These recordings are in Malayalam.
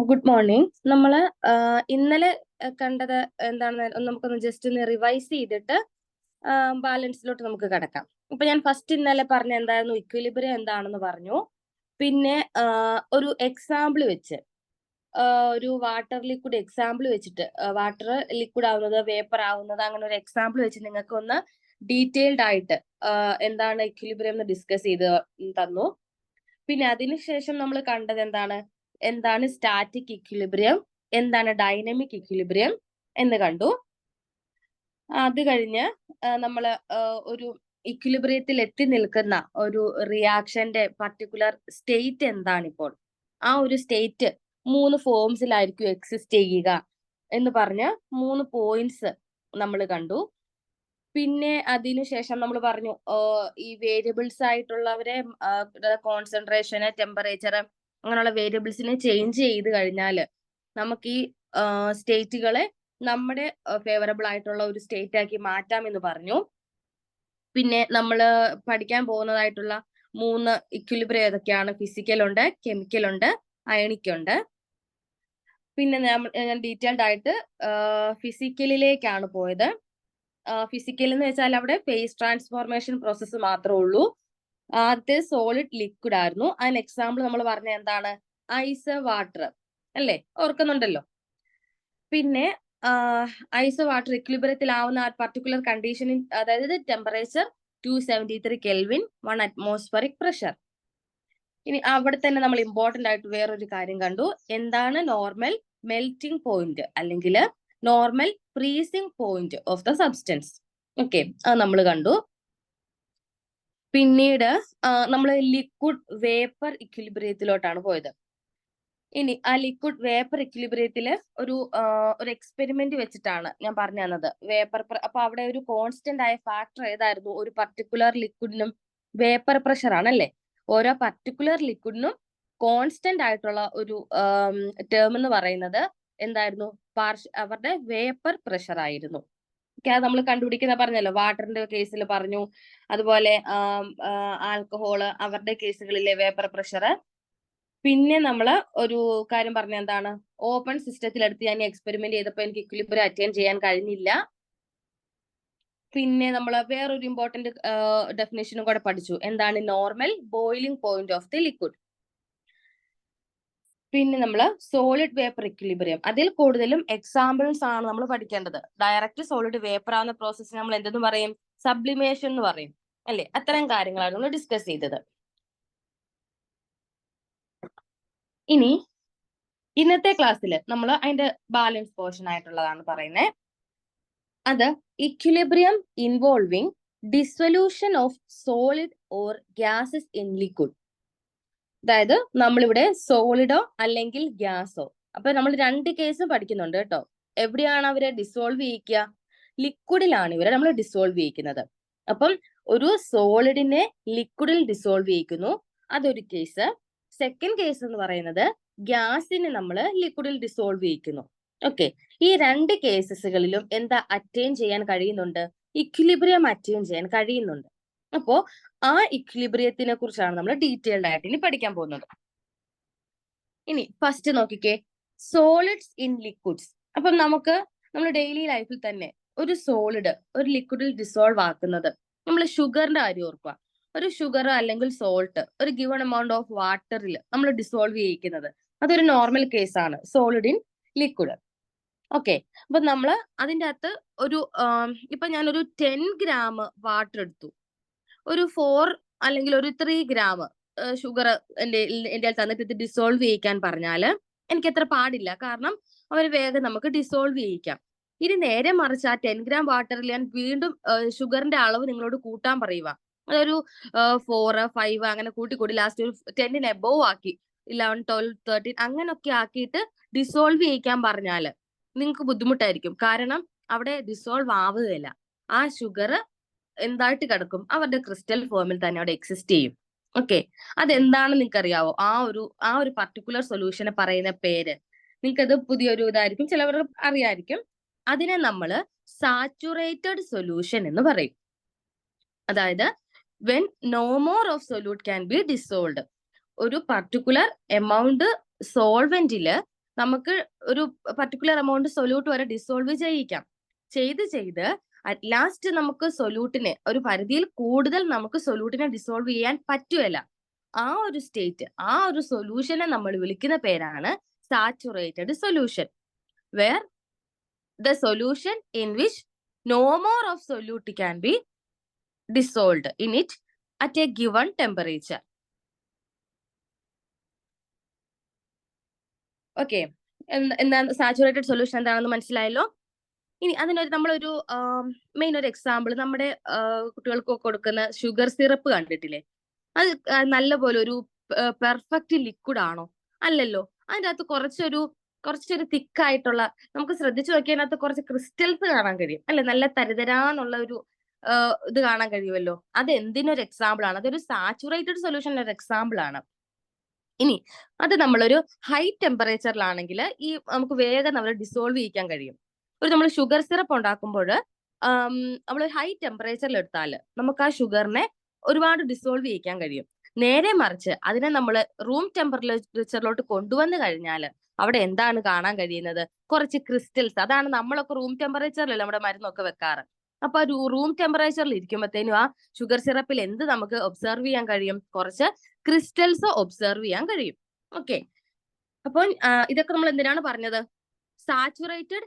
Good morning. നമ്മള് ഇന്നലെ കണ്ടത് എന്താണെന്ന് നമുക്കൊന്ന് ജസ്റ്റ് ഒന്ന് റിവൈസ് ചെയ്തിട്ട് ബാലൻസിലോട്ട് നമുക്ക് കിടക്കാം. ഇപ്പൊ ഞാൻ ഫസ്റ്റ് ഇന്നലെ പറഞ്ഞ എന്തായിരുന്നു, ഇക്വിലിബ്രിയം എന്താണെന്ന് പറഞ്ഞു. പിന്നെ ഒരു എക്സാമ്പിൾ വെച്ച് ഒരു വാട്ടർ ലിക്വിഡ് എക്സാമ്പിൾ വെച്ചിട്ട് വാട്ടർ ലിക്വിഡ് ആവുന്നത്, വേപ്പർ ആവുന്നത്, അങ്ങനെ ഒരു എക്സാമ്പിൾ വെച്ച് നിങ്ങൾക്ക് ഒന്ന് ഡീറ്റെയിൽഡ് ആയിട്ട് എന്താണ് ഇക്വിലിബ്രിയം എന്ന് ഡിസ്കസ് ചെയ്ത് തന്നു. പിന്നെ അതിനുശേഷം നമ്മൾ കണ്ടത് എന്താണ് സ്റ്റാറ്റിക് ഇക്വിലിബ്രിയം, എന്താണ് ഡൈനമിക് ഇക്വിലിബ്രിയം എന്ന് കണ്ടു. അത് കഴിഞ്ഞ് നമ്മൾ ഒരു ഇക്വിലിബ്രിയത്തിൽ എത്തി നിൽക്കുന്ന ഒരു റിയാക്ഷന്റെ പർട്ടിക്കുലർ സ്റ്റേറ്റ് എന്താണ് ഇപ്പോൾ, ആ ഒരു സ്റ്റേറ്റ് 3 ഫോംസിലായിരിക്കും എക്സിസ്റ്റ് ചെയ്യുക എന്ന് പറഞ്ഞ് 3 പോയിന്റ്സ് നമ്മൾ കണ്ടു. പിന്നെ അതിനുശേഷം നമ്മൾ പറഞ്ഞു ഈ വേരിയബിൾസ് ആയിട്ടുള്ളവരെ കോൺസെൻട്രേഷന്, ടെമ്പറേച്ചർ, അങ്ങനെയുള്ള വേരിയബിൾസിനെ ചേഞ്ച് ചെയ്ത് കഴിഞ്ഞാൽ നമുക്ക് ഈ സ്റ്റേറ്റുകളെ നമ്മുടെ ഫേവറബിൾ ആയിട്ടുള്ള ഒരു സ്റ്റേറ്റ് ആക്കി മാറ്റാമെന്ന് പറഞ്ഞു. പിന്നെ നമ്മൾ പഠിക്കാൻ പോകുന്നതായിട്ടുള്ള 3 ഇക്വിലിബ്രിയം ഏതൊക്കെയാണ്? ഫിസിക്കൽ ഉണ്ട്, കെമിക്കൽ ഉണ്ട്, അയണിക് ഉണ്ട്. പിന്നെ ഞാൻ ഡീറ്റെയിൽഡ് ആയിട്ട് ഫിസിക്കലിലേക്കാണ് പോയത്. ഫിസിക്കൽ എന്ന് വെച്ചാൽ അവിടെ ഫേസ് ട്രാൻസ്ഫോർമേഷൻ പ്രോസസ്സ് മാത്രമേ ഉള്ളൂ. ആദ്യത്തെ സോളിഡ് ലിക്വിഡ് ആയിരുന്നു. അതിന് എക്സാമ്പിൾ നമ്മൾ പറഞ്ഞ എന്താണ്? ഐസ്, വാട്ടർ അല്ലേ? ഓർക്കുന്നുണ്ടല്ലോ. പിന്നെ ഐസ് വാട്ടർ ഇക്വിലിബ്രിയത്തിലാവുന്ന ആ പർട്ടിക്കുലർ കണ്ടീഷനിൽ, അതായത് ടെമ്പറേച്ചർ 273 കെൽവിൻ, 1 അറ്റ്മോസ്ഫറിക് പ്രഷർ. ഇനി അവിടെ തന്നെ നമ്മൾ ഇമ്പോർട്ടന്റ് ആയിട്ട് വേറൊരു കാര്യം കണ്ടു. എന്താണ് നോർമൽ മെൽറ്റിംഗ് പോയിന്റ് അല്ലെങ്കിൽ normal freezing point of the substance. Okay, അത് നമ്മൾ കണ്ടു. പിന്നീട് നമ്മൾ ലിക്വിഡ് വേപ്പർ ഇക്വിലിബ്രിയത്തിലോട്ടാണ് പോയത്. ഇനി ആ ലിക്വിഡ് വേപ്പർ ഇക്വിലിബ്രിയത്തില് ഒരു എക്സ്പെരിമെന്റ് വെച്ചിട്ടാണ് ഞാൻ പറഞ്ഞു തന്നത്. വേപ്പർ അപ്പൊ അവിടെ ഒരു കോൺസ്റ്റന്റ് ആയ ഫാക്ടർ ഏതായിരുന്നു? ഒരു പർട്ടിക്കുലർ ലിക്വിഡിനും വേപ്പർ പ്രഷർ ആണല്ലേ. ഓരോ പർട്ടിക്കുലർ ലിക്വിഡിനും കോൺസ്റ്റന്റ് ആയിട്ടുള്ള ഒരു ടേം എന്ന് പറയുന്നത് എന്തായിരുന്നു? അവരുടെ വേപ്പർ പ്രഷർ ആയിരുന്നു. അത് നമ്മൾ കണ്ടുപിടിക്കുന്ന പറഞ്ഞല്ലോ, വാട്ടറിന്റെ കേസിൽ പറഞ്ഞു, അതുപോലെ ആൽക്കഹോള് അവരുടെ കേസുകളിലെ വേപ്പർ പ്രഷർ. പിന്നെ നമ്മൾ ഒരു കാര്യം പറഞ്ഞ എന്താണ്? ഓപ്പൺ സിസ്റ്റത്തിൽ എടുത്ത് ഞാൻ എക്സ്പെരിമെന്റ് ചെയ്തപ്പോൾ എനിക്ക് ഇക്വിലിബ്രിയം അറ്റൈൻ ചെയ്യാൻ കഴിഞ്ഞില്ല. പിന്നെ നമ്മൾ വേറൊരു ഇമ്പോർട്ടന്റ് ഡെഫിനേഷനും കൂടെ പഠിച്ചു. എന്താണ്? Normal boiling point of the liquid. പിന്നെ നമ്മൾ സോളിഡ് വേപ്പർ ഇക്വിലിബ്രിയം, അതിൽ കൂടുതലും എക്സാമ്പിൾസ് ആണ് നമ്മൾ പഠിക്കേണ്ടത്. ഡയറക്റ്റ് സോളിഡ് വേപ്പർ ആവുന്ന പ്രോസസ് നമ്മൾ എന്തെന്ന് പറയും? സബ്ലിമേഷൻ എന്ന് പറയും അല്ലെ. അത്തരം കാര്യങ്ങളാണ് നമ്മൾ ഡിസ്കസ് ചെയ്തത്. ഇനി ഇന്നത്തെ ക്ലാസ്സിൽ നമ്മൾ അതിന്റെ ബാലൻസ് പോർഷൻ ആയിട്ടുള്ളതാണ് പറയുന്നത്. അത് equilibrium involving dissolution of solid or gases in liquid. അതായത് നമ്മളിവിടെ സോളിഡോ അല്ലെങ്കിൽ ഗ്യാസോ, അപ്പൊ നമ്മൾ 2 കേസും പഠിക്കുന്നുണ്ട് കേട്ടോ. എവിടെയാണ് അവരെ ഡിസോൾവ് ചെയ്യിക്കുക? ലിക്വിഡിലാണ് ഇവരെ നമ്മൾ ഡിസോൾവ് ചെയ്യിക്കുന്നത്. അപ്പം ഒരു സോളിഡിനെ ലിക്വിഡിൽ ഡിസോൾവ് ചെയ്യിക്കുന്നു, അതൊരു കേസ്. സെക്കൻഡ് കേസ് എന്ന് പറയുന്നത് ഗ്യാസിനെ നമ്മൾ ലിക്വിഡിൽ ഡിസോൾവ് ചെയ്യിക്കുന്നു. ഓക്കെ, ഈ 2 കേസസുകളിലും എന്താ അറ്റൈൻ ചെയ്യാൻ കഴിയുന്നുണ്ട്? ഇക്വിലിബ്രിയം അറ്റൈൻ ചെയ്യാൻ കഴിയുന്നുണ്ട്. അപ്പോ ആ ഇക്വിലിബ്രിയത്തിനെ കുറിച്ചാണ് നമ്മൾ ഡീറ്റെയിൽഡ് ആയിട്ട് ഇനി പഠിക്കാൻ പോകുന്നത്. ഇനി ഫസ്റ്റ് നോക്കിക്കേ, സോളിഡ്സ് ഇൻ ലിക്വിഡ്സ്. അപ്പം നമ്മൾ ഡെയിലി ലൈഫിൽ തന്നെ ഒരു സോളിഡ് ഒരു ലിക്വിഡിൽ ഡിസോൾവ് ആക്കുന്നത്, നമ്മൾ ഷുഗറിന്റെ കാര്യം ഓർക്കുക. ഒരു ഷുഗർ അല്ലെങ്കിൽ സോൾട്ട് ഒരു ഗിവൺ എമൗണ്ട് ഓഫ് വാട്ടറിൽ നമ്മൾ ഡിസോൾവ് ചെയ്യിക്കുന്നത്, അതൊരു നോർമൽ കേസാണ്, സോളിഡ് ഇൻ ലിക്വിഡ്. ഓക്കെ, അപ്പൊ നമ്മൾ അതിൻ്റെ അകത്ത് ഒരു ഇപ്പൊ ഞാനൊരു 10 ഗ്രാം വാട്ടർ എടുത്തു, ഒരു 4 അല്ലെങ്കിൽ ഒരു 3 ഗ്രാം ഷുഗർ എന്റെ തന്നിട്ട് ഇത് ഡിസോൾവ് ചെയ്യിക്കാൻ പറഞ്ഞാല് എനിക്ക് അത്ര പാടില്ല, കാരണം അവർ വേഗം നമുക്ക് ഡിസോൾവ് ചെയ്യിക്കാം. ഇനി നേരെ മറിച്ച് ആ 10 ഗ്രാം വാട്ടറിൽ ഞാൻ വീണ്ടും ഷുഗറിന്റെ അളവ് നിങ്ങളോട് കൂട്ടാൻ പറയുക. അതൊരു 4, 5 അങ്ങനെ കൂട്ടി ലാസ്റ്റ് ഒരു 10 എബോവ് ആക്കി 11, 12, 13 അങ്ങനൊക്കെ ആക്കിയിട്ട് ഡിസോൾവ് ചെയ്യിക്കാൻ പറഞ്ഞാല് നിങ്ങൾക്ക് ബുദ്ധിമുട്ടായിരിക്കും. കാരണം അവിടെ ഡിസോൾവ് ആവുകയില്ല, ആ ഷുഗർ എന്തായിട്ട് കിടക്കും? അവരുടെ ക്രിസ്റ്റൽ ഫോമിൽ തന്നെ അവിടെ എക്സിസ്റ്റ് ചെയ്യും. ഓക്കെ, അതെന്താണെന്ന് നിങ്ങൾക്ക് അറിയാവോ? ആ ഒരു പർട്ടിക്കുലർ സൊല്യൂഷനെ പറയുന്ന പേര് നിങ്ങൾക്കത് പുതിയൊരു ഇതായിരിക്കും, ചിലവർ അറിയായിരിക്കും. അതിനെ നമ്മൾ സാച്ചുറേറ്റഡ് സൊല്യൂഷൻ എന്ന് പറയും. അതായത് when no more of solute can be dissolved, ഒരു പർട്ടിക്കുലർ എമൗണ്ട് സോൾവെന്റില് നമുക്ക് ഒരു പർട്ടിക്കുലർ എമൗണ്ട് സൊല്യൂട്ട് വരെ ഡിസോൾവ് ചെയ്യിക്കാം. ചെയ്ത് അറ്റ് ലാസ്റ്റ് നമുക്ക് സൊല്യൂട്ടിനെ ഒരു പരിധിയിൽ കൂടുതൽ നമുക്ക് സൊല്യൂട്ടിനെ ഡിസോൾവ് ചെയ്യാൻ പറ്റുകയില്ല. ആ ഒരു സ്റ്റേറ്റ്, ആ ഒരു സൊല്യൂഷനെ നമ്മൾ വിളിക്കുന്ന പേരാണ് saturated solution. Where the solution in which no more of solute can be dissolved in it at a given temperature. Okay, എന്താ സാച്ചുറേറ്റഡ് സൊല്യൂഷൻ എന്താണെന്ന് മനസ്സിലായല്ലോ. ഇനി അതിനൊരു നമ്മളൊരു മെയിൻ ഒരു എക്സാമ്പിൾ, നമ്മുടെ കുട്ടികൾക്ക് കൊടുക്കുന്ന ഷുഗർ സിറപ്പ് കണ്ടിട്ടില്ലേ? അത് നല്ലപോലെ ഒരു പെർഫെക്റ്റ് ലിക്വിഡ് ആണോ? അല്ലല്ലോ. അതിൻ്റെ അകത്ത് കുറച്ചൊരു തിക്കായിട്ടുള്ള, നമുക്ക് ശ്രദ്ധിച്ചു നോക്കിയാൽ അതിനകത്ത് കുറച്ച് ക്രിസ്റ്റൽസ് കാണാൻ കഴിയും അല്ലെ? നല്ല തരിതരാന്നുള്ള ഒരു ഇത് കാണാൻ കഴിയുമല്ലോ. അത് എന്തിനൊരു എക്സാമ്പിൾ ആണ്? അതൊരു സാച്ചുറേറ്റഡ് സൊല്യൂഷൻ്റെ ഒരു എക്സാമ്പിൾ ആണ്. ഇനി അത് നമ്മളൊരു ഹൈ ടെമ്പറേച്ചറിലാണെങ്കിൽ ഈ നമുക്ക് വേഗം നമ്മൾ ഡിസോൾവ് ചെയ്യിക്കാൻ കഴിയും. ഒരു നമ്മൾ ഷുഗർ സിറപ്പ് ഉണ്ടാക്കുമ്പോൾ നമ്മൾ ഹൈ ടെമ്പറേച്ചറിൽ എടുത്താൽ നമുക്ക് ആ ഷുഗറിനെ ഒരുപാട് ഡിസോൾവ് ചെയ്യിക്കാൻ കഴിയും. നേരെ മറിച്ച് അതിനെ നമ്മൾ റൂം ടെമ്പറേച്ചറിലോട്ട് കൊണ്ടുവന്നു കഴിഞ്ഞാൽ അവിടെ എന്താണ് കാണാൻ കഴിയുന്നത്? കുറച്ച് ക്രിസ്റ്റൽസ്. അതാണ് നമ്മളൊക്കെ റൂം ടെമ്പറേച്ചറിലല്ല നമ്മുടെ മരുന്നൊക്കെ വെക്കാറ്. അപ്പൊ ഒരു റൂം ടെമ്പറേച്ചറിൽ ഇരിക്കുമ്പോഴത്തേനും ആ ഷുഗർ സിറപ്പിൽ എന്ത് നമുക്ക് ഒബ്സർവ് ചെയ്യാൻ കഴിയും? കുറച്ച് ക്രിസ്റ്റൽസ് ഒബ്സർവ് ചെയ്യാൻ കഴിയും. ഓക്കെ, അപ്പോൾ ഇതൊക്കെ നമ്മൾ എന്തിനാണ് പറഞ്ഞത്? സാച്ചുറേറ്റഡ്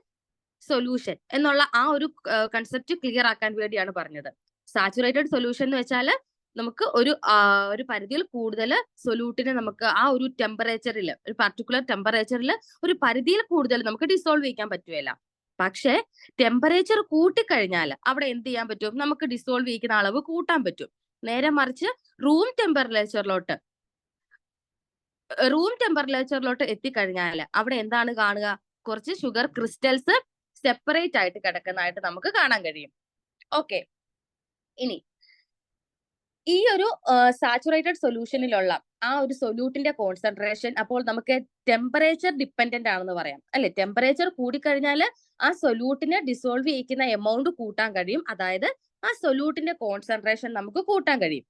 സൊല്യൂഷൻ എന്നുള്ള ആ ഒരു കൺസെപ്റ്റ് ക്ലിയർ ആക്കാൻ വേണ്ടിയാണ് പറഞ്ഞത്. സാച്ചുറേറ്റഡ് സൊല്യൂഷൻ എന്ന് വെച്ചാൽ നമുക്ക് ഒരു പരിധിയിൽ കൂടുതൽ സൊല്യൂട്ടിനെ നമുക്ക് ആ ഒരു ടെമ്പറേച്ചറിൽ, ഒരു പർട്ടിക്കുലർ ടെമ്പറേച്ചറിൽ ഒരു പരിധിയിൽ കൂടുതൽ നമുക്ക് ഡിസോൾവ് ചെയ്യാൻ പറ്റുകയില്ല. പക്ഷെ ടെമ്പറേച്ചർ കൂട്ടിക്കഴിഞ്ഞാൽ അവിടെ എന്ത് ചെയ്യാൻ പറ്റും? നമുക്ക് ഡിസോൾവ് ചെയ്യിക്കുന്ന അളവ് കൂട്ടാൻ പറ്റും. നേരെ മറിച്ച് റൂം ടെമ്പറേച്ചറിലോട്ട് എത്തിക്കഴിഞ്ഞാൽ അവിടെ എന്താണ് കാണുക? കുറച്ച് ഷുഗർ ക്രിസ്റ്റൽസ് സെപ്പറേറ്റ് ആയിട്ട് കിടക്കുന്നതായിട്ട് നമുക്ക് കാണാൻ കഴിയും. ഓക്കെ, ഇനി ഈ ഒരു സാച്ചുറേറ്റഡ് സൊല്യൂഷനിലുള്ള ആ ഒരു സൊല്യൂട്ടിന്റെ കോൺസെൻട്രേഷൻ അപ്പോൾ നമുക്ക് ടെമ്പറേച്ചർ ഡിപ്പെൻഡന്റ് ആണെന്ന് പറയാം അല്ലെ? ടെമ്പറേച്ചർ കൂടിക്കഴിഞ്ഞാൽ ആ സൊല്യൂട്ടിനെ ഡിസോൾവ് ചെയ്യിക്കുന്ന എമൗണ്ട് കൂട്ടാൻ കഴിയും. അതായത് ആ സൊല്യൂട്ടിന്റെ കോൺസെൻട്രേഷൻ നമുക്ക് കൂട്ടാൻ കഴിയും.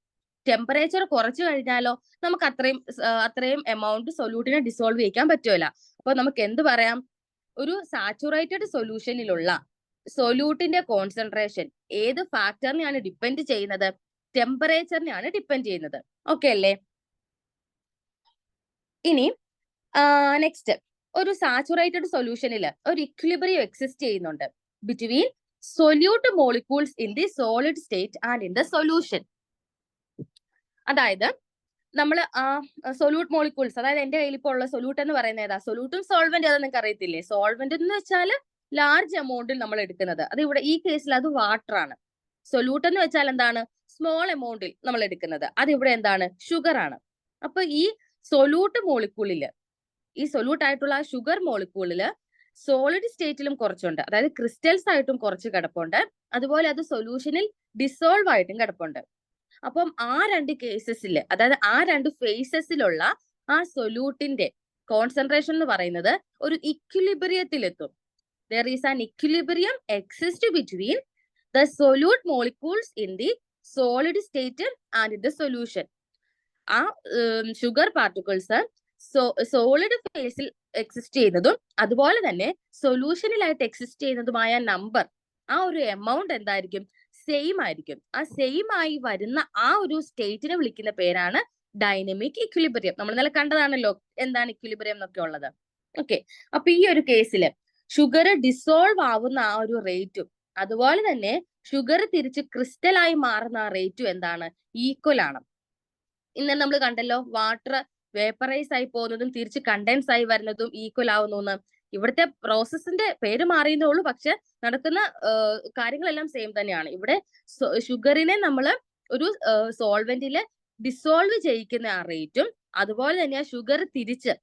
ടെമ്പറേച്ചർ കുറച്ചു കഴിഞ്ഞാലോ നമുക്ക് അത്രയും എമൗണ്ട് സൊല്യൂട്ടിനെ ഡിസോൾവ് ചെയ്യിക്കാൻ പറ്റുമല്ല. അപ്പൊ നമുക്ക് എന്ത് പറയാം? ഒരു സാച്ചുറേറ്റഡ് സൊല്യൂഷനിലുള്ള സൊല്യൂട്ടിന്റെ കോൺസെൻട്രേഷൻ ഏത് ഫാക്ടറിനെയാണ് ഡിപ്പെൻഡ് ചെയ്യുന്നത്? ടെമ്പറേച്ചറിനെയാണ് ഡിപ്പെൻഡ് ചെയ്യുന്നത്. ഓക്കെ അല്ലേ? ഇനി നെക്സ്റ്റ്, ഒരു സാച്ചുറേറ്റഡ് സൊല്യൂഷനിൽ ഒരു ഇക്വിലിബ്രിയം എക്സിസ്റ്റ് ചെയ്യുന്നുണ്ട് between solute molecules in the solid state and in the solution. അതായത് നമ്മൾ സൊല്യൂട്ട് മോളിക്യൂൾസ്, അതായത് എന്റെ കയ്യിൽ ഇപ്പോൾ ഉള്ള സൊല്യൂട്ട് എന്ന് പറയുന്നത് ഏതാ? സൊല്യൂട്ടും സോൾവെന്റ് ഏതാ നിങ്ങൾക്ക് അറിയത്തില്ലേ? സോൾവെന്റ് എന്ന് വെച്ചാൽ ലാർജ് എമൗണ്ടിൽ നമ്മൾ എടുക്കുന്നത്. അത് ഇവിടെ ഈ കേസിൽ അത് വാട്ടർ ആണ്. സൊല്യൂട്ട് എന്ന് വെച്ചാൽ എന്താണ്? സ്മോൾ എമൗണ്ടിൽ നമ്മൾ എടുക്കുന്നത്. അത് ഇവിടെ എന്താണ്? ഷുഗർ ആണ്. അപ്പൊ ഈ സൊല്യൂട്ട് മോളിക്യൂളില്, ഈ സൊല്യൂട്ട് ആയിട്ടുള്ള ഷുഗർ മോളിക്യൂളില് സോളിഡ് സ്റ്റേറ്റിലും കുറച്ചുണ്ട്, അതായത് ക്രിസ്റ്റൽസ് ആയിട്ടും കുറച്ച് കിടപ്പുണ്ട്. അതുപോലെ അത് സൊല്യൂഷനിൽ ഡിസോൾവ് ആയിട്ടും കിടപ്പുണ്ട്. അപ്പം ആ രണ്ട് കേസസിൽ, അതായത് ആ രണ്ട് ഫേസസിലുള്ള ആ സൊല്യൂട്ടിന്റെ കോൺസെൻട്രേഷൻ എന്ന് പറയുന്നത് ഒരു ഇക്വിലിബ്രിയത്തിലെത്തും. There is an equilibrium exists between the solute molecules in the solid state and in the solution. ആ ഷുഗർ പാർട്ടിക്കിൾസ് സോളിഡ് ഫേസിൽ എക്സിസ്റ്റ് ചെയ്യുന്നതും അതുപോലെ തന്നെ സൊല്യൂഷനിലായിട്ട് എക്സിസ്റ്റ് ചെയ്യുന്നതുമായ നമ്പർ, ആ ഒരു എമൗണ്ട് എന്തായിരിക്കും? സെയിം ആയിരിക്കും. ആ സെയിം ആയി വരുന്ന ആ ഒരു സ്റ്റേറ്റിനെ വിളിക്കുന്ന പേരാണ് ഡൈനമിക് ഇക്വിലിബ്രിയം. നമ്മൾ ഇന്നലെ കണ്ടതാണല്ലോ എന്താണ് ഇക്വിലിബ്രിയം എന്നൊക്കെ ഉള്ളത്. ഓക്കെ, അപ്പൊ ഈ ഒരു കേസില് ഷുഗർ ഡിസോൾവ് ആവുന്ന ആ ഒരു റേറ്റും അതുപോലെ തന്നെ ഷുഗർ തിരിച്ച് ക്രിസ്റ്റലായി മാറുന്ന ആ റേറ്റും എന്താണ്? ഈക്വൽ ആണ്. ഇന്ന് നമ്മൾ കണ്ടല്ലോ വാട്ടർ വേപ്പറൈസ് ആയി പോകുന്നതും തിരിച്ച് കണ്ടൻസ് ആയി വരുന്നതും ഈക്വൽ ആവുന്നു. ഇവിടുത്തെ പ്രോസസ്സിന്റെ പേര് മാറിയതേ ഉള്ളൂ, പക്ഷെ നടക്കുന്ന കാര്യങ്ങളെല്ലാം സെയിം തന്നെയാണ്. ഇവിടെ ഷുഗറിനെ നമ്മൾ ഒരു സോൾവെന്റില് ഡിസോൾവ് ചെയ്യിക്കുന്ന ആ റേറ്റും അതുപോലെ തന്നെ ആ ഷുഗർ തിരിച്ച്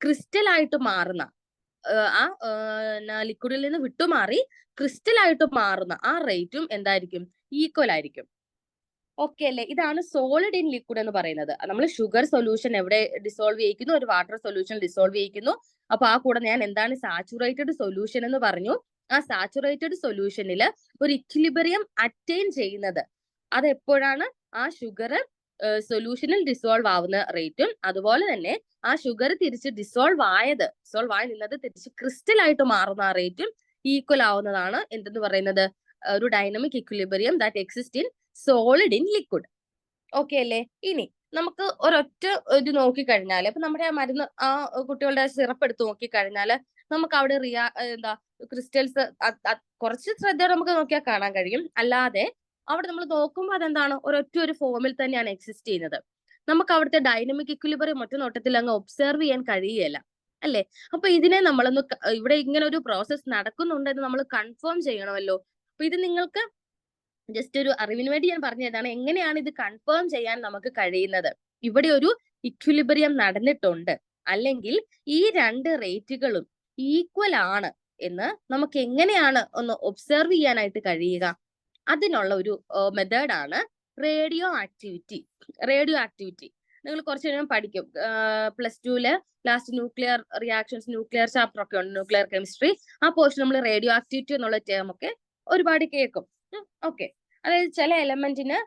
ക്രിസ്റ്റൽ ആയിട്ട് മാറുന്ന ആ ലിക്വിഡിൽ നിന്ന് വിട്ടുമാറി ക്രിസ്റ്റൽ ആയിട്ട് മാറുന്ന ആ റേറ്റും എന്തായിരിക്കും? ഈക്വൽ ആയിരിക്കും. ഓക്കെ അല്ലേ? ഇതാണ് സോളിഡ് ഇൻ ലിക്വിഡ് എന്ന് പറയുന്നത്. നമ്മൾ ഷുഗർ സൊല്യൂഷൻ എവിടെ ഡിസോൾവ് ചെയ്യിക്കുന്നു? ഒരു വാട്ടർ സൊല്യൂഷൻ ഡിസോൾവ് ചെയ്യിക്കുന്നു. അപ്പൊ ആ കൂടെ ഞാൻ എന്താണ് സാച്ചുറേറ്റഡ് സൊല്യൂഷൻ എന്ന് പറഞ്ഞു. ആ സാച്ചുറേറ്റഡ് സൊല്യൂഷനിൽ ഒരു ഇക്വിലിബ്രിയം അറ്റൈൻ ചെയ്യുന്നത് അത് എപ്പോഴാണ്? ആ ഷുഗർ സൊല്യൂഷനിൽ ഡിസോൾവ് ആവുന്ന റേറ്റും അതുപോലെ തന്നെ ആ ഷുഗർ തിരിച്ച് ഡിസോൾവ് ആയി നിന്നത് തിരിച്ച് ക്രിസ്റ്റൽ ആയിട്ട് മാറുന്ന ആ റേറ്റും ഈക്വൽ ആവുന്നതാണ് എന്തെന്ന് പറയുന്നത്, ഒരു dynamic equilibrium that exist in solid in liquid. Okay അല്ലേ? ഇനി നമുക്ക് ഒരൊറ്റ ഇത് നോക്കിക്കഴിഞ്ഞാൽ, ഇപ്പൊ നമ്മുടെ ആ മരുന്ന് ആ കുട്ടികളുടെ സിറപ്പ് എടുത്ത് നോക്കിക്കഴിഞ്ഞാല് നമുക്ക് അവിടെ ക്രിസ്റ്റൽസ് കുറച്ച് ശ്രദ്ധയോടെ നമുക്ക് നോക്കിയാൽ കാണാൻ കഴിയും. അല്ലാതെ അവിടെ നമ്മൾ നോക്കുമ്പോൾ അതെന്താണ്, ഒരൊറ്റ ഒരു ഫോമിൽ തന്നെയാണ് എക്സിസ്റ്റ് ചെയ്യുന്നത്. നമുക്ക് അവിടുത്തെ ഡൈനമിക് ഇക്വിലിബ്രിയം ഒറ്റ നോട്ടത്തിൽ അങ്ങ് ഒബ്സർവ് ചെയ്യാൻ കഴിയുകയില്ല അല്ലേ? അപ്പൊ ഇതിനെ നമ്മളൊന്ന് ഇവിടെ ഇങ്ങനെ ഒരു പ്രോസസ് നടക്കുന്നുണ്ടെന്ന് നമ്മൾ കൺഫേം ചെയ്യണമല്ലോ. അപ്പൊ ഇത് നിങ്ങൾക്ക് ജസ്റ്റ് ഒരു അറിവിന് വേണ്ടി ഞാൻ പറഞ്ഞതാണ് എങ്ങനെയാണ് ഇത് കൺഫേം ചെയ്യാൻ നമുക്ക് കഴിയുന്നത്. ഇവിടെ ഒരു ഇക്വിലിബ്രിയം നടന്നിട്ടുണ്ട്, അല്ലെങ്കിൽ ഈ രണ്ട് റേറ്റുകളും ഈക്വൽ ആണ് എന്ന് നമുക്ക് എങ്ങനെയാണ് ഒന്ന് ഒബ്സർവ് ചെയ്യാനായിട്ട് കഴിയുക? അതിനുള്ള ഒരു മെത്തേഡാണ് റേഡിയോ ആക്ടിവിറ്റി. നിങ്ങൾ കുറച്ച് നേരം പഠിക്കും. +2 last nuclear reactions, nuclear chapter ഒക്കെ ഉണ്ട്, ന്യൂക്ലിയർ കെമിസ്ട്രി. ആ പോർഷൻ നമ്മൾ റേഡിയോ ആക്ടിവിറ്റി എന്നുള്ള ടേം ഒക്കെ ഒരുപാട് കേൾക്കും. ഓക്കെ, അതായത് ചില എലമെന്റിന്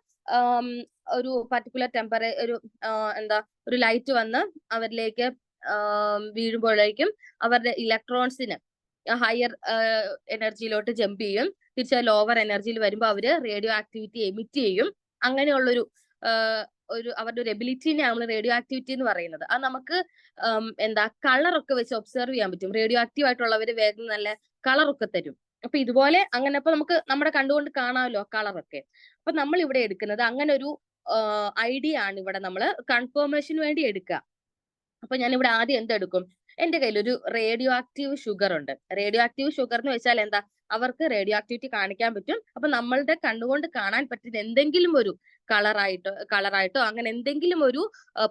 ഒരു പർട്ടിക്കുലർ ഒരു ലൈറ്റ് വന്ന് അവരിലേക്ക് വീഴുമ്പോഴേക്കും അവരുടെ ഇലക്ട്രോൺസിന് ഹയർ എനർജിയിലോട്ട് ജമ്പ് ചെയ്യും, തിരിച്ച് ലോവർ എനർജിയിൽ വരുമ്പോൾ അവര് റേഡിയോ ആക്ടിവിറ്റി എമിറ്റ് ചെയ്യും. അങ്ങനെയുള്ളൊരു അവരുടെ ഒരു എബിലിറ്റിനെ നമ്മൾ റേഡിയോ ആക്ടിവിറ്റി എന്ന് പറയുന്നത്. അത് നമുക്ക് കളറൊക്കെ വെച്ച് ഒബ്സർവ് ചെയ്യാൻ പറ്റും. റേഡിയോ ആക്റ്റീവ് ആയിട്ടുള്ളവര് വേഗം നല്ല കളറൊക്കെ തരും. അപ്പൊ ഇതുപോലെ അങ്ങനെ അപ്പൊ നമുക്ക് നമ്മുടെ കണ്ടുകൊണ്ട് കാണാമല്ലോ കളറൊക്കെ. അപ്പൊ നമ്മൾ ഇവിടെ എടുക്കുന്നത് അങ്ങനെ ഒരു ഐഡിയ ആണ് ഇവിടെ നമ്മൾ കൺഫർമേഷന് വേണ്ടി എടുക്കുക. അപ്പൊ ഞാൻ ഇവിടെ ആദ്യം എന്തെടുക്കും, എന്റെ കയ്യിൽ ഒരു റേഡിയോ ആക്റ്റീവ് ഷുഗർ ഉണ്ട്. റേഡിയോ ആക്റ്റീവ് ഷുഗർ എന്ന് വെച്ചാൽ എന്താ, അവർക്ക് റേഡിയോ ആക്ടിവിറ്റി കാണിക്കാൻ പറ്റും. അപ്പൊ നമ്മളുടെ കണ്ണുകൊണ്ട് കാണാൻ പറ്റുന്ന എന്തെങ്കിലും ഒരു കളറായിട്ടോ അങ്ങനെ എന്തെങ്കിലും ഒരു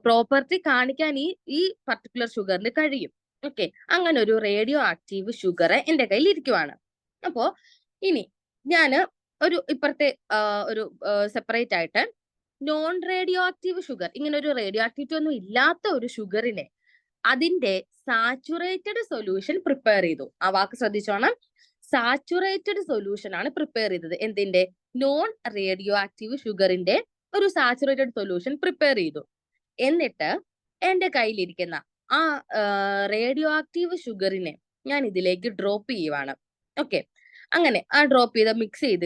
പ്രോപ്പർട്ടി കാണിക്കാൻ ഈ പർട്ടിക്കുലർ ഷുഗറിന് കഴിയും. ഓക്കെ, അങ്ങനെ ഒരു റേഡിയോ ആക്റ്റീവ് ഷുഗർ എന്റെ കയ്യിൽ ഇരിക്കുവാണ്. അപ്പോ ഇനി ഞാന് ഒരു ഇപ്പുറത്തെ ഒരു സെപ്പറേറ്റ് ആയിട്ട് നോൺ റേഡിയോ ആക്റ്റീവ് ഷുഗർ, ഇങ്ങനെ ഒരു റേഡിയോ ആക്ടിവിറ്റി ഒന്നും ഇല്ലാത്ത ഒരു ഷുഗറിനെ അതിന്റെ സാച്ചുറേറ്റഡ് സൊല്യൂഷൻ പ്രിപ്പയർ ചെയ്തു. ആ വാക്ക് ശ്രദ്ധിച്ചോണം, സാച്ചുറേറ്റഡ് സൊല്യൂഷൻ ആണ് പ്രിപ്പയർ ചെയ്തത്. എന്തിന്റെ? നോൺ റേഡിയോ ആക്റ്റീവ് ഷുഗറിന്റെ ഒരു സാച്ചുറേറ്റഡ് സൊല്യൂഷൻ പ്രിപ്പയർ ചെയ്തു. എന്നിട്ട് എന്റെ കയ്യിലിരിക്കുന്ന ആ റേഡിയോ ആക്റ്റീവ് ഷുഗറിനെ ഞാൻ ഇതിലേക്ക് ഡ്രോപ്പ് ചെയ്യുവാണ്. ഓക്കെ, അങ്ങനെ ആ ഡ്രോപ്പ് ചെയ്ത് മിക്സ് ചെയ്ത്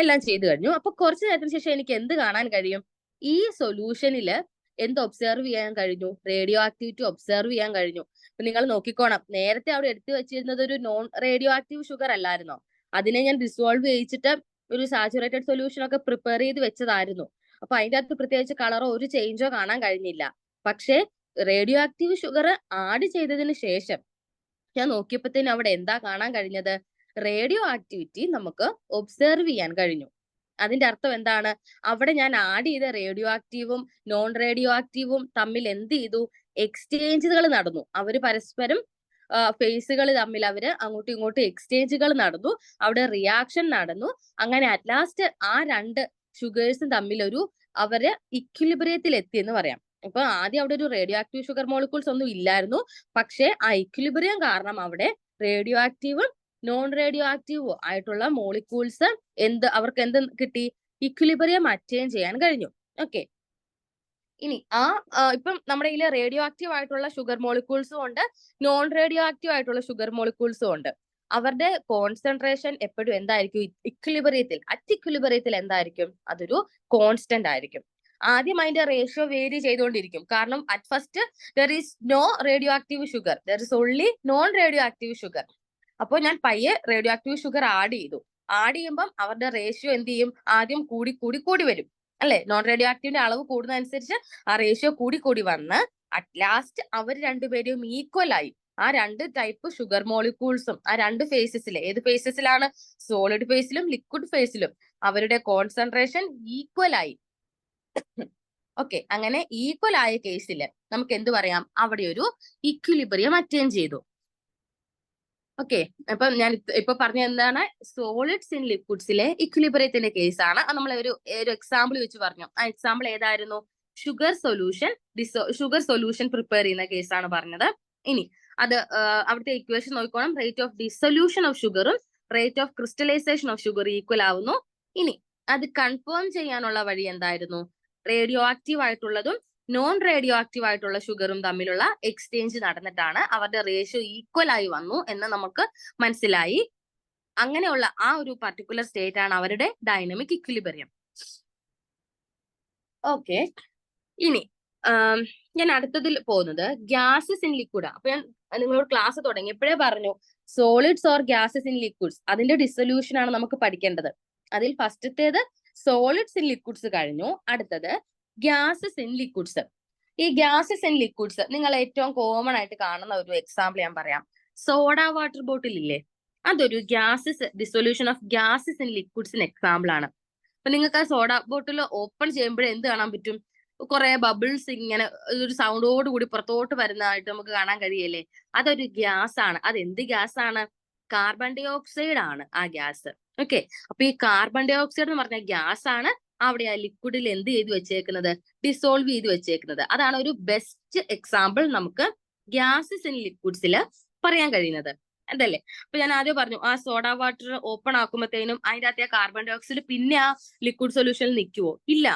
എല്ലാം ചെയ്ത് കഴിഞ്ഞു. അപ്പൊ കുറച്ച് നേരത്തിന് ശേഷം എനിക്ക് എന്ത് കാണാൻ കഴിയും? ഈ സൊല്യൂഷനിൽ എന്ത് ഒബ്സർവ് ചെയ്യാൻ കഴിഞ്ഞു? റേഡിയോ ആക്ടിവിറ്റി ഒബ്സർവ് ചെയ്യാൻ കഴിഞ്ഞു. അപ്പൊ നിങ്ങൾ നോക്കിക്കോണം, നേരത്തെ അവിടെ എടുത്തു വെച്ചിരുന്നത് ഒരു നോൺ റേഡിയോ ആക്റ്റീവ് ഷുഗർ അല്ലായിരുന്നോ? അതിനെ ഞാൻ ഡിസോൾവ് ചെയ്യിച്ചിട്ട് ഒരു സാച്ചുറേറ്റഡ് സൊല്യൂഷൻ ഒക്കെ പ്രിപ്പയർ ചെയ്ത് വെച്ചതായിരുന്നു. അപ്പൊ അതിന്റെ അകത്ത് പ്രത്യേകിച്ച് കളറോ ഒരു ചേഞ്ചോ കാണാൻ കഴിഞ്ഞില്ല. പക്ഷേ റേഡിയോ ആക്റ്റീവ് ഷുഗർ ആഡ് ചെയ്തതിന് ശേഷം ഞാൻ നോക്കിയപ്പോഴത്തേനും അവിടെ എന്താ കാണാൻ കഴിഞ്ഞത്? റേഡിയോ ആക്ടിവിറ്റി നമുക്ക് ഒബ്സർവ് ചെയ്യാൻ കഴിഞ്ഞു. അതിന്റെ അർത്ഥം എന്താണ്? അവിടെ ഞാൻ ആഡ് ചെയ്ത റേഡിയോ ആക്റ്റീവും നോൺ റേഡിയോ ആക്റ്റീവും തമ്മിൽ എന്ത് ചെയ്തു? എക്സ്ചേഞ്ചുകൾ നടന്നു. അവര് പരസ്പരം ഫേസുകൾ തമ്മിൽ അവര് അങ്ങോട്ടും ഇങ്ങോട്ടും എക്സ്ചേഞ്ചുകൾ നടന്നു, അവിടെ റിയാക്ഷൻ നടന്നു. അങ്ങനെ അറ്റ് ലാസ്റ്റ് ആ രണ്ട് ഷുഗേഴ്സും തമ്മിൽ അവര് ഇക്വിലിബ്രിയത്തിൽ എത്തി എന്ന് പറയാം. ഇപ്പൊ ആദ്യം അവിടെ ഒരു റേഡിയോ ആക്റ്റീവ് ഷുഗർ മോളിക്യൂൾസ് ഒന്നും ഇല്ലായിരുന്നു. പക്ഷെ ആ ഇക്വിലിബ്രിയം കാരണം അവിടെ റേഡിയോ ആക്റ്റീവും നോൺ റേഡിയോ ആക്റ്റീവോ ആയിട്ടുള്ള മോളിക്യൂൾസ് അവർക്ക് എന്ത് കിട്ടി? ഇക്വിലിബ്രിയം അറ്റൈൻ ചെയ്യാൻ കഴിഞ്ഞു. ഓക്കെ, ഇനി ഇപ്പം നമ്മുടെ കയ്യിൽ റേഡിയോ ആക്റ്റീവ് ആയിട്ടുള്ള ഷുഗർ മോളിക്യൂൾസും ഉണ്ട്, നോൺ റേഡിയോ ആക്റ്റീവ് ആയിട്ടുള്ള ഷുഗർ മോളിക്യൂൾസും ഉണ്ട്. അവരുടെ കോൺസെൻട്രേഷൻ എപ്പോഴും എന്തായിരിക്കും? ഇക്വിലിബ്രിയത്തിൽ എന്തായിരിക്കും? അതൊരു കോൺസ്റ്റന്റ് ആയിരിക്കും. ആദ്യം അതിന്റെ റേഷ്യോ വേരി ചെയ്തുകൊണ്ടിരിക്കും. കാരണം at first there is no radio active sugar, there is only non radio active sugar. അപ്പോൾ ഞാൻ പയ്യെ റേഡിയോ ആക്റ്റീവ് ഷുഗർ ആഡ് ചെയ്തു. ആഡ് ചെയ്യുമ്പോൾ അവരുടെ റേഷ്യോ എന്ത് ചെയ്യും? ആദ്യം കൂടി വരും അല്ലെ? നോൺ റേഡിയോ ആക്റ്റീവിന്റെ അളവ് കൂടുന്നതനുസരിച്ച് ആ റേഷ്യോ കൂടി വന്ന് അറ്റ് ലാസ്റ്റ് അവർ രണ്ടുപേരും ഈക്വൽ ആയി. ആ രണ്ട് ടൈപ്പ് ഷുഗർ മോളിക്യൂൾസും ആ രണ്ട് ഫേസസിലെ, ഏത് ഫേസസിലാണ്? സോളിഡ് ഫേസിലും ലിക്വിഡ് ഫേസിലും അവരുടെ കോൺസെൻട്രേഷൻ ഈക്വൽ ആയി. ഓക്കെ, അങ്ങനെ ഈക്വൽ ആയ കേസിൽ നമുക്ക് എന്ത് പറയാം? അവിടെ ഒരു ഇക്വിലിബ്രിയം അറ്റൈൻ ചെയ്തു. ഓക്കെ, അപ്പൊ ഞാൻ ഇപ്പൊ പറഞ്ഞ എന്താണ്? സോളിഡ്സ് ഇൻ ലിക്വിഡ്സിലെ ഇക്വിലിബ്രിയത്തിന്റെ കേസാണ്. നമ്മൾ ഒരു എക്സാമ്പിൾ വെച്ച് പറഞ്ഞു. ആ എക്സാമ്പിൾ ഏതായിരുന്നു? ഷുഗർ സൊല്യൂഷൻ പ്രിപ്പയർ ചെയ്യുന്ന കേസാണ് പറഞ്ഞത്. ഇനി അത് അവിടുത്തെ ഇക്വേഷൻ നോക്കണം. റേറ്റ് ഓഫ് ഡിസൊല്യൂഷൻ ഓഫ് ഷുഗറും rate of crystallization of sugar equal ആവുന്നു. ഇനി അത് കൺഫേം ചെയ്യാനുള്ള വഴി എന്തായിരുന്നു? റേഡിയോ ആക്റ്റീവ് ആയിട്ടുള്ളതും നോൺ റേഡിയോ ആക്റ്റീവ് ആയിട്ടുള്ള ഷുഗറും തമ്മിലുള്ള എക്സ്ചേഞ്ച് നടന്നിട്ടാണ് അവരുടെ റേഷ്യോ ഈക്വൽ ആയി വന്നു എന്ന് നമുക്ക് മനസ്സിലായി. അങ്ങനെയുള്ള ആ ഒരു പർട്ടിക്കുലർ സ്റ്റേറ്റ് ആണ് അവരുടെ ഡൈനമിക് ഇക്വിലിബ്രിയം. ഓക്കെ, ഇനി ഞാൻ അടുത്തതിൽ പോകുന്നത് ഗ്യാസസ് ഇൻ ലിക്വിഡ്. അപ്പൊ ഞാൻ നിങ്ങളോട് ക്ലാസ് തുടങ്ങിയപ്പോഴേ പറഞ്ഞു solids or gases in liquids, അതിന്റെ ഡിസൊല്യൂഷൻ ആണ് നമുക്ക് പഠിക്കേണ്ടത്. അതിൽ ഫസ്റ്റത്തേത് സോളിഡ്സ് ഇൻ ലിക്വിഡ്സ് കഴിഞ്ഞു, അടുത്തത് ഗ്യാസസ് ഇൻ ലിക്വിഡ്സ്. ഈ ഗ്യാസസ് ഇൻ ലിക്വിഡ്സ് നിങ്ങൾ ഏറ്റവും കോമൺ ആയിട്ട് കാണുന്ന ഒരു എക്സാമ്പിൾ ഞാൻ പറയാം. സോഡ വാട്ടർ ബോട്ടിൽ ഇല്ലേ, അതൊരു gases dissolution of gases in ലിക്വിഡ്സിന് എക്സാമ്പിൾ ആണ്. അപ്പൊ നിങ്ങൾക്ക് ആ സോഡ ബോട്ടിൽ ഓപ്പൺ ചെയ്യുമ്പോഴേ എന്ത് കാണാൻ പറ്റും? കുറെ ബബിൾസ് ഇങ്ങനെ ഒരു സൗണ്ടോട് കൂടി പുറത്തോട്ട് വരുന്നതായിട്ട് നമുക്ക് കാണാൻ കഴിയല്ലേ? അതൊരു ഗ്യാസ് ആണ്. അത് എന്ത് ഗ്യാസ് ആണ്? കാർബൺ ഡൈ ഓക്സൈഡ് ആണ് ആ ഗ്യാസ്. ഓക്കെ, അപ്പൊ ഈ കാർബൺ ഡൈ ഓക്സൈഡ് എന്ന് പറഞ്ഞ ഗ്യാസ് ആണ് അവിടെ ആ ലിക്വിഡിൽ എന്ത് ചെയ്ത് വെച്ചേക്കുന്നത്? ഡിസോൾവ് ചെയ്ത് വെച്ചേക്കുന്നത്. അതാണ് ഒരു ബെസ്റ്റ് എക്സാമ്പിൾ നമുക്ക് ഗ്യാസസ് ഇൻ ലിക്വിഡ്സിൽ പറയാൻ കഴിയുന്നത്, അതല്ലേ? അപ്പൊ ഞാൻ ആദ്യം പറഞ്ഞു ആ സോഡ വാട്ടർ ഓപ്പൺ ആക്കുമ്പോഴത്തേനും അതിന്റെ അകത്തെ കാർബൺ ഡൈ ഓക്സൈഡ് പിന്നെ ആ ലിക്വിഡ് സൊല്യൂഷനിൽ നിൽക്കുവോ? ഇല്ല.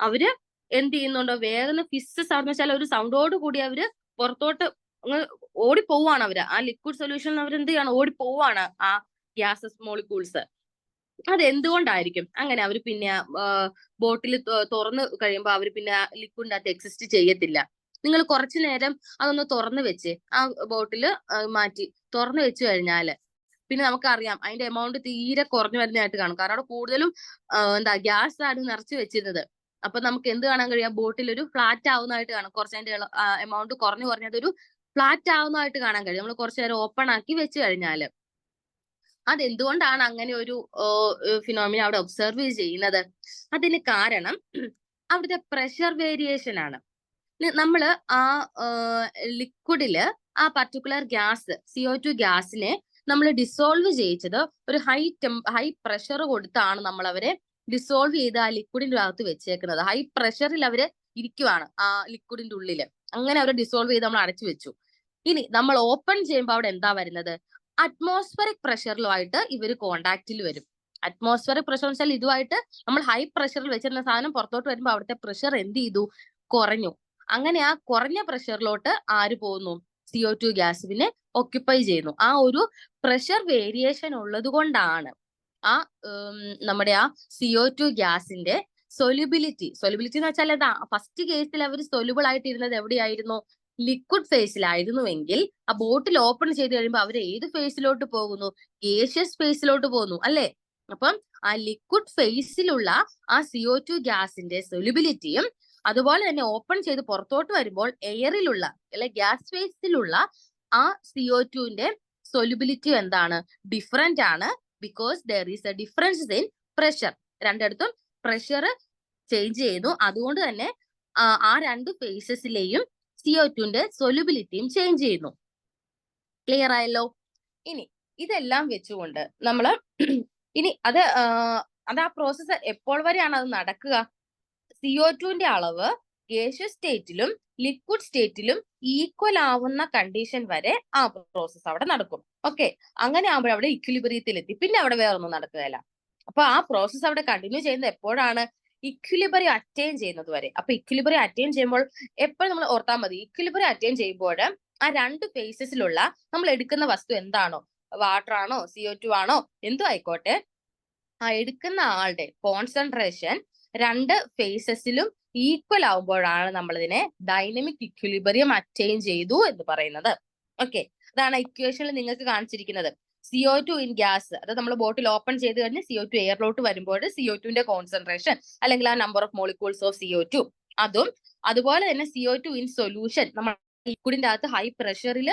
അവര് എന്ത് ചെയ്യുന്നുണ്ടോ? വേഗം ഫിസ്സസ് ആണെന്ന് വെച്ചാൽ ഒരു സൗണ്ടോട് കൂടി അവര് പുറത്തോട്ട് ഓടിപ്പോവാണ്. അവര് ആ ലിക്വിഡ് സൊല്യൂഷനിൽ അവർ എന്ത് ചെയ്യാണ്? ഓടിപ്പോവാണ് ആ ഗ്യാസസ് മോളിക്യൂൾസ്. അത് എന്തുകൊണ്ടായിരിക്കും അങ്ങനെ? അവർ പിന്നെ ബോട്ടിൽ തുറന്ന് കഴിയുമ്പോൾ അവർ പിന്നെ ലിക്വിഡിന്റെ അകത്ത് എക്സിസ്റ്റ് ചെയ്യത്തില്ല. നിങ്ങൾ കുറച്ചു നേരം അതൊന്ന് തുറന്നു വെച്ച് ആ ബോട്ടില് മാറ്റി തുറന്നു വെച്ച് കഴിഞ്ഞാല് പിന്നെ നമുക്കറിയാം അതിന്റെ എമൗണ്ട് തീരെ കുറഞ്ഞു വരുന്നതായിട്ട് കാണും. കാരണം അവിടെ കൂടുതലും ഗ്യാസ് ആണ് നിറച്ച് വെച്ചിരുന്നത്. അപ്പൊ നമുക്ക് എന്ത് കാണാൻ കഴിയാം? ബോട്ടിൽ ഒരു ഫ്ലാറ്റ് ആവുന്നതായിട്ട് കാണാം. കുറച്ചതിന്റെ എമൗണ്ട് കുറഞ്ഞു കുറഞ്ഞതൊരു ഫ്ലാറ്റ് ആവുന്നതായിട്ട് കാണാൻ കഴിയും നമ്മൾ കുറച്ചു നേരം ഓപ്പൺ ആക്കി വെച്ച് കഴിഞ്ഞാല്. അതെന്തുകൊണ്ടാണ് അങ്ങനെ ഒരു ഫിനോമിന അവിടെ ഒബ്സർവ് ചെയ്യുന്നത്? അതിന് കാരണം അവിടുത്തെ പ്രഷർ വേരിയേഷൻ ആണ്. നമ്മള് ആ ലിക്വിഡില് ആ പർട്ടിക്കുലർ ഗ്യാസ് CO2 ഗ്യാസിനെ നമ്മൾ ഡിസോൾവ് ചെയ്യിച്ചത് ഒരു ഹൈ പ്രഷർ കൊടുത്താണ് നമ്മൾ അവരെ ഡിസോൾവ് ചെയ്ത് ആ ലിക്വിഡിന്റെ അകത്ത് വെച്ചേക്കുന്നത്. ഹൈ പ്രഷറിൽ അവര് ഇരിക്കുവാണ് ആ ലിക്വിഡിന്റെ ഉള്ളില്. അങ്ങനെ അവരെ ഡിസോൾവ് ചെയ്ത് നമ്മൾ അടച്ചു വെച്ചു. ഇനി നമ്മൾ ഓപ്പൺ ചെയ്യുമ്പോൾ അവിടെ എന്താ വരുന്നത്? അറ്റ്മോസ്ഫറിക് പ്രഷറിലുമായിട്ട് ഇവര് കോണ്ടാക്റ്റിൽ വരും. അറ്റ്മോസ്ഫറിക് പ്രഷർ എന്ന് വെച്ചാൽ ഇതുമായിട്ട് നമ്മൾ ഹൈ പ്രഷറിൽ വെച്ചിരുന്ന സാധനം പുറത്തോട്ട് വരുമ്പോൾ അവിടുത്തെ പ്രഷർ എന്ത് ചെയ്തു? കുറഞ്ഞു. അങ്ങനെ ആ കുറഞ്ഞ പ്രഷറിലോട്ട് ആര് പോകുന്നു? CO2 ഗ്യാസ് പിന്നെ ഓക്യുപ്പൈ ചെയ്യുന്നു. ആ ഒരു പ്രഷർ വേരിയേഷൻ ഉള്ളത് കൊണ്ടാണ് ആ നമ്മുടെ ആ CO2 ഗ്യാസിന്റെ സൊല്യൂബിലിറ്റി എന്ന് വെച്ചാൽ എന്താ? ഫസ്റ്റ് കേസിൽ അവർ സൊല്യൂബിൾ ആയിട്ട് ഇരുന്നത് എവിടെയായിരുന്നു? ലിക്വിഡ് ഫേസിലായിരുന്നുവെങ്കിൽ ആ ബോട്ടിൽ ഓപ്പൺ ചെയ്ത് കഴിയുമ്പോൾ അവർ ഏത് ഫേസിലോട്ട് പോകുന്നു? ഗേഷ്യസ് ഫേസിലോട്ട് പോകുന്നു, അല്ലെ? അപ്പം ആ ലിക്വിഡ് ഫേസിലുള്ള ആ CO2 ഗ്യാസിന്റെ സൊല്യൂബിലിറ്റിയും അതുപോലെ തന്നെ ഓപ്പൺ ചെയ്ത് പുറത്തോട്ട് വരുമ്പോൾ എയറിലുള്ള അല്ലെ ഗ്യാസ് ഫേസിലുള്ള ആ CO2ന്റെ സൊല്യൂബിലിറ്റി എന്താണ്? ഡിഫറെന്റ് ആണ്. Because there is A difference in pressure. രണ്ടിടത്തും പ്രഷർ ചേഞ്ച് ചെയ്യുന്നു. അതുകൊണ്ട് തന്നെ ആ രണ്ട് ഫേസസിലെയും CO2ന്റെ സൊല്യൂബിലിറ്റിയും ചേഞ്ച് ചെയ്യുന്നു. ക്ലിയർ ആയല്ലോ? ഇനി ഇതെല്ലാം വെച്ചുകൊണ്ട് നമ്മള് ഇനി അത് ആ പ്രോസസ്സ് എപ്പോൾ വരെയാണ് അത് നടക്കുക? CO2ന്റെ അളവ് ഗേഷ്യസ് സ്റ്റേറ്റിലും ലിക്വിഡ് സ്റ്റേറ്റിലും ഈക്വൽ ആവുന്ന കണ്ടീഷൻ വരെ ആ പ്രോസസ്സ് അവിടെ നടക്കും. ഓക്കെ, അങ്ങനെ ആകുമ്പോൾ അവിടെ ഇക്വിലിബ്രിയത്തിൽ എത്തി. പിന്നെ അവിടെ വേറെ ഒന്നും നടക്കുകയില്ല. അപ്പൊ ആ പ്രോസസ്സ് അവിടെ കണ്ടിന്യൂ ചെയ്യുന്നത് എപ്പോഴാണ്? ഇക്വിലിബ്രിയം അറ്റൈൻ ചെയ്യുന്നത് വരെ. അപ്പൊ ഇക്വിലിബ്രിയം അറ്റൈൻ ചെയ്യുമ്പോൾ എപ്പോഴും നമ്മൾ ഓർത്താൽ മതി, ഇക്വിലിബ്രിയം അറ്റൈൻ ചെയ്യുമ്പോൾ ആ രണ്ട് ഫേസസിലുള്ള നമ്മൾ എടുക്കുന്ന വസ്തു എന്താണോ, വാട്ടർ ആണോ CO2 ആണോ എന്തോ ആയിക്കോട്ടെ, ആ എടുക്കുന്ന ആളുടെ കോൺസെൻട്രേഷൻ രണ്ട് ഫേസസിലും ഈക്വൽ ആവുമ്പോഴാണ് നമ്മൾ ഇതിനെ ഡൈനമിക് ഇക്വിലിബ്രിയം അറ്റൈൻ ചെയ്തു എന്ന് പറയുന്നത്. ഓക്കെ, അതാണ് ഇക്വേഷനിൽ നിങ്ങൾക്ക് കാണിച്ചിരിക്കുന്നത്. CO2 ഇൻ ഗ്യാസ്, അത് നമ്മൾ ബോട്ടിൽ ഓപ്പൺ ചെയ്ത് കഴിഞ്ഞ് CO2 എയറിലോട്ട് വരുമ്പോൾ CO2ന്റെ കോൺസെൻട്രേഷൻ അല്ലെങ്കിൽ ആ number of molecules of CO2 അതും, അതുപോലെ തന്നെ CO2 ഇൻ സൊല്യൂഷൻ, നമ്മൾ ലിക്വിഡിന്റെ അകത്ത് ഹൈ പ്രഷറിൽ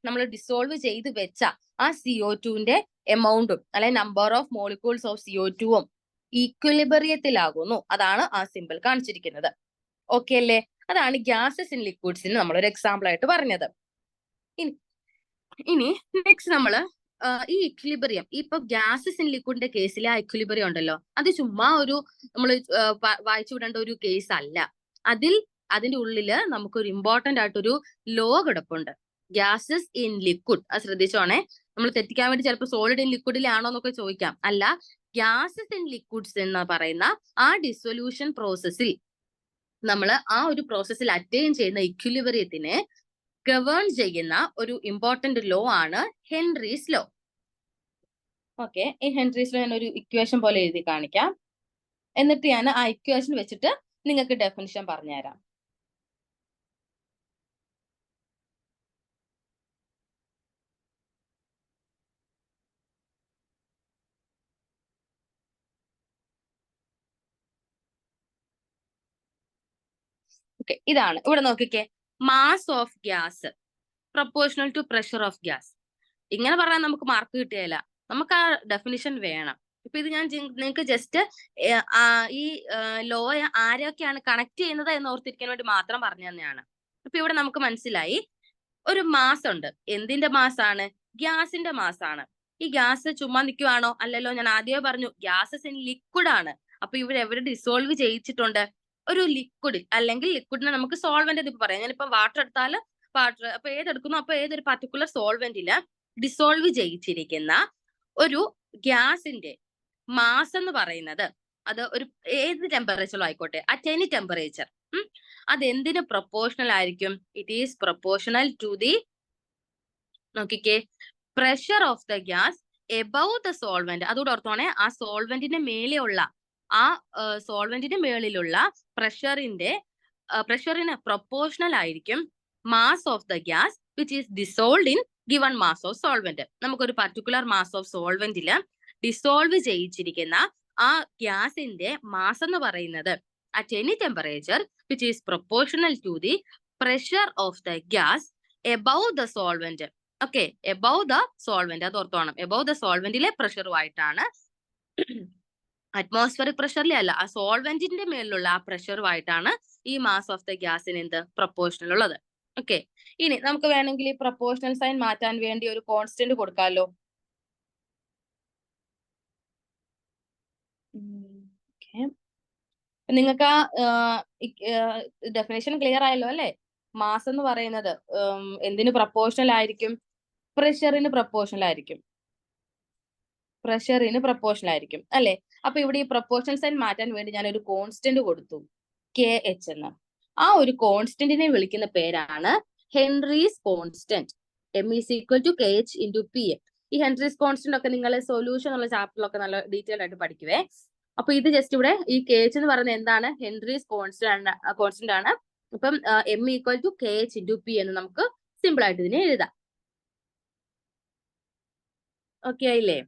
നമ്മൾ ഡിസോൾവ് ചെയ്ത് വെച്ച ആ CO2ന്റെ എമൗണ്ടും അല്ലെങ്കിൽ നമ്പർ ഓഫ് മോളിക്യൂൾസ് ഓഫ് CO2ഉം ഈക്വിലിബ്രിയത്തിലാകുന്നു. അതാണ് ആ സിമ്പിൾ കാണിച്ചിരിക്കുന്നത്. ഓക്കെ അല്ലേ? അതാണ് ഗ്യാസസ് ഇൻ ലിക്വിഡ്സിന് നമ്മളൊരു എക്സാമ്പിൾ ആയിട്ട് പറഞ്ഞത്. ഇനി നെക്സ്റ്റ് നമ്മള് ഈ ഇക്വിലിബ്രിയം, ഇപ്പൊ ഗ്യാസസ് ഇൻ ലിക്വിഡിന്റെ കേസിലെ ആ ഇക്വിലിബ്രിയം ഉണ്ടല്ലോ, അത് ചുമ്മാ ഒരു നമ്മൾ വായിച്ചു വിടേണ്ട ഒരു കേസ് അല്ല. അതിന്റെ ഉള്ളില് നമുക്കൊരു ഇമ്പോർട്ടന്റ് ആയിട്ടൊരു ലോ കിടപ്പുണ്ട്. ഗ്യാസസ് ഇൻ ലിക്വിഡ്, അത് ശ്രദ്ധിച്ചോണേ. നമ്മൾ തെറ്റിക്കാൻ വേണ്ടി ചിലപ്പോൾ സോളിഡ് ഇൻ ലിക്വിഡിലാണോ എന്നൊക്കെ ചോദിക്കാം. അല്ല, ഗ്യാസസ് ഇൻ ലിക്വിഡ്സ് എന്ന് പറയുന്ന ആ ഡിസൊല്യൂഷൻ പ്രോസസ്സിൽ നമ്മൾ ആ ഒരു പ്രോസസ്സിൽ അറ്റൈൻ ചെയ്യുന്ന ഇക്വിലിബ്രിയത്തിനെ ഗവേൺ ചെയ്യുന്ന ഒരു ഇമ്പോർട്ടന്റ് ലോ ആണ് ഹെൻറീസ് ലോ. ഓക്കെ, ഈ ഹെൻറീസ് ലോ ഞാൻ ഒരു ഇക്വേഷൻ പോലെ എഴുതി കാണിക്കാം. എന്നിട്ട് ഞാൻ ആ ഇക്വേഷൻ വെച്ചിട്ട് നിങ്ങൾക്ക് ഡെഫിനിഷൻ പറഞ്ഞുതരാം. ഓക്കെ, ഇതാണ്. ഇവിടെ നോക്കിക്കേ, mass of gas proportional to pressure of gas. ഇങ്ങനെ പറഞ്ഞാൽ നമുക്ക് മാർക്ക് കിട്ടുകയില്ല, നമുക്ക് ആ ഡെഫിനിഷൻ വേണം. ഇപ്പൊ ഇത് ഞാൻ നിങ്ങൾക്ക് ജസ്റ്റ് ഈ ലോ ആരൊക്കെയാണ് കണക്ട് ചെയ്യുന്നത് എന്ന് ഓർത്തിരിക്കാൻ വേണ്ടി മാത്രം പറഞ്ഞു തന്നെയാണ്. ഇപ്പൊ ഇവിടെ നമുക്ക് മനസ്സിലായി ഒരു മാസ് ഉണ്ട്. എന്തിന്റെ മാസ് ആണ്? ഗ്യാസിന്റെ മാസ് ആണ്. ഈ ഗ്യാസ് ചുമ്മാ നിൽക്കുവാണോ? അല്ലല്ലോ, ഞാൻ ആദ്യമേ പറഞ്ഞു ഗ്യാസസ് ഇൻ ലിക്വിഡ് ആണ്. അപ്പൊ ഇവിടെ എവിടെ ഡിസോൾവ് ചെയ്യിച്ചിട്ടുണ്ട്? ഒരു ലിക്വിഡിൽ, അല്ലെങ്കിൽ ലിക്വിഡിനെ നമുക്ക് സോൾവെന്റ് എന്ന് പറയാം. ഞാനിപ്പോ വാട്ടർ എടുത്താൽ വാട്ടർ, അപ്പൊ ഏതെടുക്കുന്നു, അപ്പൊ ഏതൊരു പർട്ടിക്കുലർ സോൾവെന്റില് ഡിസോൾവ് ചെയ്യിച്ചിരിക്കുന്ന ഒരു ഗ്യാസിന്റെ മാസ് എന്ന് പറയുന്നത് അത് ഒരു ഏത് ടെമ്പറേച്ചറിലും ആയിക്കോട്ടെ, അറ്റ് എനി ടെമ്പറേച്ചർ, അത് എന്തിന് പ്രൊപ്പോർഷണൽ ആയിരിക്കും? It is proportional to the, നോക്കിക്കേ, pressure of the gas above the solvent. അതുകൂടെ ഓർത്തോണേ, ആ സോൾവെന്റിന്റെ മേലെയുള്ള, ആ സോൾവെന്റിന്റെ മേളിലുള്ള പ്രഷറിന് പ്രൊപ്പോർഷണൽ ആയിരിക്കും mass of the gas which is dissolved in given mass of solvent. നമുക്കൊരു പർട്ടിക്കുലർ മാസ് ഓഫ് സോൾവെന്റില് ഡിസോൾവ് ചെയ്യിച്ചിരിക്കുന്ന ആ ഗ്യാസിന്റെ മാസ് എന്ന് പറയുന്നത് at any temperature which is proportional to the pressure of the gas above the solvent. Okay, above the solvent, അത് ഓർത്തോണം. എബവ് ദ സോൾവെന്റിലെ പ്രഷറുമായിട്ടാണ്, അറ്റ്മോസ്ഫിയറിക് പ്രഷറിലെ അല്ല, ആ സോൾവെന്റിന്റെ മേലുള്ള ആ പ്രഷറുമായിട്ടാണ് ഈ മാസ് ഓഫ് ദ ഗ്യാസിന് എന്ത് പ്രൊപ്പോർഷണൽ ഉള്ളത്. ഓക്കെ, ഇനി നമുക്ക് വേണമെങ്കിൽ ഈ പ്രൊപ്പോർഷണൽ സൈൻ മാറ്റാൻ വേണ്ടി ഒരു കോൺസ്റ്റന്റ് കൊടുക്കാമല്ലോ. നിങ്ങൾക്ക് ആ ഡെഫിനേഷൻ ക്ലിയർ ആയല്ലോ അല്ലെ? മാസ് എന്ന് പറയുന്നത് എന്തിന് പ്രൊപ്പോർഷണൽ ആയിരിക്കും? പ്രഷറിന് പ്രൊപ്പോർഷണൽ ആയിരിക്കും. പ്രഷറിന് പ്രൊപ്പോർഷണൽ ആയിരിക്കും അല്ലെ? അപ്പൊ ഇവിടെ ഈ പ്രൊപ്പോർഷണൽ സൈൻ മാറ്റാൻ വേണ്ടി ഞാൻ ഒരു കോൺസ്റ്റന്റ് കൊടുത്തു, കെ എച്ച് എന്ന്. ആ ഒരു കോൺസ്റ്റന്റിനെ വിളിക്കുന്ന പേരാണ് Henry's constant. M is equal to K H into P A. ഈ ഹെൻറീസ് കോൺസ്റ്റന്റ് ഒക്കെ നിങ്ങൾ സൊല്യൂഷൻ ഉള്ള ചാപ്റ്ററിലൊക്കെ നല്ല ഡീറ്റെയിൽ ആയിട്ട് പഠിക്കുവേ. അപ്പൊ ഇത് ജസ്റ്റ് ഇവിടെ ഈ കെ എച്ച് എന്ന് പറയുന്നത് എന്താണ്? ഹെൻറീസ് കോൺസ്റ്റന്റ് ആണ്. അപ്പം M equal to K H into P എന്ന് നമുക്ക് സിമ്പിൾ ആയിട്ട് ഇതിനെ എഴുതാം. ഓക്കെ ആയില്ലേ?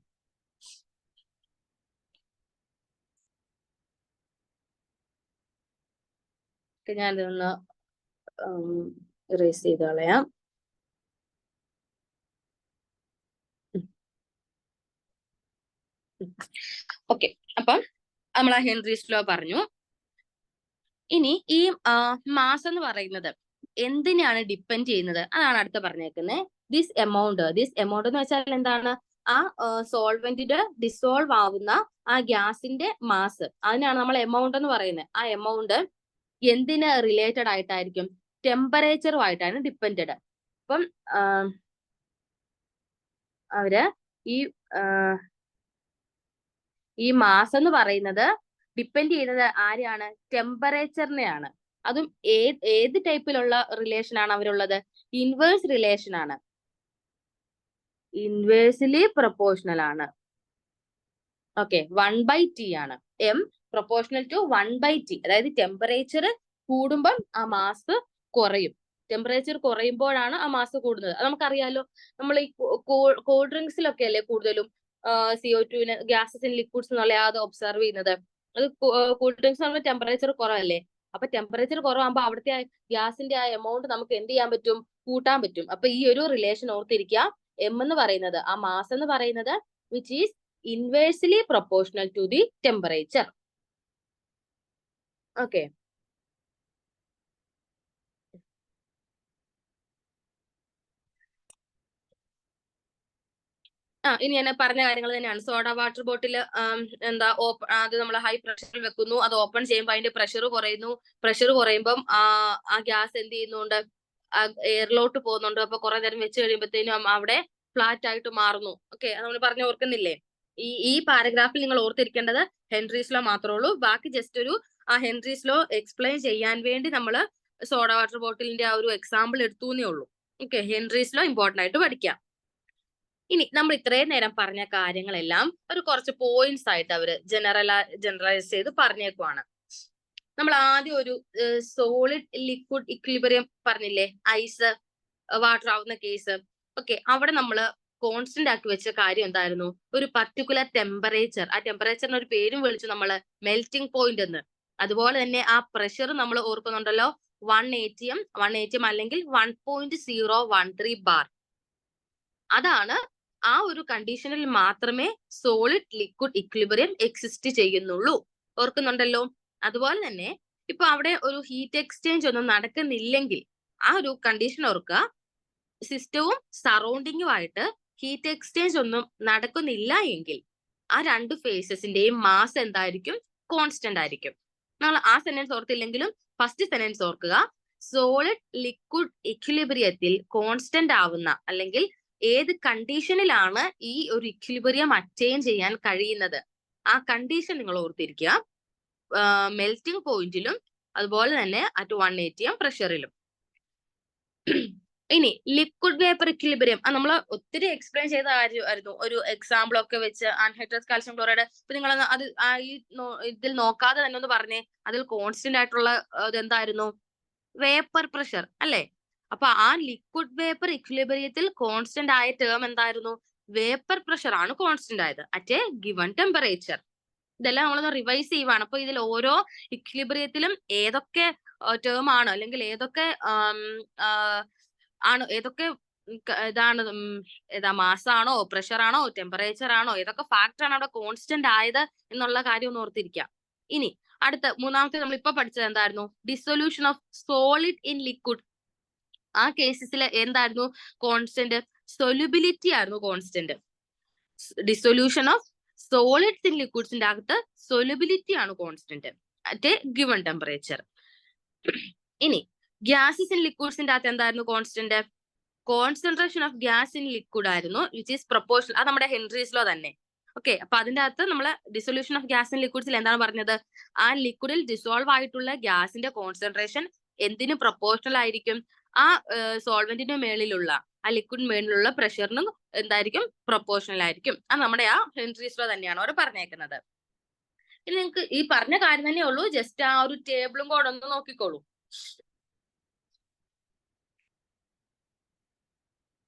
ഞാനിതൊന്ന് ഇറേസ് ചെയ്ത് കളയാം. ഓക്കെ, അപ്പം നമ്മൾ ആ ഹെൻറീസ് ലോ പറഞ്ഞു. ഇനി ഈ മാസ് എന്ന് പറയുന്നത് എന്തിനാണ് ഡിപ്പെൻഡ് ചെയ്യുന്നത്? അതാണ് അടുത്ത പറഞ്ഞേക്കുന്നത്. ദിസ് എമൗണ്ട് എന്ന് വെച്ചാൽ എന്താണ്? ആ സോൾവെന്റിന്റെ ഡിസോൾവ് ആവുന്ന ആ ഗ്യാസിന്റെ മാസ്, അതിനാണ് നമ്മൾ എമൗണ്ട് എന്ന് പറയുന്നത്. ആ എമൗണ്ട് എന്തിന് റിലേറ്റഡ് ആയിട്ടായിരിക്കും? ടെമ്പറേച്ചറുമായിട്ടാണ് ഡിപ്പെൻഡഡ്. അപ്പം അവര് ഈ മാസ് എന്ന് പറയുന്നത് ഡിപ്പെൻഡ് ചെയ്യുന്നത് ആരെയാണ്? ടെമ്പറേച്ചറിനെയാണ്. അതും ഏത് ടൈപ്പിലുള്ള റിലേഷൻ ആണ് അവരുള്ളത്? ഇൻവേഴ്സ് റിലേഷൻ ആണ്, ഇൻവേഴ്സ്ലി പ്രൊപ്പോർഷണൽ ആണ്. ഓക്കെ, 1/t ആണ്. M proportional to 1/t. അതായത് ടെമ്പറേച്ചർ കൂടുമ്പം ആ മാസ് കുറയും. ടെമ്പറേച്ചർ കുറയുമ്പോഴാണ് ആ മാസ് കൂടുന്നത്. അത് നമുക്കറിയാലോ. നമ്മൾ ഈ കൂൾ ഡ്രിങ്ക്സിലൊക്കെ അല്ലേ കൂടുതലും CO2 ഗ്യാസസ് ഇൻ ലിക്വിഡ്സ് എന്നുള്ള അത് ഒബ്സർവ് ചെയ്യുന്നത്. അത് കൂൾ ഡ്രിങ്ക്സ് ആകുമ്പോൾ ടെമ്പറേച്ചർ കുറവല്ലേ? അപ്പൊ ടെമ്പറേച്ചർ കുറവാകുമ്പോൾ അവിടുത്തെ ഗ്യാസിന്റെ ആ എമൗണ്ട് നമുക്ക് എന്ത് ചെയ്യാൻ പറ്റും? കൂട്ടാൻ പറ്റും. അപ്പൊ ഈ ഒരു റിലേഷൻ ഓർത്തിരിക്കുക. എം എന്ന് പറയുന്നത്, ആ മാസ് എന്ന് പറയുന്നത് which is inversely proportional to the temperature. Okay. ഇനി ഞാൻ പറഞ്ഞ കാര്യങ്ങൾ തന്നെയാണ്. സോഡ വാട്ടർ ബോട്ടിൽ എന്താ അത് നമ്മൾ ഹൈ പ്രഷറിൽ വെക്കുന്നു, അത് ഓപ്പൺ ചെയ്യുമ്പോൾ അതിന്റെ പ്രഷർ കുറയുന്നു. പ്രഷർ കുറയുമ്പം ആ ഗ്യാസ് എന്ത് ചെയ്യുന്നുണ്ട്? എയറിലോട്ട് പോകുന്നുണ്ട്. അപ്പൊ കുറെ നേരം വെച്ച് കഴിയുമ്പോഴത്തേനും അവിടെ ഫ്ലാറ്റ് ആയിട്ട് മാറുന്നു. ഓക്കെ, നമ്മൾ പറഞ്ഞ ഓർക്കുന്നില്ലേ? ഈ പാരഗ്രാഫിൽ നിങ്ങൾ ഓർത്തിരിക്കേണ്ടത് ഹെൻറീസ് ലോ മാത്രമേ ഉള്ളൂ. ബാക്കി ജസ്റ്റ് ഒരു ആ ഹെൻറീസ് ലോ എക്സ്പ്ലെയിൻ ചെയ്യാൻ വേണ്ടി നമ്മൾ സോഡ വാട്ടർ ബോട്ടിലിന്റെ ആ ഒരു എക്സാമ്പിൾ എടുത്തുന്നേ ഉള്ളൂ. ഓക്കെ, ഹെൻറീസ് ലോ ഇമ്പോർട്ടന്റ് ആയിട്ട് പഠിക്കാം. ഇനി നമ്മൾ ഇത്രയും നേരം പറഞ്ഞ കാര്യങ്ങളെല്ലാം ഒരു കുറച്ച് പോയിന്റ്സ് ആയിട്ട് അവര് ജനറലൈസ് ചെയ്ത് പറഞ്ഞേക്കുവാണ്. നമ്മൾ ആദ്യം ഒരു സോളിഡ് ലിക്വിഡ് ഇക്വിലിബ്രിയം പറഞ്ഞില്ലേ, ഐസ് വാട്ടർ ആവുന്ന കേസ്. ഓക്കെ, അവിടെ നമ്മൾ കോൺസ്റ്റന്റ് ആക്കി വെച്ച കാര്യം എന്തായിരുന്നു? ഒരു പർട്ടിക്കുലർ ടെമ്പറേച്ചർ, ആ ടെമ്പറേച്ചറിന് ഒരു പേരും വിളിച്ചു നമ്മൾ മെൽറ്റിംഗ് പോയിന്റ് എന്ന്. അതുപോലെ തന്നെ ആ പ്രഷർ നമ്മൾ ഓർക്കുന്നുണ്ടല്ലോ, 1 atm അല്ലെങ്കിൽ 1.013 ബാർ. അതാണ് ആ ഒരു കണ്ടീഷനിൽ മാത്രമേ സോളിഡ് ലിക്വിഡ് ഇക്വിലിബ്രിയം എക്സിസ്റ്റ് ചെയ്യുന്നുള്ളൂ. ഓർക്കുന്നുണ്ടല്ലോ. അതുപോലെ തന്നെ ഇപ്പൊ അവിടെ ഒരു ഹീറ്റ് എക്സ്ചേഞ്ച് ഒന്നും നടക്കുന്നില്ലെങ്കിൽ ആ ഒരു കണ്ടീഷൻ ഓർക്കുക, സിസ്റ്റവും സറൗണ്ടിങ്ങുമായിട്ട് ഹീറ്റ് എക്സ്ചേഞ്ച് ഒന്നും നടക്കുന്നില്ല എങ്കിൽ ആ രണ്ട് ഫേസസിന്റെയും മാസ് എന്തായിരിക്കും? കോൺസ്റ്റന്റ് ആയിരിക്കും. നമ്മൾ ആ സെന്റൻസ് ഓർത്തില്ലെങ്കിലും ഫസ്റ്റ് സെന്റൻസ് ഓർക്കുക. സോളിഡ് ലിക്വിഡ് ഇക്വിലിബ്രിയത്തിൽ കോൺസ്റ്റന്റ് ആവുന്ന അല്ലെങ്കിൽ ഏത് കണ്ടീഷനിലാണ് ഈ ഒരു ഇക്വിലിബ്രിയം അറ്റൈൻ ചെയ്യാൻ കഴിയുന്നത്, ആ കണ്ടീഷൻ നിങ്ങൾ ഓർത്തിരിക്കുക. മെൽറ്റിംഗ് പോയിന്റിലും അതുപോലെ തന്നെ അറ്റ് 1 atm പ്രഷറിലും. ഇനി ലിക്വിഡ് വേപ്പർ ഇക്വിലിബ്രിയം നമ്മൾ ഒത്തിരി എക്സ്പ്ലെയിൻ ചെയ്ത കാര്യമായിരുന്നു. ഒരു എക്സാമ്പിൾ ഒക്കെ വെച്ച് അൺഹൈഡ്രസ് കാൽസ്യം ക്ലോറൈഡ്. ഇപ്പൊ നിങ്ങൾ അത് ഇതിൽ നോക്കാതെ തന്നെ ഒന്ന് പറഞ്ഞേ, അതിൽ കോൺസ്റ്റന്റ് ആയിട്ടുള്ള എന്തായിരുന്നു? വേപ്പർ പ്രഷർ അല്ലെ? അപ്പൊ ആ ലിക്വിഡ് വേപ്പർ ഇക്വിലിബ്രിയത്തിൽ കോൺസ്റ്റന്റ് ആയ ടേം എന്തായിരുന്നു? വേപ്പർ പ്രഷർ ആണ് കോൺസ്റ്റന്റ് ആയത് അറ്റ് എ ഗിവൺ ടെമ്പറേച്ചർ. ഇതെല്ലാം നമ്മളൊന്ന് റിവൈസ് ചെയ്യുവാണ്. അപ്പൊ ഇതിൽ ഓരോ ഇക്വിലിബ്രിയത്തിലും ഏതൊക്കെ ടേം ആണ് അല്ലെങ്കിൽ ഏതൊക്കെ ഏതൊക്കെ ഇതാണ് ഏതാ മാസാണോ, പ്രഷർ ആണോ, ടെമ്പറേച്ചർ ആണോ, ഏതൊക്കെ ഫാക്ടർ ആണ് അവിടെ കോൺസ്റ്റന്റ് ആയത് എന്നുള്ള കാര്യം ഒന്ന് ഓർത്തിരിക്കാം. ഇനി അടുത്ത മൂന്നാമത്തെ നമ്മൾ ഇപ്പൊ പഠിച്ചത് എന്തായിരുന്നു? Dissolution of solid in liquid. ആ കേസസിൽ എന്തായിരുന്നു കോൺസ്റ്റന്റ്? സൊല്യൂബിലിറ്റി ആയിരുന്നു constant. Dissolution of solids in ലിക്വിഡ്സിന്റെ അകത്ത് സൊല്യൂബിലിറ്റി ആണ് constant at a given temperature. ഇനി ഗ്യാസസ് ഇൻ ലിക്വിഡ്സിന്റെ അകത്ത് എന്തായിരുന്നു constant? Concentration of gas in liquid ആയിരുന്നു, വിച്ച് ഈസ് പ്രൊപ്പോർഷണൽ. അത് നമ്മുടെ ഹെൻറീസ് ലോ തന്നെ. ഓക്കെ, അപ്പൊ അതിന്റെ അകത്ത് നമ്മൾ ഡിസൊല്യൂഷൻ ഓഫ് ഗ്യാസ് ഇൻ ലിക്വിഡ്സിൽ എന്താണ് പറഞ്ഞത്? ആ ലിക്വിഡിൽ ഡിസോൾവ് ആയിട്ടുള്ള ഗ്യാസിന്റെ കോൺസെൻട്രേഷൻ എന്തിനു പ്രൊപ്പോർഷണൽ ആയിരിക്കും? ആ സോൾവെന്റിന്റെ മേളിലുള്ള ആ ലിക്വിഡ് മേളിലുള്ള പ്രഷറിനും എന്തായിരിക്കും? പ്രൊപ്പോർഷണൽ ആയിരിക്കും. അത് നമ്മുടെ ആ ഹെൻറീസ് ലോ തന്നെയാണ് അവർ പറഞ്ഞേക്കുന്നത്. ഇനി നിങ്ങൾക്ക് ഈ പറഞ്ഞ കാര്യം തന്നെ ഉള്ളൂ, ജസ്റ്റ് ആ ഒരു ടേബിളും കൂടെ ഒന്ന് നോക്കിക്കോളൂ.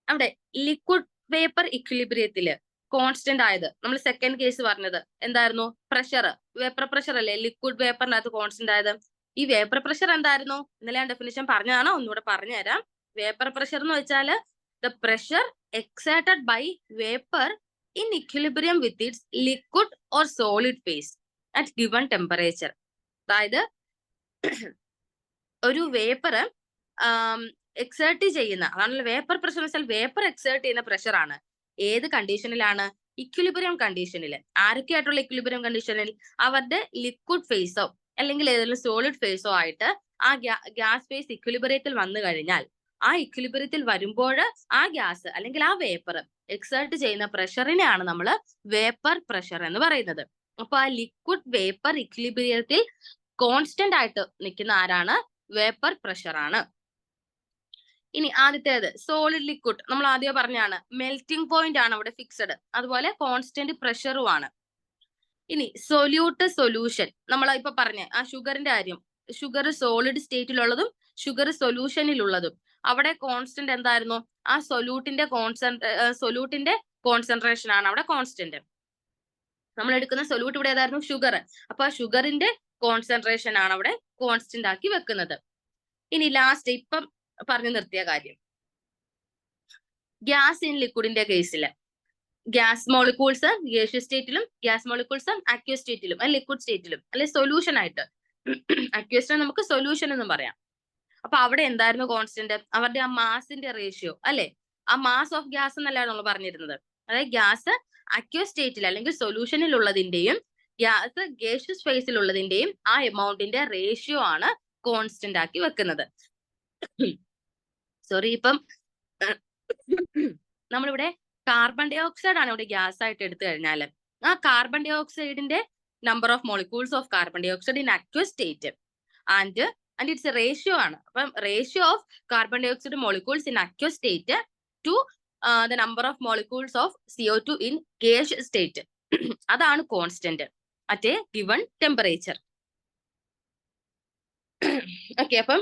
അവിടെ ലിക്വിഡ് വേപ്പർ ഇക്വിലിബ്രിയത്തില് കോൺസ്റ്റന്റ് ആയത് നമ്മൾ സെക്കൻഡ് കേസ് പറഞ്ഞത് എന്തായിരുന്നു? പ്രഷർ, വേപ്പർ പ്രഷർ അല്ലേ ലിക്വിഡ് വേപ്പറിനകത്ത് കോൺസ്റ്റന്റ് ആയത്. ഈ വേപ്പർ പ്രഷർ എന്തായിരുന്നു? ഇന്നലെ ഞാൻ ഡെഫിനിഷൻ പറഞ്ഞതാണ്, ഒന്നുകൂടെ പറഞ്ഞുതരാം. വേപ്പർ പ്രഷർ എന്ന് വെച്ചാല് the pressure exerted by vapour in equilibrium with its liquid or solid phase at given temperature. അതായത് ഒരു വേപ്പർ എക്സേർട്ട് ചെയ്യുന്ന, അതാണല്ലോ വേപ്പർ പ്രഷർ എന്ന് വെച്ചാൽ വേപ്പർ എക്സേർട്ട് ചെയ്യുന്ന പ്രഷർ ആണ്. ഏത് കണ്ടീഷനിലാണ്? ഇക്വിലിബ്രിയം കണ്ടീഷനിൽ. ആരൊക്കെയായിട്ടുള്ള ഇക്വിലിബ്രിയം കണ്ടീഷനിൽ? അവരുടെ ലിക്വിഡ് ഫേസോ അല്ലെങ്കിൽ ഏതെങ്കിലും സോളിഡ് ഫേസോ ആയിട്ട് ആ ഗ്യാസ് ഫേസ് ഇക്വിലിബ്രിയത്തിൽ വന്നു കഴിഞ്ഞാൽ, ആ ഇക്വിലിബ്രിയത്തിൽ വരുമ്പോൾ ആ ഗ്യാസ് അല്ലെങ്കിൽ ആ വേപ്പർ എക്സേർട്ട് ചെയ്യുന്ന പ്രഷറിനെയാണ് നമ്മൾ വേപ്പർ പ്രഷർ എന്ന് പറയുന്നത്. അപ്പൊ ആ ലിക്വിഡ് വേപ്പർ ഇക്വിലിബ്രിയത്തിൽ കോൺസ്റ്റന്റ് ആയിട്ട് നിൽക്കുന്ന ആരാണ്? വേപ്പർ പ്രഷർ ആണ്. ഇനി ആദ്യത്തേത് സോളിഡ് ലിക്വിഡ്, നമ്മൾ ആദ്യം പറഞ്ഞാണ് മെൽറ്റിംഗ് പോയിന്റ് ആണ് അവിടെ ഫിക്സഡ്, അതുപോലെ കോൺസ്റ്റന്റ് പ്രഷറും ആണ്. ഇനി സൊല്യൂട്ട് സൊല്യൂഷൻ, നമ്മൾ ഇപ്പൊ പറഞ്ഞ ആ ഷുഗറിന്റെ കാര്യം, ഷുഗർ സോളിഡ് സ്റ്റേറ്റിലുള്ളതും ഷുഗർ സൊല്യൂഷനിലുള്ളതും അവിടെ കോൺസ്റ്റന്റ് എന്തായിരുന്നു? ആ സൊല്യൂട്ടിന്റെ കോൺസെൻട്രേഷൻ ആണ് അവിടെ കോൺസ്റ്റന്റ്. നമ്മൾ എടുക്കുന്ന സൊല്യൂട്ട് ഇവിടെ ഏതായിരുന്നു? ഷുഗർ. അപ്പൊ ആ ഷുഗറിന്റെ കോൺസെൻട്രേഷൻ ആണ് അവിടെ കോൺസ്റ്റന്റ് ആക്കി വെക്കുന്നത്. ഇനി ലാസ്റ്റ് ഇപ്പം പറഞ്ഞു നിർത്തിയ കാര്യം, ഗ്യാസ് ഇൻ ലിക്വിഡിന്റെ കേസിൽ ഗ്യാസ് മോളിക്യൂൾസ് ഗേഷ്യസ് സ്റ്റേറ്റിലും ഗ്യാസ് മോളിക്യൂൾസ് അക്വസ് സ്റ്റേറ്റിലും ലിക്വിഡ് സ്റ്റേറ്റിലും അല്ലെ സൊല്യൂഷൻ ആയിട്ട്, അക്വസിനെ നമുക്ക് സൊല്യൂഷൻ എന്നും പറയാം. അപ്പൊ അവിടെ എന്തായിരുന്നു കോൺസ്റ്റന്റ്? അവരുടെ ആ മാസിന്റെ റേഷ്യോ അല്ലെ, ആ മാസ് ഓഫ് ഗ്യാസ് എന്നല്ല നമ്മൾ പറഞ്ഞിരുന്നത്. അതായത് ഗ്യാസ് അക്വസ് സ്റ്റേറ്റിൽ അല്ലെങ്കിൽ സൊല്യൂഷനിൽ ഉള്ളതിന്റെയും ഗ്യാസ് ഗേഷ്യസ് ഫേസിൽ ഉള്ളതിന്റെയും ആ എമൗണ്ടിന്റെ റേഷ്യോ ആണ് കോൺസ്റ്റന്റ് ആക്കി വെക്കുന്നത്. സോറി, ഇപ്പം നമ്മളിവിടെ കാർബൺ ഡൈ ഓക്സൈഡ് ആണ് ഇവിടെ ഗ്യാസ് ആയിട്ട് എടുത്തു കഴിഞ്ഞാൽ ആ കാർബൺ ഡൈ ഓക്സൈഡിന്റെ number of molecules of carbon dioxide in aqueous state and it's a ratio ആണ്. അപ്പം ratio of carbon dioxide molecules in aqueous state to the number of molecules of CO2 in gaseous state അതാണ് constant at a given temperature. Okay, അപ്പം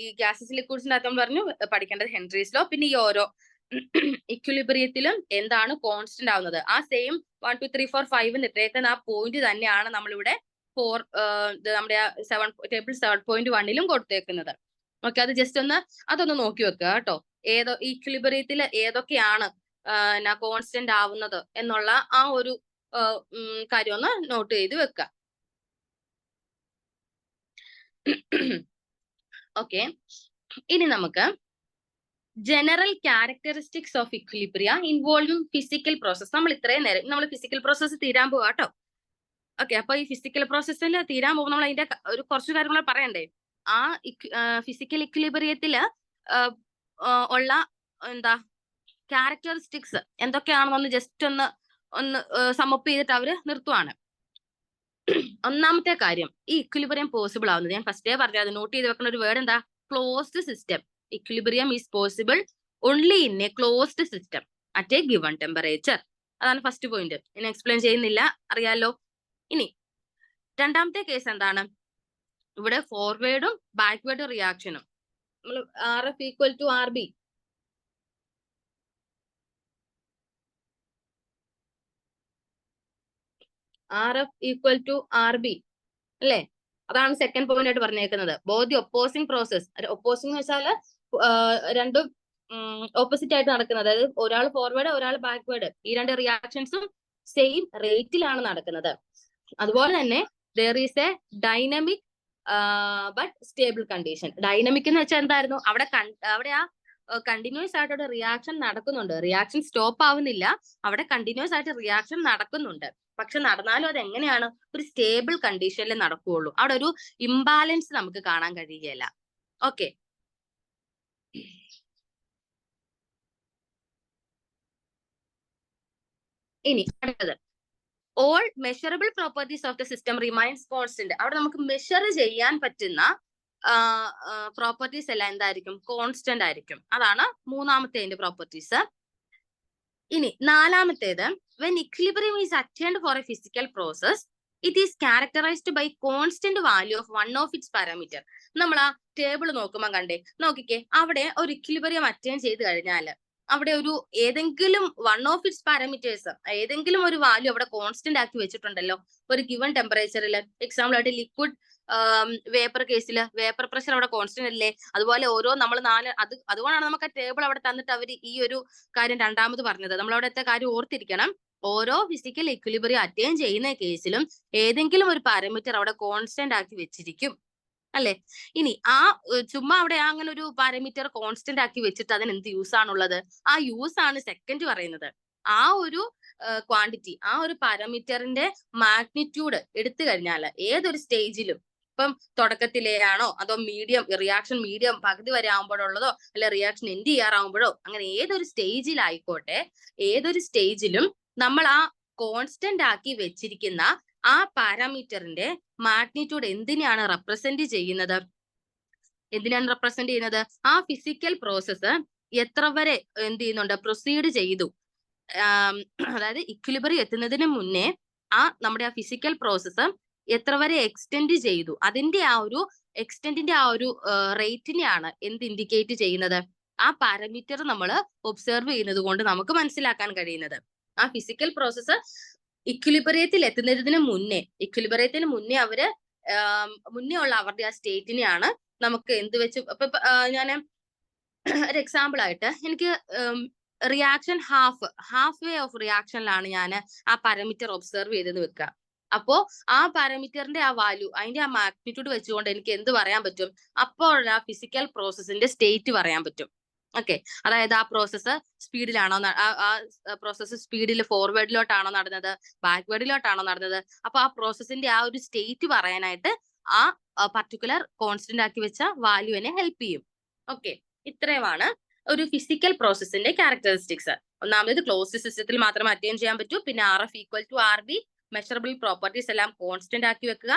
ഈ ഗ്യാസസ് ലിക്വിഡ്സിന്റെ അകത്ത് നമ്മൾ പറഞ്ഞു പഠിക്കേണ്ടത് ഹെൻറീസ് ലോ. പിന്നെ ഈ ഓരോ ഇക്വിലിബ്രിയത്തിലും എന്താണ് കോൺസ്റ്റന്റ് ആവുന്നത്, ആ സെയിം 1 2 3 4 5 ഇട്ടേക്കുന്ന ആ പോയിന്റ് തന്നെയാണ് നമ്മളിവിടെ നമ്മുടെ ടേബിൾ 7.1 കൊടുത്തേക്കുന്നത്. ഓക്കെ, അത് ജസ്റ്റ് അതൊന്ന് നോക്കി വെക്കുക കേട്ടോ. ഇക്വിലിബ്രിയത്തിൽ ഏതൊക്കെയാണ് കോൺസ്റ്റന്റ് ആവുന്നത് എന്നുള്ള ആ ഒരു കാര്യം ഒന്ന് നോട്ട് ചെയ്ത് വെക്കുക. ഓക്കെ, ഇനി നമുക്ക് general characteristics of equilibria involving physical process. നമ്മൾ ഇത്രയും നേരം നമ്മൾ ഫിസിക്കൽ പ്രോസസ്സ് തീരാൻ പോവാ കേട്ടോ. ഓക്കെ, അപ്പൊ ഈ ഫിസിക്കൽ പ്രോസസ്സിൽ തീരാൻ പോകുമ്പോൾ നമ്മൾ അതിന്റെ ഒരു കുറച്ച് കാര്യങ്ങൾ പറയണ്ടേ. ആ ഫിസിക്കൽ ഇക്വിലിബ്രിയത്തില് ഉള്ള ക്യാരക്ടറിസ്റ്റിക്സ് എന്തൊക്കെയാണെന്നൊന്ന് ജസ്റ്റ് ഒന്ന് സമപ്പ് ചെയ്തിട്ട് അവര് നിർത്തുവാണ്. ഒന്നാമത്തെ കാര്യം, ഈ ഇക്വിലിബ്രിയം പോസിബിൾ ആവുന്നത് ഞാൻ ഫസ്റ്റേ പറഞ്ഞത്, നോട്ട് ചെയ്ത് വെക്കുന്ന ഒരു word closed system. Equilibrium is possible only in A closed system at a given temperature. അതാണ് ഫസ്റ്റ് പോയിന്റ്. ഇനി എക്സ്പ്ലെയിൻ ചെയ്യുന്നില്ല, അറിയാലോ. ഇനി രണ്ടാമത്തെ കേസ് എന്താണ്, ഇവിടെ ഫോർവേഡും ബാക്ക്വേർഡും റിയാക്ഷനും. നമ്മൾ RF equal to RB, RF equal to RB അല്ലേ? അതാണ് സെക്കൻഡ് പോയിന്റ് ആയിട്ട് പറഞ്ഞേക്കുന്നത്. Both the opposing process. Opposing എന്ന് വെച്ചാൽ രണ്ടും ഓപ്പോസിറ്റ് ആയിട്ട് നടക്കുന്നത്. അതായത് ഒരാൾ ഫോർവേഡ് ഒരാൾ ബാക്ക്വേർഡ്. ഈ രണ്ട് റിയാക്ഷൻസും സെയിം റേറ്റിലാണ് നടക്കുന്നത്. അതുപോലെ തന്നെ there is a dynamic but stable condition. Dynamic എന്ന് വെച്ചാൽ എന്തായിരുന്നു, അവിടെ ആ കണ്ടിന്യൂസ് ആയിട്ട് റിയാക്ഷൻ നടക്കുന്നുണ്ട്. റിയാക്ഷൻ സ്റ്റോപ്പ് ആവുന്നില്ല, അവിടെ കണ്ടിന്യൂസ് ആയിട്ട് റിയാക്ഷൻ നടക്കുന്നുണ്ട്. പക്ഷെ നടന്നാലും അത് എങ്ങനെയാണ്, ഒരു സ്റ്റേബിൾ കണ്ടീഷനിൽ നടക്കുകയുള്ളൂ. അവിടെ ഒരു ഇംബാലൻസ് നമുക്ക് കാണാൻ കഴിയുകയില്ല. ഓക്കെ, ഇനി അടുത്തത്, all measurable properties of the system remains constant. അവിടെ നമുക്ക് മെഷർ ചെയ്യാൻ പറ്റുന്ന പ്രോപ്പർട്ടീസ് എല്ലാം എന്തായിരിക്കും, കോൺസ്റ്റന്റ് ആയിരിക്കും. അതാണ് മൂന്നാമത്തെ പ്രോപ്പർട്ടീസ്. ഇനി നാലാമത്തേത്, when equilibrium is attained for a physical process, it is characterized by constant value of one of its parameter. നമ്മൾ ആ ടേബിൾ നോക്കുമ്പോൾ നോക്കിക്കേ, അവിടെ ഒരു ഇക്വിലിബ്രിയം അറ്റൈൻ ചെയ്ത് കഴിഞ്ഞാൽ അവിടെ ഒരു ഏതെങ്കിലും വൺ ഓഫ് ഇറ്റ്സ് പാരാമീറ്റേഴ്സ്, ഏതെങ്കിലും ഒരു വാല്യൂ അവിടെ കോൺസ്റ്റന്റ് ആക്കി വെച്ചിട്ടുണ്ടല്ലോ ഒരു ഗിവൺ ടെമ്പറേച്ചറിൽ. എക്സാമ്പിൾ ആയിട്ട് ലിക്വിഡ് വേപ്പർ കേസിൽ വേപ്പർ പ്രഷർ അവിടെ കോൺസ്റ്റന്റ് അല്ലേ? അതുപോലെ ഓരോ നമ്മൾ അതുകൊണ്ടാണ് നമുക്ക് ആ ടേബിൾ അവിടെ തന്നിട്ട് അവർ ഈ ഒരു കാര്യം രണ്ടാമത് പറഞ്ഞത്. നമ്മൾ അവിടുത്തെ കാര്യം ഓർത്തിരിക്കണം. ഓരോ ഫിസിക്കൽ ഇക്വിലിബ്രിയം അറ്റൈൻ ചെയ്യുന്ന കേസിലും ഏതെങ്കിലും ഒരു പാരാമീറ്റർ അവിടെ കോൺസ്റ്റന്റ് ആക്കി വെച്ചിരിക്കും അല്ലെ? ഇനി ആ ചുമ്മാ അവിടെ അങ്ങനെ ഒരു പാരാമീറ്റർ കോൺസ്റ്റന്റ് ആക്കി വെച്ചിട്ട് അതിന് എന്ത് യൂസ് ആണുള്ളത്? ആ യൂസ് ആണ് സെക്കൻഡ് പറയുന്നത്. ആ ഒരു ക്വാണ്ടിറ്റി, ആ ഒരു പാരാമീറ്ററിന്റെ മാഗ്നിറ്റ്യൂഡ് എടുത്തു കഴിഞ്ഞാൽ ഏതൊരു സ്റ്റേജിലും, ഇപ്പം തുടക്കത്തിലെയാണോ അതോ റിയാക്ഷൻ മീഡിയം പകുതി വരെ ആകുമ്പോഴുള്ളതോ അല്ലെ റിയാക്ഷൻ എൻഡ് ചെയ്യാറാവുമ്പോഴോ, അങ്ങനെ ഏതൊരു സ്റ്റേജിലായിക്കോട്ടെ, ഏതൊരു സ്റ്റേജിലും നമ്മൾ ആ കോൺസ്റ്റന്റ് ആക്കി വെച്ചിരിക്കുന്ന ആ പാരാമീറ്ററിന്റെ മാഗ്നിറ്റ്യൂഡ് എന്തിനാണ് റെപ്രസെന്റ് ചെയ്യുന്നത്? ആ ഫിസിക്കൽ പ്രോസസ്സ് എത്ര വരെ എന്ത് ചെയ്യുന്നുണ്ട്, പ്രൊസീഡ് ചെയ്തു. അതായത് ഇക്വിലിബ്രിയം എത്തുന്നതിന് മുന്നേ നമ്മുടെ ആ ഫിസിക്കൽ പ്രോസസ്സ് എത്ര വരെ എക്സ്റ്റെൻഡ് ചെയ്തു, അതിന്റെ ആ ഒരു എക്സ്റ്റെൻഡിന്റെ ആ ഒരു റേറ്റിനെയാണ് എന്ത് ഇൻഡിക്കേറ്റ് ചെയ്യുന്നത്? ആ പാരാമീറ്റർ നമ്മൾ ഒബ്സർവ് ചെയ്യുന്നത് കൊണ്ട് നമുക്ക് മനസ്സിലാക്കാൻ കഴിയുന്നത്. ആ ഫിസിക്കൽ പ്രോസസ്സ് ഇക്വിലിബ്രിയത്തിൽ എത്തുന്നതിന് മുന്നേ അവര് മുന്നേ ഉള്ള അവരുടെ ആ സ്റ്റേറ്റിനെയാണ് നമുക്ക് എന്ത് വെച്ച്, ഞാൻ ഒരു എക്സാമ്പിൾ ആയിട്ട് എനിക്ക് റിയാക്ഷൻ ഹാഫ് വേ ഓഫ് റിയാക്ഷനിലാണ് ഞാൻ ആ പാരാമീറ്റർ ഒബ്സർവ് ചെയ്തെന്ന് വെക്കുക. അപ്പോ ആ പാരാമീറ്ററിന്റെ ആ വാല്യൂ, അതിന്റെ ആ മാഗ്നിറ്റ്യൂഡ് വെച്ചുകൊണ്ട് എനിക്ക് എന്ത് പറയാൻ പറ്റും? അപ്പോൾ ആ ഫിസിക്കൽ പ്രോസസ്സിന്റെ സ്റ്റേറ്റ് പറയാൻ പറ്റും. ഓക്കെ, അതായത് ആ പ്രോസസ്സ് സ്പീഡിലാണോ, ആ പ്രോസസ്സ് സ്പീഡിൽ ഫോർവേഡിലോട്ടാണോ നടന്നത്, ബാക്ക്വേർഡിലോട്ടാണോ നടന്നത്? അപ്പൊ ആ പ്രോസസ്സിന്റെ ആ ഒരു സ്റ്റേറ്റ് പറയാനായിട്ട് ആ പർട്ടിക്കുലർ കോൺസ്റ്റന്റ് ആക്കി വെച്ച വാല്യൂവിനെ ഹെൽപ്പ് ചെയ്യും. ഓക്കെ, ഇത്രയുമാണ് ഒരു ഫിസിക്കൽ പ്രോസസ്സിന്റെ ക്യാരക്ടറിസ്റ്റിക്സ്. ഒന്നാമത് ക്ലോസ്ഡ് സിസ്റ്റത്തിൽ മാത്രമേ അറ്റൈൻ ചെയ്യാൻ പറ്റൂ. പിന്നെ RF equal to RB, measurable properties എല്ലാം കോൺസ്റ്റന്റ് ആക്കി വെക്കുക.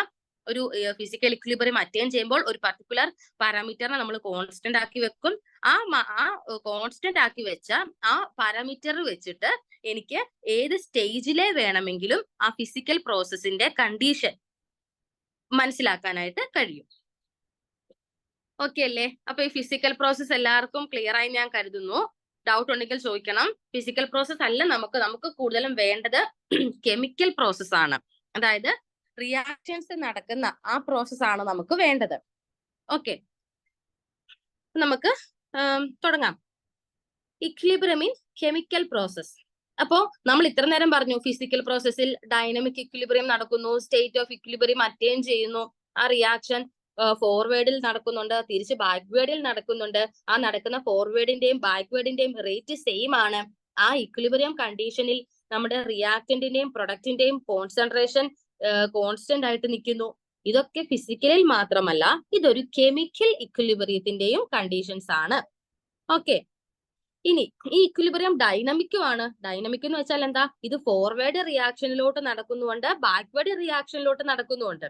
ഒരു ഫിസിക്കൽ ഇക്വിലിബ്രിയം അറ്റൈൻ ചെയ്യുമ്പോൾ ഒരു പർട്ടിക്കുലർ പാരാമീറ്ററിനെ നമ്മൾ കോൺസ്റ്റന്റ് ആക്കി വെക്കും. ആ കോൺസ്റ്റന്റ് ആക്കി വെച്ച ആ പാരാമീറ്റർ വെച്ചിട്ട് എനിക്ക് ഏത് സ്റ്റേജിലെ വേണമെങ്കിലും ആ ഫിസിക്കൽ പ്രോസസ്സിന്റെ കണ്ടീഷൻ മനസ്സിലാക്കാനായിട്ട് കഴിയും. ഓക്കെ അല്ലേ? അപ്പൊ ഈ ഫിസിക്കൽ പ്രോസസ് എല്ലാവർക്കും ക്ലിയർ ആയി ഞാൻ കരുതുന്നു. ഡൗട്ട് ഉണ്ടെങ്കിൽ ചോദിക്കണം. ഫിസിക്കൽ പ്രോസസ് അല്ല നമുക്ക് കൂടുതലും വേണ്ടത് കെമിക്കൽ പ്രോസസ് ആണ്. അതായത് റിയാക്ഷൻസ് നടക്കുന്ന ആ പ്രോസസ് ആണ് നമുക്ക് വേണ്ടത്. ഓക്കെ, നമുക്ക് തുടങ്ങാം. Equilibrium in chemical process. അപ്പോ നമ്മൾ ഇത്ര നേരം പറഞ്ഞു ഫിസിക്കൽ പ്രോസസ്സിൽ ഡൈനാമിക് ഇക്വിലിബ്രിയം നടക്കുന്നു, സ്റ്റേറ്റ് ഓഫ് ഇക്വിലിബ്രിയം അറ്റൈൻ ചെയ്യുന്നു, ആ റിയാക്ഷൻ ഫോർവേഡിൽ നടക്കുന്നുണ്ട്, തിരിച്ച് ബാക്ക്വേഡിൽ നടക്കുന്നുണ്ട്. ആ നടക്കുന്ന ഫോർവേഡിന്റെയും ബാക്ക്വേഡിന്റെയും റേറ്റ് സെയിം ആണ്. ആ ഇക്വിലിബ്രിയം കണ്ടീഷനിൽ നമ്മുടെ റിയാക്ടന്റിന്റെയും പ്രൊഡക്റ്റിന്റെയും കോൺസെൻട്രേഷൻ കോൺസ്റ്റന്റ് ആയിട്ട് നിൽക്കുന്നു. ഇതൊക്കെ ഫിസിക്കലിൽ മാത്രമല്ല, ഇതൊരു കെമിക്കൽ ഇക്വിലിബ്രിയത്തിന്റെയും കണ്ടീഷൻസ് ആണ്. ഓക്കെ, ഇനി ഈ ഇക്വിലിബ്രിയം ഡൈനാമിക്കും ആണ്. ഡൈനാമിക് എന്ന് വെച്ചാൽ എന്താ? ഇത് ഫോർവേഡ് റിയാക്ഷനിലോട്ട് നടക്കുന്നുണ്ട്, ബാക്ക്വേർഡ് റിയാക്ഷനിലോട്ട് നടക്കുന്നുണ്ട്.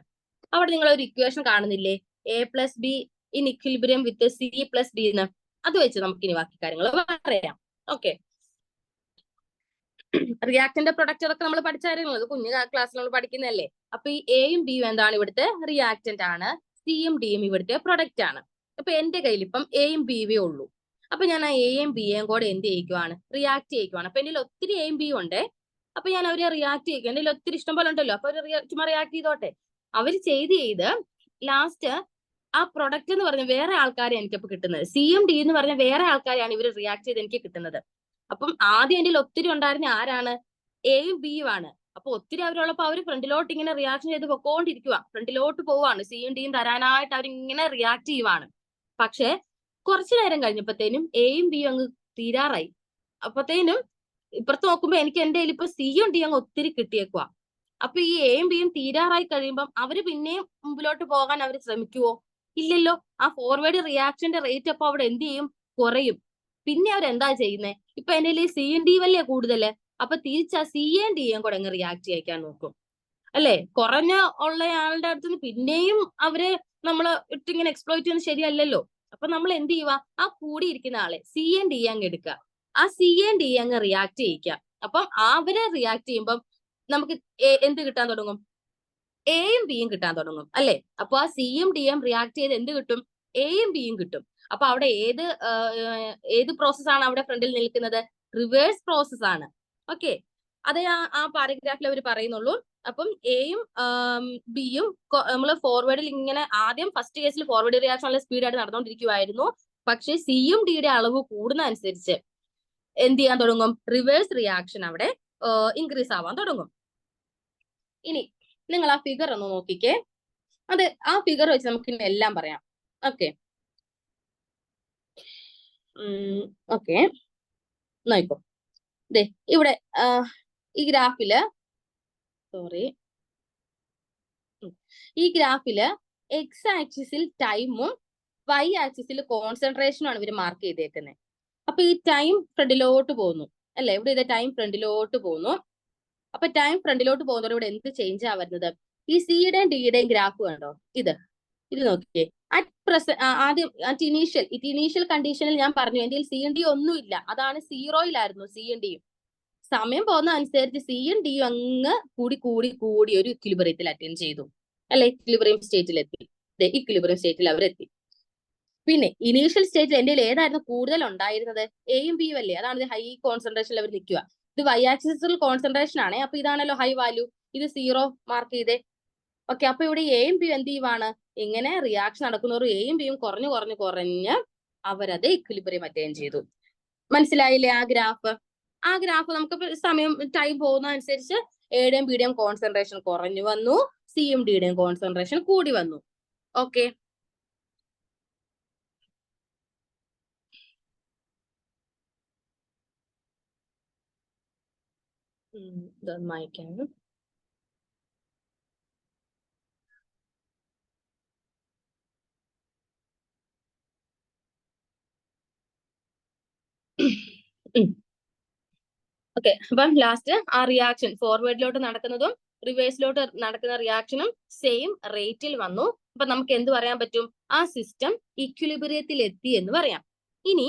അവിടെ നിങ്ങൾ ഒരു ഇക്വേഷൻ കാണുന്നില്ലേ? A+B in equilibrium with C+D എന്ന്. അത് വെച്ച് നമുക്ക് ഇനി ബാക്കി കാര്യങ്ങൾ പറയാം. ഓക്കെ, റിയാക്ടന്റെ പ്രൊഡക്റ്റ് ഒക്കെ നമ്മൾ പഠിച്ചായിരുന്നു, അത് കുഞ്ഞു ക്ലാസ്സിൽ നമ്മൾ പഠിക്കുന്നതല്ലേ. അപ്പൊ ഈ എയും ബിയും എന്താണ്? ഇവിടുത്തെ റിയാക്ടന്റ് ആണ്. സിയും ഡിയും ഇവിടുത്തെ പ്രൊഡക്റ്റ് ആണ്. അപ്പൊ എന്റെ കയ്യിൽ ഇപ്പം എയും ബിയും ഉള്ളൂ. അപ്പൊ ഞാൻ ആ എയും ബിയും കൂടെ എന്ത് ചെയ്യിക്കുവാണ്? റിയാക്ട് ചെയ്യിക്കുവാണ്. അപ്പൊ എന്റെ ഒത്തിരി എയും ബിയും ഉണ്ട്. അപ്പൊ ഞാൻ അവരെ റിയാക്ട് ചെയ്യിക്കും. എന്റെ ഒത്തിരി ഇഷ്ടം പോലെ ഉണ്ടല്ലോ, അപ്പൊ ചുമ്മാ റിയാക്ട് ചെയ്തോട്ടെ. അവർ ചെയ്ത് ലാസ്റ്റ് ആ പ്രൊഡക്റ്റ് എന്ന് പറഞ്ഞ വേറെ ആൾക്കാരെ എനിക്കപ്പോ കിട്ടുന്നത്. സിയും ഡി എന്ന് പറഞ്ഞ വേറെ ആൾക്കാരെയാണ് ഇവർ റിയാക്ട് ചെയ്ത് എനിക്ക് കിട്ടുന്നത്. അപ്പം ആദ്യം എന്റെ ഒത്തിരി ഉണ്ടായിരുന്ന ആരാണ്? എയും ബിയും ആണ്. അപ്പൊ ഒത്തിരി അവരുള്ളപ്പോ അവര് ഫ്രണ്ടിലോട്ട് ഇങ്ങനെ റിയാക്ഷൻ ചെയ്ത് പൊക്കോണ്ടിരിക്കുക, ഫ്രണ്ടിലോട്ട് പോവാണ്. സിയും ഡിയും തരാനായിട്ട് അവരിങ്ങനെ റിയാക്ട് ചെയ്യുവാണ്. പക്ഷെ കുറച്ചു നേരം കഴിഞ്ഞപ്പോഴത്തേനും എയും ബിയും അങ്ങ് തീരാറായി. അപ്പത്തേനും ഇപ്പുറത്ത് നോക്കുമ്പോ എനിക്ക് എന്റെ കയ്യിൽ ഇപ്പൊ സിയും ഡിയും അങ്ങ് ഒത്തിരി കിട്ടിയേക്കുക. അപ്പൊ ഈ എയും ബിയും തീരാറായി കഴിയുമ്പം അവര് പിന്നെയും മുമ്പിലോട്ട് പോകാൻ അവർ ശ്രമിക്കുവോ? ഇല്ലല്ലോ. ആ ഫോർവേഡ് റിയാക്ഷന്റെ റേറ്റ് അപ്പൊ അവിടെ എന്ത് ചെയ്യും? കുറയും. പിന്നെ അവരെന്താ ചെയ്യുന്നത്? ഇപ്പൊ എന്റെ ഈ സിയും ഡിയും അല്ലേ കൂടുതല്, അപ്പൊ തിരിച്ച് ആ സിയും ഡിയും കൂടെ അങ്ങ് റിയാക്ട് ചെയ്യിക്കാൻ നോക്കും അല്ലെ? കുറഞ്ഞ ഉള്ള ആളുടെ അടുത്ത് പിന്നെയും അവരെ നമ്മള് ഇട്ടിങ്ങനെ എക്സ്പ്ലോയിറ്റ് ചെയ്യുന്നത് ശരിയല്ലല്ലോ. അപ്പൊ നമ്മൾ എന്ത് ചെയ്യുക? ആ കൂടിയിരിക്കുന്ന ആളെ സിയും ഡിയും അങ്ങ് എടുക്കുക, ആ സിയും ഡിയും അങ്ങ് റിയാക്ട് ചെയ്യിക്കുക. അപ്പം അവരെ റിയാക്ട് ചെയ്യുമ്പം നമുക്ക് എന്ത് കിട്ടാൻ തുടങ്ങും? എയും ബിയും കിട്ടാൻ തുടങ്ങും അല്ലെ? അപ്പൊ ആ സിയും ഡിയും റിയാക്ട് ചെയ്ത് എന്ത് കിട്ടും? എയും ബിയും കിട്ടും. അപ്പൊ അവിടെ ഏത് പ്രോസസ് ആണ് അവിടെ ഫ്രണ്ടിൽ നിൽക്കുന്നത്? റിവേഴ്സ് പ്രോസസ് ആണ്. ഓക്കെ, അതേ ആ പാരഗ്രാഫിൽ അവർ പറയുന്നുള്ളൂ. അപ്പം എയും ബിയും നമ്മൾ ഫോർവേഡിൽ ഇങ്ങനെ ആദ്യം ഫസ്റ്റ് കേസിൽ ഫോർവേഡ് റിയാക്ഷൻ നല്ല സ്പീഡായിട്ട് നടന്നുകൊണ്ടിരിക്കുവായിരുന്നു. പക്ഷെ സിയും ഡിയുടെ അളവ് കൂടുന്ന അനുസരിച്ച് എന്ത് ചെയ്യാൻ തുടങ്ങും? റിവേഴ്സ് റിയാക്ഷൻ അവിടെ ഇൻക്രീസ് ആവാൻ തുടങ്ങും. ഇനി നിങ്ങൾ ആ ഫിഗർ ഒന്ന് നോക്കിക്കേ. അത് ആ ഫിഗർ വെച്ച് നമുക്ക് ഇനി എല്ലാം പറയാം. ഓക്കെ ഓക്കെ, നോക്കോ. ദേ ഇവിടെ ഈ ഗ്രാഫില് എക്സ് ആക്സിസിൽ ടൈമും വൈ ആക്സിസിൽ കോൺസെൻട്രേഷനും ആണ് ഇവർ മാർക്ക് ചെയ്തേക്കുന്നത്. അപ്പൊ ഈ ടൈം ഫ്രണ്ടിലോട്ട് പോകുന്നു അല്ലെ? ഇവിടെ ഇത് ടൈം ഫ്രണ്ടിലോട്ട് പോകുന്നു. അപ്പൊ ടൈം ഫ്രണ്ടിലോട്ട് പോകുന്നതോടെ ഇവിടെ എന്ത് ചേഞ്ച് ആ വരുന്നത്? ഈ സിയുടെയും ഡിയുടെയും ഗ്രാഫ് കണ്ടോ? ഇത് നോക്കിയേ. ആദ്യം ഇനീഷ്യൽ കണ്ടീഷനിൽ ഞാൻ പറഞ്ഞു എന്റെ സിയും ഡിയും ഒന്നുമില്ല, അതാണ് സീറോയിലായിരുന്നു സിയും ഡിയും. സമയം പോകുന്ന അനുസരിച്ച് സിയും ഡിയും അങ്ങ് കൂടി ഒരു ഇക്വിലിബ്രിയത്തിൽ അറ്റൈൻ ചെയ്തു അല്ലെ? ഇക്വിലിബ്രിയം സ്റ്റേറ്റിലെത്തി. ഇക്വിലിബ്രിയം സ്റ്റേറ്റിൽ അവരെത്തി. പിന്നെ ഇനീഷ്യൽ സ്റ്റേജിൽ എന്റെ ഏതായിരുന്നു കൂടുതൽ ഉണ്ടായിരുന്നത്? എയും ബിയും അല്ലേ? അതാണ് ഹൈ കോൺസെൻട്രേഷനിൽ അവർ നിൽക്കുക. ഇത് വൈ ആക്സിസിൽ കോൺസെൻട്രേഷൻ ആണ്. അപ്പൊ ഇതാണല്ലോ ഹൈ വാല്യൂ, ഇത് സീറോ മാർക്ക് ചെയ്തേ. ഓക്കെ, അപ്പൊ ഇവിടെ എയും ബിയും എന്ത് ചെയ്യുവാണ്? ഇങ്ങനെ റിയാക്ഷൻ നടക്കുന്നവർ എയും ബിയും കുറഞ്ഞ് അവരത് ഇക്വിലിബ്രിയം അറ്റൈൻ ചെയ്തു. മനസ്സിലായില്ലേ ആ ഗ്രാഫ്? നമുക്ക് സമയം ടൈം പോകുന്ന അനുസരിച്ച് എയുടെയും ബിയുടെയും കോൺസെൻട്രേഷൻ കുറഞ്ഞു വന്നു, സിയും ഡിയുടെയും കോൺസെൻട്രേഷൻ കൂടി വന്നു. ഓക്കെ, ഇതൊന്ന് വായിക്കാം. ഓക്കെ, അപ്പം ലാസ്റ്റ് ആ റിയാക്ഷൻ ഫോർവേഡിലോട്ട് നടക്കുന്നതും റിവേഴ്സിലോട്ട് നടക്കുന്ന റിയാക്ഷനും സെയിം റേറ്റിൽ വന്നു. അപ്പൊ നമുക്ക് എന്ത് പറയാൻ പറ്റും? ആ സിസ്റ്റം ഇക്വിലിബ്രിയത്തിൽ എത്തി എന്ന് പറയാം. ഇനി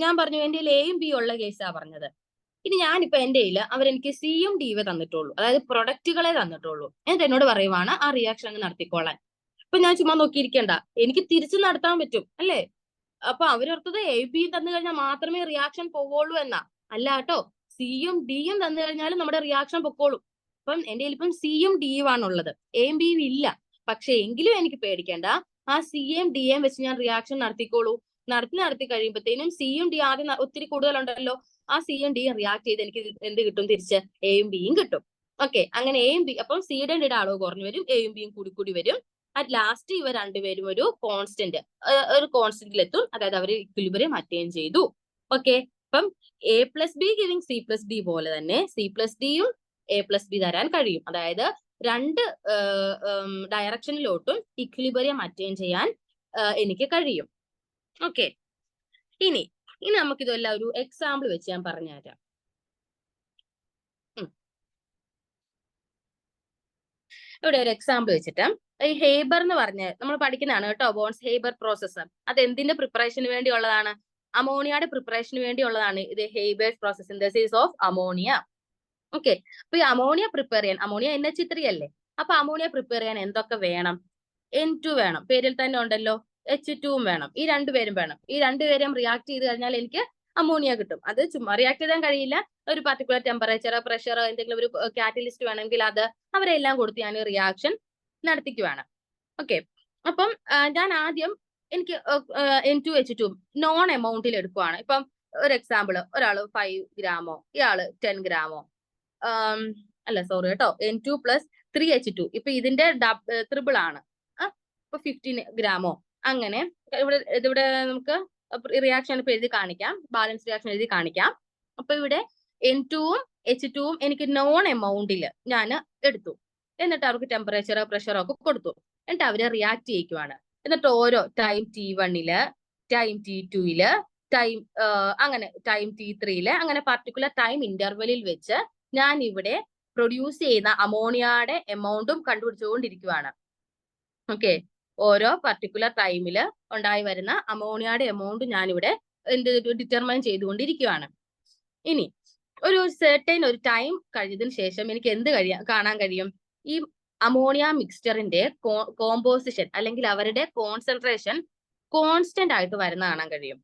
ഞാൻ പറഞ്ഞു എന്റെ എയും ബി ഉള്ള കേസാ പറഞ്ഞത്. ഇനി ഞാനിപ്പോ എന്റെ അവരെനിക്ക് സിയും ഡിയും തന്നിട്ടുള്ളൂ, അതായത് പ്രൊഡക്റ്റുകളെ തന്നിട്ടുള്ളൂ. എന്നിട്ട് എന്നോട് പറയുവാണ് ആ റിയാക്ഷൻ അങ്ങ് നടത്തിക്കോളാൻ. അപ്പൊ ഞാൻ ചുമ്മാ നോക്കിയിരിക്കണ്ട, എനിക്ക് തിരിച്ചു നടത്താൻ പറ്റും അല്ലേ? അപ്പൊ അവരോർത്തത് എ ബി തന്നു കഴിഞ്ഞാൽ മാത്രമേ റിയാക്ഷൻ പോവുള്ളൂ എന്നാ. അല്ല കേട്ടോ, സിയും ഡിയും തന്നു കഴിഞ്ഞാലും നമ്മുടെ റിയാക്ഷൻ പൊക്കോളും. അപ്പം എന്റെ ഇപ്പം സിയും ഡിയും ആണുള്ളത്, എയും ബിയും ഇല്ല. പക്ഷെ എങ്കിലും എനിക്ക് പേടിക്കേണ്ട, ആ സിയും ഡിയും വെച്ച് ഞാൻ റിയാക്ഷൻ നടത്തിക്കോളൂ. നടത്തി കഴിയുമ്പോഴത്തേനും സിയും ഡി ആദ്യം ഒത്തിരി കൂടുതലുണ്ടല്ലോ, ആ സിയും ഡിയും റിയാക്ട് ചെയ്ത് എനിക്ക് എന്ത് കിട്ടും? തിരിച്ച് എയും ബിയും കിട്ടും. ഓക്കെ, അങ്ങനെ എയും ബി, അപ്പം സിയുടെ ഡിയുടെ അളവ് കുറഞ്ഞു വരും, എയും ബിയും കൂടി വരും. അറ്റ് ലാസ്റ്റ് ഇവർ രണ്ടുപേരും ഒരു കോൺസ്റ്റന്റിൽ എത്തും, അതായത് അവർ ഇക്വിലിബ്രിയം അറ്റൈൻ ചെയ്തു. ഓക്കെ, അപ്പം A plus be giving C plus D പോലെ തന്നെ സി പ്ലസ് ഡിയും എ പ്ലസ് ബി തരാൻ കഴിയും. അതായത് രണ്ട് ഡയറക്ഷനിലോട്ടും ഇക്വിലിബ്രിയം അറ്റൈൻ ചെയ്യാൻ എനിക്ക് കഴിയും. ഓക്കെ, ഇനി നമുക്കിതെല്ലാം ഒരു എക്സാമ്പിൾ വെച്ച് ഞാൻ പറഞ്ഞുതരാം. ഇവിടെ ഒരു എക്സാമ്പിൾ വെച്ചിട്ട്, ഈ ഹേബർ എന്ന് പറഞ്ഞ നമ്മൾ പഠിക്കുന്നതാണ് കേട്ടോ, ബോൺസ് ഹേബർ പ്രോസസ്സ്. അത് എന്തിന്റെ പ്രിപ്പറേഷന് വേണ്ടിയുള്ളതാണ്? അമോണിയയുടെ പ്രിപ്പറേഷന് വേണ്ടിയുള്ളതാണ് ഇത് Haber's process, synthesis of ammonia. Okay, അപ്പൊ ഈ അമോണിയ പ്രിപ്പയർ ചെയ്യാൻ, അമോണിയ NH3 അല്ലേ, അപ്പൊ അമോണിയ പ്രിപ്പയർ ചെയ്യാൻ എന്തൊക്കെ വേണം? N2 വേണം, പേരിൽ തന്നെ ഉണ്ടല്ലോ. H2 വേണം, ഈ രണ്ടുപേരും വേണം. ഈ രണ്ടുപേരും റിയാക്ട് ചെയ്ത് കഴിഞ്ഞാൽ എനിക്ക് അമോണിയ കിട്ടും. അത് ചുമ്മാ റിയാക്ട് ചെയ്യാൻ കഴിയില്ല, ഒരു പർട്ടിക്കുലർ ടെമ്പറേച്ചർ, പ്രഷർ, എന്തെങ്കിലും ഒരു കാറ്റലിസ്റ്റ് വേണമെങ്കിൽ അത് അവരെല്ലാം കൊടുത്ത് ഞാൻ റിയാക്ഷൻ നടത്തിക്കുവാണ്. ഓക്കെ, അപ്പം ഞാൻ ആദ്യം എനിക്ക് N2H2 നോൺ എമൗണ്ടിൽ എടുക്കുവാണ്. ഇപ്പം ഒരു എക്സാമ്പിൾ, ഒരാൾ 5 ഗ്രാമോ, ഇയാള് 10 ഗ്രാമോ, അല്ല സോറി കേട്ടോ, N2 + 3H2, ഇപ്പൊ ഇതിന്റെ ത്രിബിൾ ആണ്, ഇപ്പൊ 15 ഗ്രാമോ. അങ്ങനെ ഇവിടെ നമുക്ക് റിയാക്ഷൻ ഇപ്പൊ എഴുതി കാണിക്കാം, ബാലൻസ് റിയാക്ഷൻ എഴുതി കാണിക്കാം. അപ്പൊ ഇവിടെ N2ഉം H2ഉം എനിക്ക് നോൺ എമൗണ്ടിൽ ഞാൻ എടുത്തു. എന്നിട്ട് അവർക്ക് ടെമ്പറേച്ചർ, പ്രഷർ ഒക്കെ കൊടുത്തു. എന്നിട്ട് അവരെ റിയാക്ട് ചെയ്യിക്കുവാണ്. എന്നിട്ട് ഓരോ time T1 time T2 time അങ്ങനെ ടൈം T3 അങ്ങനെ പർട്ടിക്കുലർ ടൈം ഇന്റർവെലിൽ വെച്ച് ഞാൻ ഇവിടെ പ്രൊഡ്യൂസ് ചെയ്യുന്ന അമോണിയയുടെ എമൗണ്ടും കണ്ടുപിടിച്ചുകൊണ്ടിരിക്കുവാണ്. ഓക്കെ, ഓരോ പർട്ടിക്കുലർ ടൈമിൽ ഉണ്ടായി വരുന്ന അമോണിയയുടെ എമൗണ്ട് ഞാനിവിടെ ഡിറ്റർമൈൻ ചെയ്തുകൊണ്ടിരിക്കുകയാണ്. ഇനി ഒരു സെർട്ടൈൻ ഒരു ടൈം കഴിഞ്ഞതിന് ശേഷം എനിക്ക് എന്ത് കാണാൻ കഴിയും? ഈ അമോണിയ മിക്സ്ചറിന്റെ കോമ്പോസിഷൻ അല്ലെങ്കിൽ അവരുടെ കോൺസെൻട്രേഷൻ കോൺസ്റ്റന്റ് ആയിട്ട് വരുന്ന കാണാൻ കഴിയും.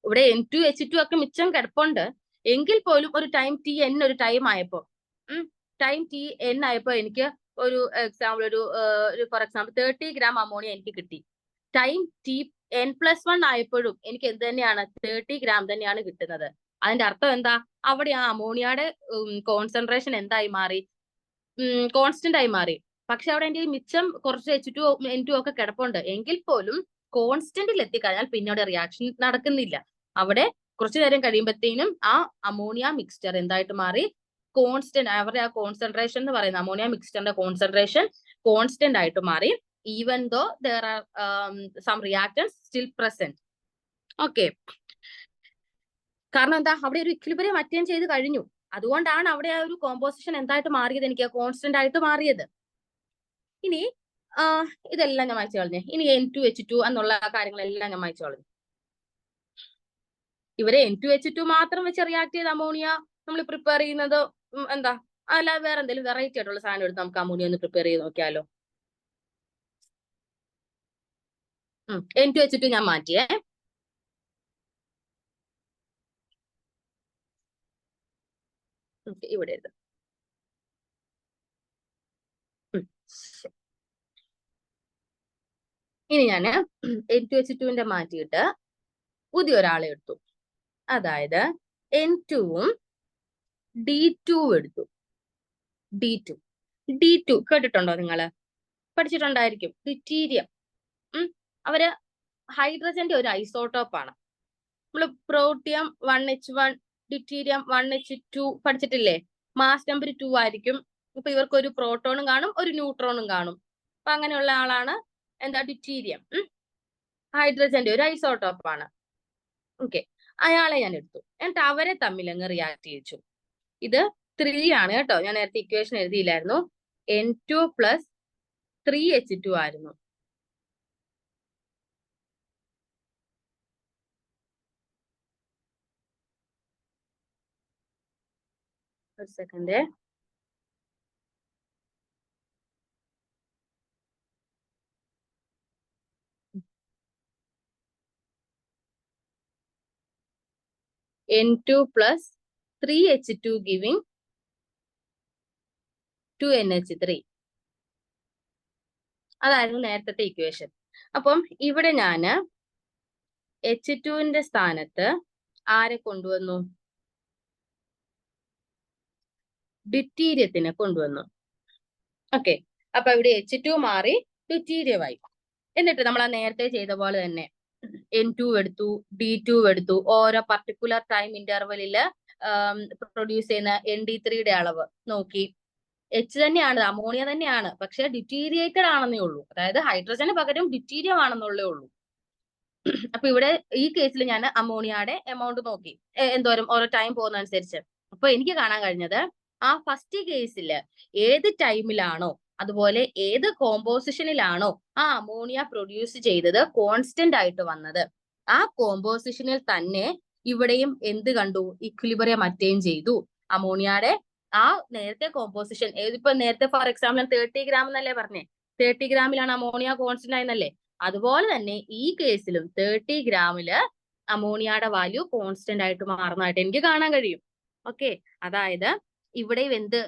ഇവിടെ N2H2 ഒക്കെ മിച്ചം കിടപ്പുണ്ട്, എങ്കിൽ പോലും ഒരു ടൈം Tn ഒരു ടൈം ആയപ്പോ എനിക്ക് ഒരു എക്സാമ്പിൾ, ഒരു ഫോർ എക്സാമ്പിൾ 30 ഗ്രാം അമോണിയ എനിക്ക് കിട്ടി. ടൈം Tn+1 ആയപ്പോഴും എനിക്ക് എന്ത് തന്നെയാണ്? 30 ഗ്രാം തന്നെയാണ് കിട്ടുന്നത്. അതിന്റെ അർത്ഥം എന്താ? അവിടെ ആ അമോണിയയുടെ കോൺസെൻട്രേഷൻ എന്തായി മാറി? കോൺസ്റ്റന്റ് ആയി മാറി. പക്ഷെ അവിടെ എന്റെ മിച്ചം കുറച്ച് H2 N2 ഒക്കെ കിടപ്പുണ്ട്, എങ്കിൽ പോലും കോൺസ്റ്റന്റിൽ എത്തിക്കഴിഞ്ഞാൽ പിന്നീട് റിയാക്ഷൻ നടക്കുന്നില്ല. അവിടെ കുറച്ചു നേരം കഴിയുമ്പോഴത്തേനും ആ അമോണിയ മിക്സ്ചർ എന്തായിട്ട് മാറി? കോൺസ്റ്റന്റ്. അവരുടെ ആ കോൺസെൻട്രേഷൻ എന്ന് പറയുന്ന അമോണിയ മിക്സ്ചറിന്റെ കോൺസെൻട്രേഷൻ കോൺസ്റ്റന്റ് ആയിട്ട് മാറി, even though there are some reactants still present. Okay, കാരണം എന്താ? അവിടെ ഒരു ഇക്വിലിബ്രിയം അറ്റൈൻ ചെയ്ത് കഴിഞ്ഞു. അതുകൊണ്ടാണ് അവിടെ ആ ഒരു കോമ്പോസിഷൻ എന്തായിട്ട് മാറിയത്? എനിക്ക് കോൺസ്റ്റന്റ് ആയിട്ട് മാറിയത്. ഇനി ഇതെല്ലാം ഞാൻ വായിച്ചു കളഞ്ഞേ. ഇനി N2H2 എന്നുള്ള കാര്യങ്ങളെല്ലാം ഞാൻ വായിച്ചു കളഞ്ഞു. ഇവരെ N2H2 മാത്രം വെച്ച് റിയാക്ട് ചെയ്ത അമോണിയ നമ്മൾ പ്രിപ്പയർ ചെയ്യുന്നത് എന്താ? അല്ലാതെ വേറെ എന്തെങ്കിലും വെറൈറ്റി ആയിട്ടുള്ള സാധനം എടുത്ത് നമുക്ക് അമോണിയ ഒന്ന് പ്രിപ്പയർ ചെയ്ത് നോക്കിയാലോ? N2H2 ഞാൻ മാറ്റിയേ. ഇവിടെ എഴുതാം. ഇനി ഞാൻ N2H2 മാറ്റിയിട്ട് പുതിയൊരാളെ എടുത്തു. അതായത് N2ഉം D2 എടുത്തു. D2 കേട്ടിട്ടുണ്ടോ നിങ്ങള്? പഠിച്ചിട്ടുണ്ടായിരിക്കും. ഡ്യൂറ്റീരിയം. അവര് ഹൈഡ്രജന്റെ ഒരു ഐസോട്ടോപ്പാണ്. നമ്മള് പ്രോട്ടിയം 1H1, ഡ്യൂറ്റീരിയം 1H2 പഠിച്ചിട്ടില്ലേ? മാസ് നമ്പർ 2 ആയിരിക്കും. ഇപ്പൊ ഇവർക്ക് ഒരു പ്രോട്ടോണും കാണും, ഒരു ന്യൂട്രോണും കാണും. അപ്പൊ അങ്ങനെയുള്ള ആളാണ് എന്താ? ഡ്യൂറ്റീരിയം. ഹൈഡ്രജന്റെ ഒരു ഐസോട്ടോപ്പാണ്. ഓക്കെ, അയാളെ ഞാൻ എടുത്തു, എന്നിട്ട് അവരെ തമ്മിൽ അങ്ങ് റിയാക്ട് ചെയ്യിച്ചു. ഇത് 3 ആണ് കേട്ടോ, ഞാൻ നേരത്തെ ഇക്വേഷൻ എഴുതിയില്ലായിരുന്നു. N2 + 3H2 ആയിരുന്നു. ഒരു second. N2 + 3H2 giving 2NH3. അതായിരുന്നു നേരത്തെ ഇക്വേഷൻ. അപ്പം ഇവിടെ ഞാൻ H2ന്റെ സ്ഥാനത്ത് ആരെ കൊണ്ടുവന്നു? ഡ്യൂറ്റീരിയത്തിനെ കൊണ്ടുവന്നു. ഓക്കെ, അപ്പൊ ഇവിടെ H2 മാറി ഡ്യൂറ്റീരിയമായി. എന്നിട്ട് നമ്മൾ ആ നേരത്തെ ചെയ്ത പോലെ തന്നെ N2 എടുത്തു, D2 എടുത്തു. ഓരോ പർട്ടിക്കുലർ ടൈം ഇന്റർവെലില് പ്രൊഡ്യൂസ് ചെയ്യുന്ന ND3യുടെ അളവ് നോക്കി. H തന്നെയാണ്, അമോണിയ തന്നെയാണ്, പക്ഷെ ഡ്യൂറ്റീരിയേറ്റഡ് ആണെന്നേ ഉള്ളൂ. അതായത് ഹൈഡ്രജന് പകരം ഡ്യൂറ്റീരിയം ആണെന്നുള്ളേ ഉള്ളൂ. അപ്പൊ ഇവിടെ ഈ കേസിൽ ഞാൻ അമോണിയയുടെ എമൗണ്ട് നോക്കി, എന്തോരം ഓരോ ടൈം പോകുന്നതനുസരിച്ച്. അപ്പൊ എനിക്ക് കാണാൻ കഴിഞ്ഞത് ആ ഫസ്റ്റ് കേസിൽ ഏത് ടൈമിലാണോ, അതുപോലെ ഏത് കോമ്പോസിഷനിലാണോ ആ അമോണിയ പ്രൊഡ്യൂസ് ചെയ്തത് കോൺസ്റ്റന്റ് ആയിട്ട് വന്നത്, ആ കോമ്പോസിഷനിൽ തന്നെ ഇവിടെയും എന്ത് കണ്ടു? ഇക്വിലിബ്രിയം അറ്റൈൻ ചെയ്തു. അമോണിയയുടെ ആ നേരത്തെ കോമ്പോസിഷൻ, ഇപ്പൊ നേരത്തെ ഫോർ എക്സാമ്പിൾ 30 ഗ്രാം എന്നല്ലേ പറഞ്ഞേ, 30 ഗ്രാമിലാണ് അമോണിയ കോൺസ്റ്റന്റ് ആയെന്നല്ലേ. അതുപോലെ തന്നെ ഈ കേസിലും 30 ഗ്രാമില് അമോണിയയുടെ വാല്യൂ കോൺസ്റ്റന്റ് ആയിട്ട് മാറുന്നതായിട്ട് എനിക്ക് കാണാൻ കഴിയും. ഓക്കെ, അതായത് ഇവിടെ എന്ത്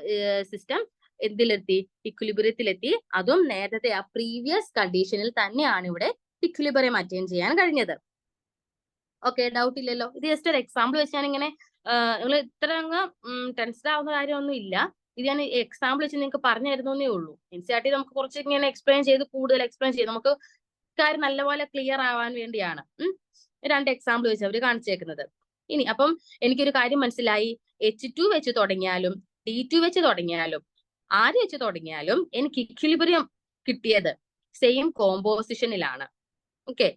സിസ്റ്റം എന്തിലെത്തി? ഇക്വിലിബ്രിയത്തിലെത്തി. അതും നേരത്തെ ആ പ്രീവിയസ് കണ്ടീഷനിൽ തന്നെയാണ് ഇവിടെ ഇക്വിലിബ്രിയം അറ്റൈൻ ചെയ്യാൻ കഴിഞ്ഞത്. ഓക്കെ, ഡൗട്ട് ഇല്ലല്ലോ. ഇത് ജസ്റ്റ് ഒരു എക്സാമ്പിൾ വെച്ച് ഞാൻ ഇങ്ങനെ, നിങ്ങൾ ഇത്ര അങ്ങ് ടെൻസ്ഡ് ആവുന്ന കാര്യമൊന്നും ഇല്ല. ഇത് ഞാൻ എക്സാമ്പിൾ വെച്ച് നിങ്ങൾക്ക് പറഞ്ഞു തരുന്നേ ഉള്ളൂ. NCERT നമുക്ക് കുറച്ച് ഇങ്ങനെ എക്സ്പ്ലെയിൻ ചെയ്ത്, കൂടുതൽ എക്സ്പ്ലെയിൻ ചെയ്ത് നമുക്ക് കാര്യം നല്ലപോലെ ക്ലിയർ ആവാൻ വേണ്ടിയാണ് 2 എക്സാമ്പിൾ വെച്ച് അവർ കാണിച്ചേക്കുന്നത്. ഇനി അപ്പം എനിക്കൊരു കാര്യം മനസ്സിലായി, H2 വെച്ച് തുടങ്ങിയാലും D2 വെച്ച് തുടങ്ങിയാലും ആര് വെച്ച് തുടങ്ങിയാലും എനിക്ക് ഇക്വിലിബ്രിയം കിട്ടിയത് സെയിം കോമ്പോസിഷനിലാണ്. ഓക്കെ,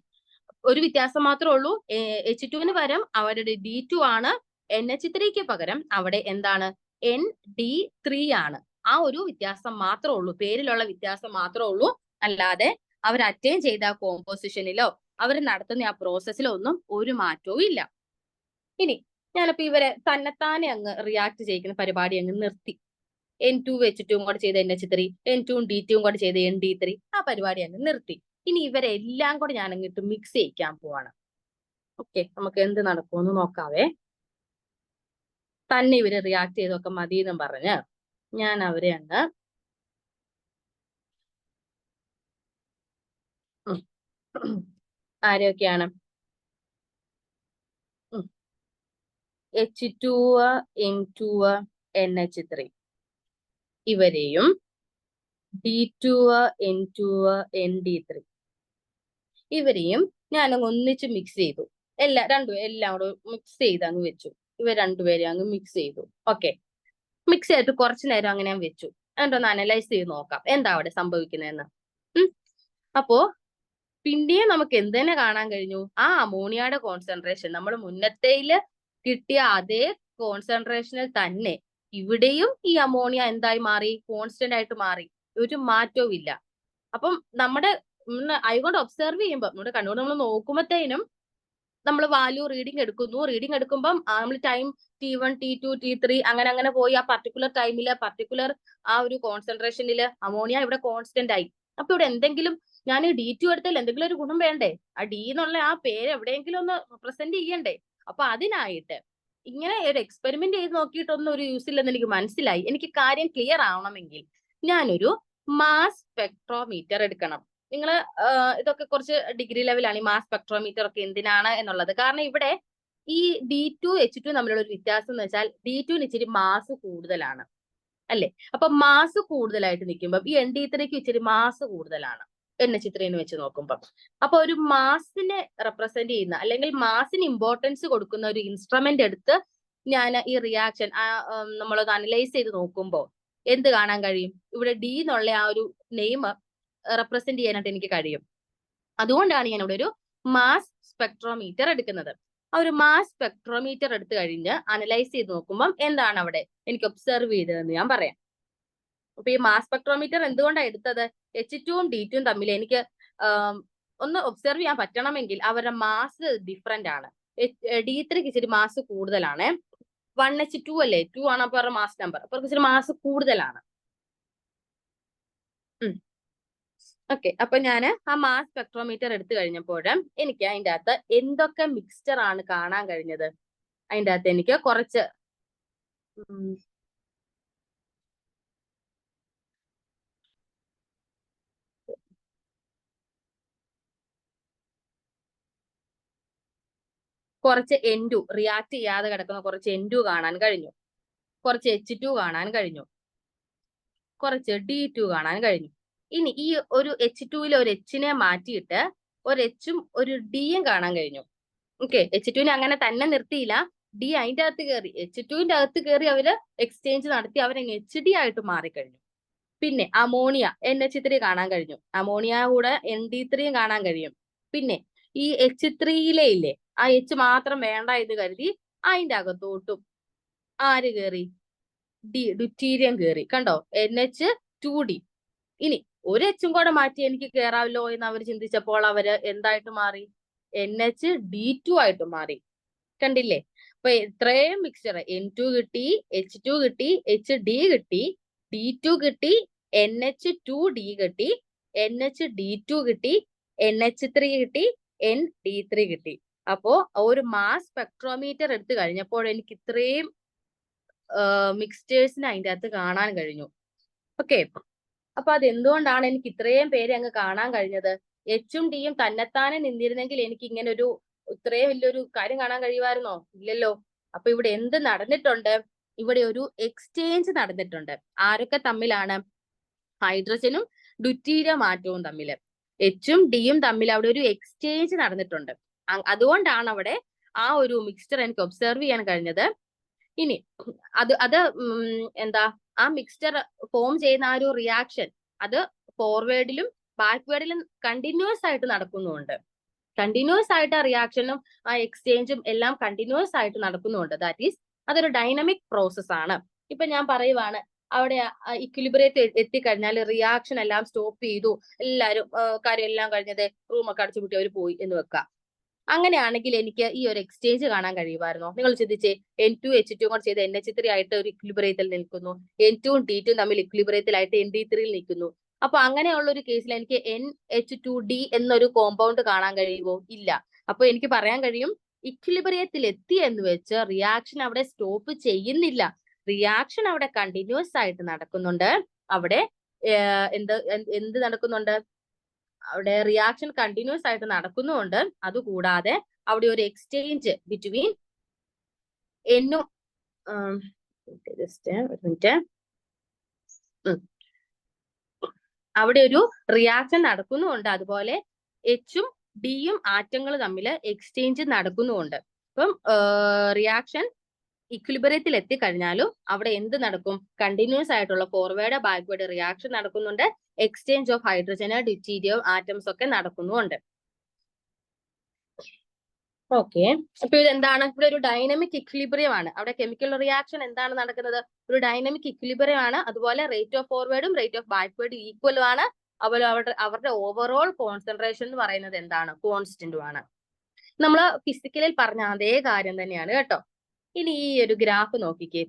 ഒരു വ്യത്യാസം മാത്രമേ ഉള്ളൂ. H2ന് പകരം അവരുടെ D2 ആണ്, NH3ക്ക് പകരം അവിടെ എന്താണ്? ND3 ആണ്. ആ ഒരു വ്യത്യാസം മാത്രമേ ഉള്ളൂ, പേരിലുള്ള വ്യത്യാസം മാത്രമേ ഉള്ളൂ. അല്ലാതെ അവർ അറ്റൈൻ ചെയ്ത ആ കോമ്പോസിഷനിലോ അവർ നടത്തുന്ന ആ പ്രോസസ്സിലോ ഒന്നും ഒരു മാറ്റവും ഇല്ല. ഇനി ഞാനിപ്പോ ഇവരെ തന്നെത്താനെ അങ്ങ് റിയാക്ട് ചെയ്യിക്കുന്ന പരിപാടി അങ്ങ് നിർത്തി. N2 വെച്ചിട്ടും കൂടെ ചെയ്ത NH3, N2 D2 കൂടെ ചെയ്ത ND3, ആ പരിപാടി അങ്ങ് നിർത്തി. ഇനി ഇവരെല്ലാം കൂടെ ഞാൻ അങ്ങിട്ട് മിക്സ് ചെയ്യിക്കാൻ പോവാണ്. ഓക്കെ, നമുക്ക് എന്ത് നടക്കുമെന്ന് നോക്കാവേ. തന്നെ ഇവര് റിയാക്ട് ചെയ്തൊക്കെ മതി എന്നും പറഞ്ഞ് ഞാൻ അവരെ അങ്ങ് ആരൊക്കെയാണ്? H2, N2, NH3 ഇവരെയും D2, N2, ND3 ഇവരെയും ഞാൻ അങ്ങ് ഒന്നിച്ച് മിക്സ് ചെയ്തു. എല്ലാം കൂടെ മിക്സ് ചെയ്ത് അങ്ങ് വെച്ചു. ഇവർ രണ്ടുപേരെയും അങ്ങ് മിക്സ് ചെയ്തു. ഓക്കെ, മിക്സ് ചെയ്തിട്ട് കുറച്ചു നേരം അങ്ങനെ ഞാൻ വെച്ചു. എന്നിട്ടൊന്ന് അനലൈസ് ചെയ്ത് നോക്കാം എന്താ അവിടെ സംഭവിക്കുന്നതെന്ന്. അപ്പോ പിന്നെയും നമുക്ക് എന്തിനെ കാണാൻ കഴിഞ്ഞു? ആ അമോണിയയുടെ കോൺസെൻട്രേഷൻ നമ്മൾ മുന്നത്തേല് കിട്ടിയ അതേ കോൺസെൻട്രേഷനിൽ തന്നെ ഇവിടെയും ഈ അമോണിയ എന്തായി മാറി? കോൺസ്റ്റന്റ് ആയിട്ട് മാറി. ഒരു മാറ്റവും ഇല്ല. അപ്പം നമ്മുടെ കൊണ്ട് ഒബ്സർവ് ചെയ്യുമ്പോൾ, നമ്മുടെ കണ്ണുകൊണ്ട് നമ്മൾ നോക്കുമ്പോഴത്തേനും നമ്മൾ വാല്യൂ റീഡിങ് എടുക്കുന്നു. റീഡിങ് എടുക്കുമ്പോൾ നമ്മൾ ടൈം T1, T2, T3 അങ്ങനെ പോയി ആ പർട്ടിക്കുലർ ടൈമില് പർട്ടിക്കുലർ ആ ഒരു കോൺസെൻട്രേഷനിൽ അമോണിയ ഇവിടെ കോൺസ്റ്റന്റ് ആയി. അപ്പൊ ഇവിടെ എന്തെങ്കിലും ഞാൻ D2 എടുത്താൽ എന്തെങ്കിലും ഒരു ഗുണം വേണ്ടേ? ആ D എന്നുള്ള ആ പേര് എവിടെയെങ്കിലും ഒന്ന് പ്രസന്റ് ചെയ്യണ്ടേ? അപ്പൊ അതിനായിട്ട് ഇങ്ങനെ ഒരു എക്സ്പെരിമെന്റ് ചെയ്ത് നോക്കിയിട്ടൊന്നും ഒരു യൂസ് ഇല്ലെന്ന് എനിക്ക് മനസ്സിലായി. എനിക്ക് കാര്യം ക്ലിയർ ആവണമെങ്കിൽ ഞാനൊരു മാസ് സ്പെക്ട്രോമീറ്റർ എടുക്കണം. നിങ്ങൾ ഇതൊക്കെ കുറച്ച് ഡിഗ്രി ലെവലാണ്, ഈ മാസ് സ്പെക്ട്രോമീറ്റർ ഒക്കെ എന്തിനാണ് എന്നുള്ളത്. കാരണം ഇവിടെ ഈ D2, H2 തമ്മിലുള്ള ഒരു വ്യത്യാസം എന്ന് വെച്ചാൽ D2ന് ഇച്ചിരി മാസ് കൂടുതലാണ് അല്ലെ. അപ്പൊ മാസ് കൂടുതലായിട്ട് നിൽക്കുമ്പോൾ ഈ ND3ക്ക് ഇച്ചിരി മാസ് കൂടുതലാണ് NH3 വെച്ച് നോക്കുമ്പോൾ. അപ്പൊ ഒരു മാസിനെ റെപ്രസെന്റ് ചെയ്യുന്ന അല്ലെങ്കിൽ മാസിന് ഇമ്പോർട്ടൻസ് കൊടുക്കുന്ന ഒരു ഇൻസ്ട്രുമെന്റ് എടുത്ത് ഞാൻ ഈ റിയാക്ഷൻ നമ്മളത് അനലൈസ് ചെയ്ത് നോക്കുമ്പോൾ എന്ത് കാണാൻ കഴിയും? ഇവിടെ D എന്നുള്ള ആ ഒരു നെയിം റെപ്രസെന്റ് ചെയ്യാനായിട്ട് എനിക്ക് കഴിയും. അതുകൊണ്ടാണ് ഞാൻ ഇവിടെ ഒരു മാസ് സ്പെക്ട്രോമീറ്റർ എടുക്കുന്നത്. ആ ഒരു മാസ് സ്പെക്ട്രോമീറ്റർ എടുത്തു കഴിഞ്ഞ് അനലൈസ് ചെയ്ത് നോക്കുമ്പോൾ എന്താണ് അവിടെ എനിക്ക് ഒബ്സർവ് ചെയ്തതെന്ന് ഞാൻ പറയാം. അപ്പൊ ഈ മാസ് സ്പെക്ട്രോമീറ്റർ എന്തുകൊണ്ടാണ് എടുത്തത്? H2 ഉം D2 ഉം തമ്മിൽ എനിക്ക് ഒന്ന് ഒബ്സർവ് ചെയ്യാൻ പറ്റണമെങ്കിൽ അവരുടെ മാസ് ഡിഫറെന്റ് ആണ്. D3ക്ക് ഇച്ചിരി മാസ് കൂടുതലാണ്. 1H2 അല്ലേ, 2 ആണ് അപ്പൊ അവരുടെ മാസ് നമ്പർ, അപ്പൊ ഇച്ചിരി മാസ് കൂടുതലാണ്. ഓക്കെ, അപ്പൊ ഞാൻ ആ മാസ് സ്പെക്ട്രോമീറ്റർ എടുത്തു കഴിഞ്ഞപ്പോൾ എനിക്ക് അതിൻ്റെ അകത്ത് എന്തൊക്കെ മിക്സ്ചർ ആണ് കാണാൻ കഴിഞ്ഞത്? അതിൻ്റെ അകത്ത് എനിക്ക് കുറച്ച് N2 റിയാക്ട് ചെയ്യാതെ കിടക്കുന്ന കുറച്ച് N2 കാണാൻ കഴിഞ്ഞു, കുറച്ച് H2 കാണാൻ കഴിഞ്ഞു, കുറച്ച് D2 കാണാൻ കഴിഞ്ഞു. ഇനി ഈ ഒരു H2ൽ ഒരു Hനെ മാറ്റിയിട്ട് ഒരു Hഉം ഒരു Dയും കാണാൻ കഴിഞ്ഞു. ഓക്കെ, H2നെ അങ്ങനെ തന്നെ നിർത്തിയില്ല, D അതിന്റെ അകത്ത് കയറി, H2ന്റെ അകത്ത് കയറി അവര് എക്സ്ചേഞ്ച് നടത്തി അവരങ്ങ് HD ആയിട്ട് മാറിക്കഴിഞ്ഞു. പിന്നെ അമോണിയ NH3 കാണാൻ കഴിഞ്ഞു, അമോണിയ കൂടെ ND3 കാണാൻ കഴിയും. പിന്നെ ഈ H3യിലെ ഇല്ലേ, ആ H മാത്രം വേണ്ട എന്ന് കരുതി അതിന്റെ അകത്തോട്ടും ആര് കയറി? ഡ്യൂറ്റീരിയം കയറി. കണ്ടോ, NH2D. ഇനി ഒരു Hഉം കൂടെ മാറ്റി എനിക്ക് കയറാമല്ലോ എന്ന് അവർ ചിന്തിച്ചപ്പോൾ അവര് എന്തായിട്ട് മാറി? NH_D2 ആയിട്ട് മാറി. കണ്ടില്ലേ? അപ്പൊ ഇത്രയും മിക്സ്ചർ N2 കിട്ടി, H2 കിട്ടി, HD കിട്ടി, D2 കിട്ടി, NH2D കിട്ടി, NH_D2 കിട്ടി, NH3 കിട്ടി, ND3 കിട്ടി. അപ്പോ ഒരു മാസ് സ്പെക്ട്രോമീറ്റർ എടുത്തു കഴിഞ്ഞപ്പോൾ എനിക്ക് ഇത്രയും മിക്സ്ചേഴ്സിനെ അതിൻ്റെ അകത്ത് കാണാൻ കഴിഞ്ഞു. ഓക്കെ, അപ്പൊ അത് എന്തുകൊണ്ടാണ് എനിക്ക് ഇത്രയും പേര് അങ്ങ് കാണാൻ കഴിഞ്ഞത്? Hഉം Dയും തന്നെത്താനെ നിന്നിരുന്നെങ്കിൽ എനിക്ക് ഇങ്ങനെ ഒരു ഇത്രയും വലിയൊരു കാര്യം കാണാൻ കഴിയുമായിരുന്നോ? ഇല്ലല്ലോ. അപ്പൊ ഇവിടെ എന്ത് നടന്നിട്ടുണ്ട്? ഇവിടെ ഒരു എക്സ്ചേഞ്ച് നടന്നിട്ടുണ്ട്. ആരൊക്കെ തമ്മിലാണ്? ഹൈഡ്രജനും ഡ്യൂറ്റീരിയം ആറ്റവും തമ്മിൽ, Hഉം Dയും തമ്മിൽ അവിടെ ഒരു എക്സ്ചേഞ്ച് നടന്നിട്ടുണ്ട്. അതുകൊണ്ടാണ് അവിടെ ആ ഒരു മിക്സ്ചർ എനിക്ക് ഒബ്സർവ് ചെയ്യാൻ കഴിഞ്ഞത്. ഇനി അത് എന്താ, ആ മിക്സ്ചർ ഫോം ചെയ്യുന്ന ആ ഒരു റിയാക്ഷൻ അത് ഫോർവേഡിലും ബാക്ക്വേർഡിലും കണ്ടിന്യൂസ് ആയിട്ട് നടക്കുന്നുണ്ട്. കണ്ടിന്യൂസ് ആയിട്ട് ആ റിയാക്ഷനും ആ എക്സ്ചേഞ്ചും എല്ലാം കണ്ടിന്യൂസ് ആയിട്ട് നടക്കുന്നുണ്ട്. ദാറ്റ് ഈസ് അതൊരു ഡൈനമിക് പ്രോസസ് ആണ്. ഇപ്പൊ ഞാൻ പറയുവാണ്, അവിടെ ഇക്വിലിബ്രിയത്തിൽ എത്തിക്കഴിഞ്ഞാൽ റിയാക്ഷൻ എല്ലാം സ്റ്റോപ്പ് ചെയ്തു, എല്ലാവരും കാര്യം എല്ലാം കഴിഞ്ഞത് റൂമൊക്കെ അടച്ചുപൂട്ടി അവർ പോയി എന്ന് വെക്കാം. അങ്ങനെയാണെങ്കിൽ എനിക്ക് ഈ ഒരു എക്സ്ചേഞ്ച് കാണാൻ കഴിയുമായിരുന്നോ? നിങ്ങൾ ചിന്തിച്ചേ, N2 H2 കൂടെ ചെയ്ത് NH3 ആയിട്ട് ഒരു ഇക്വിലിബ്രിയത്തിൽ നിൽക്കുന്നു, N2 ഉം D2 ഉം തമ്മിൽ ഇക്വിലിബ്രിയത്തിലായിട്ട് ND3 നിൽക്കുന്നു. അപ്പൊ അങ്ങനെയുള്ള ഒരു കേസിൽ എനിക്ക് NH2D എന്നൊരു കോമ്പൗണ്ട് കാണാൻ കഴിയുമോ? ഇല്ല. അപ്പൊ എനിക്ക് പറയാൻ കഴിയും, ഇക്വിലിബ്രിയത്തിൽ എത്തി എന്ന് വെച്ച് റിയാക്ഷൻ അവിടെ സ്റ്റോപ്പ് ചെയ്യുന്നില്ല, റിയാക്ഷൻ അവിടെ കണ്ടിന്യൂസ് ആയിട്ട് നടക്കുന്നുണ്ട്. അവിടെ എന്ത് നടക്കുന്നുണ്ട്? അവിടെ റിയാക്ഷൻ കണ്ടിന്യൂസ് ആയിട്ട് നടക്കുന്നുണ്ട്. അതുകൂടാതെ അവിടെ ഒരു എക്സ്ചേഞ്ച് ബിറ്റ്വീൻ എന്നും അവിടെ ഒരു റിയാക്ഷൻ നടക്കുന്നുണ്ട്. അതുപോലെ Hഉം Dയും ആറ്റങ്ങൾ തമ്മിൽ എക്സ്ചേഞ്ച് നടക്കുന്നുണ്ട്. അപ്പം റിയാക്ഷൻ ഇക്വിലിബ്രിയത്തിൽ എത്തിക്കഴിഞ്ഞാലും അവിടെ എന്ത് നടക്കും? കണ്ടിന്യൂസ് ആയിട്ടുള്ള ഫോർവേഡ് ബാക്ക്വേർഡ് റിയാക്ഷൻ നടക്കുന്നുണ്ട്. Exchange of hydrogen deuterium atoms ഒക്കെ നടക്കുന്നുണ്ട്. ഓക്കെ, അപ്പൊ ഇതെന്താണ്? ഇവിടെ ഒരു ഡൈനമിക് ഇക്വിലിബ്രിയം ആണ്. അവിടെ കെമിക്കൽ റിയാക്ഷൻ എന്താണ് നടക്കുന്നത്? ഒരു ഡൈനമിക് ഇക്വിലിബ്രിയം ആണ്. അതുപോലെ റേറ്റ് ഓഫ് ഫോർവേഡും റേറ്റ് ഓഫ് ബാക്ക്വേർഡും ഈക്വലും ആണ്. അതുപോലെ അവരുടെ ഓവറോൾ കോൺസെൻട്രേഷൻ എന്ന് പറയുന്നത് എന്താണ്? കോൺസ്റ്റന്റും ആണ്. നമ്മൾ ഫിസിക്കലിൽ പറഞ്ഞ അതേ കാര്യം തന്നെയാണ് കേട്ടോ. ഇനി ഈ ഒരു ഗ്രാഫ് നോക്കിക്കേ.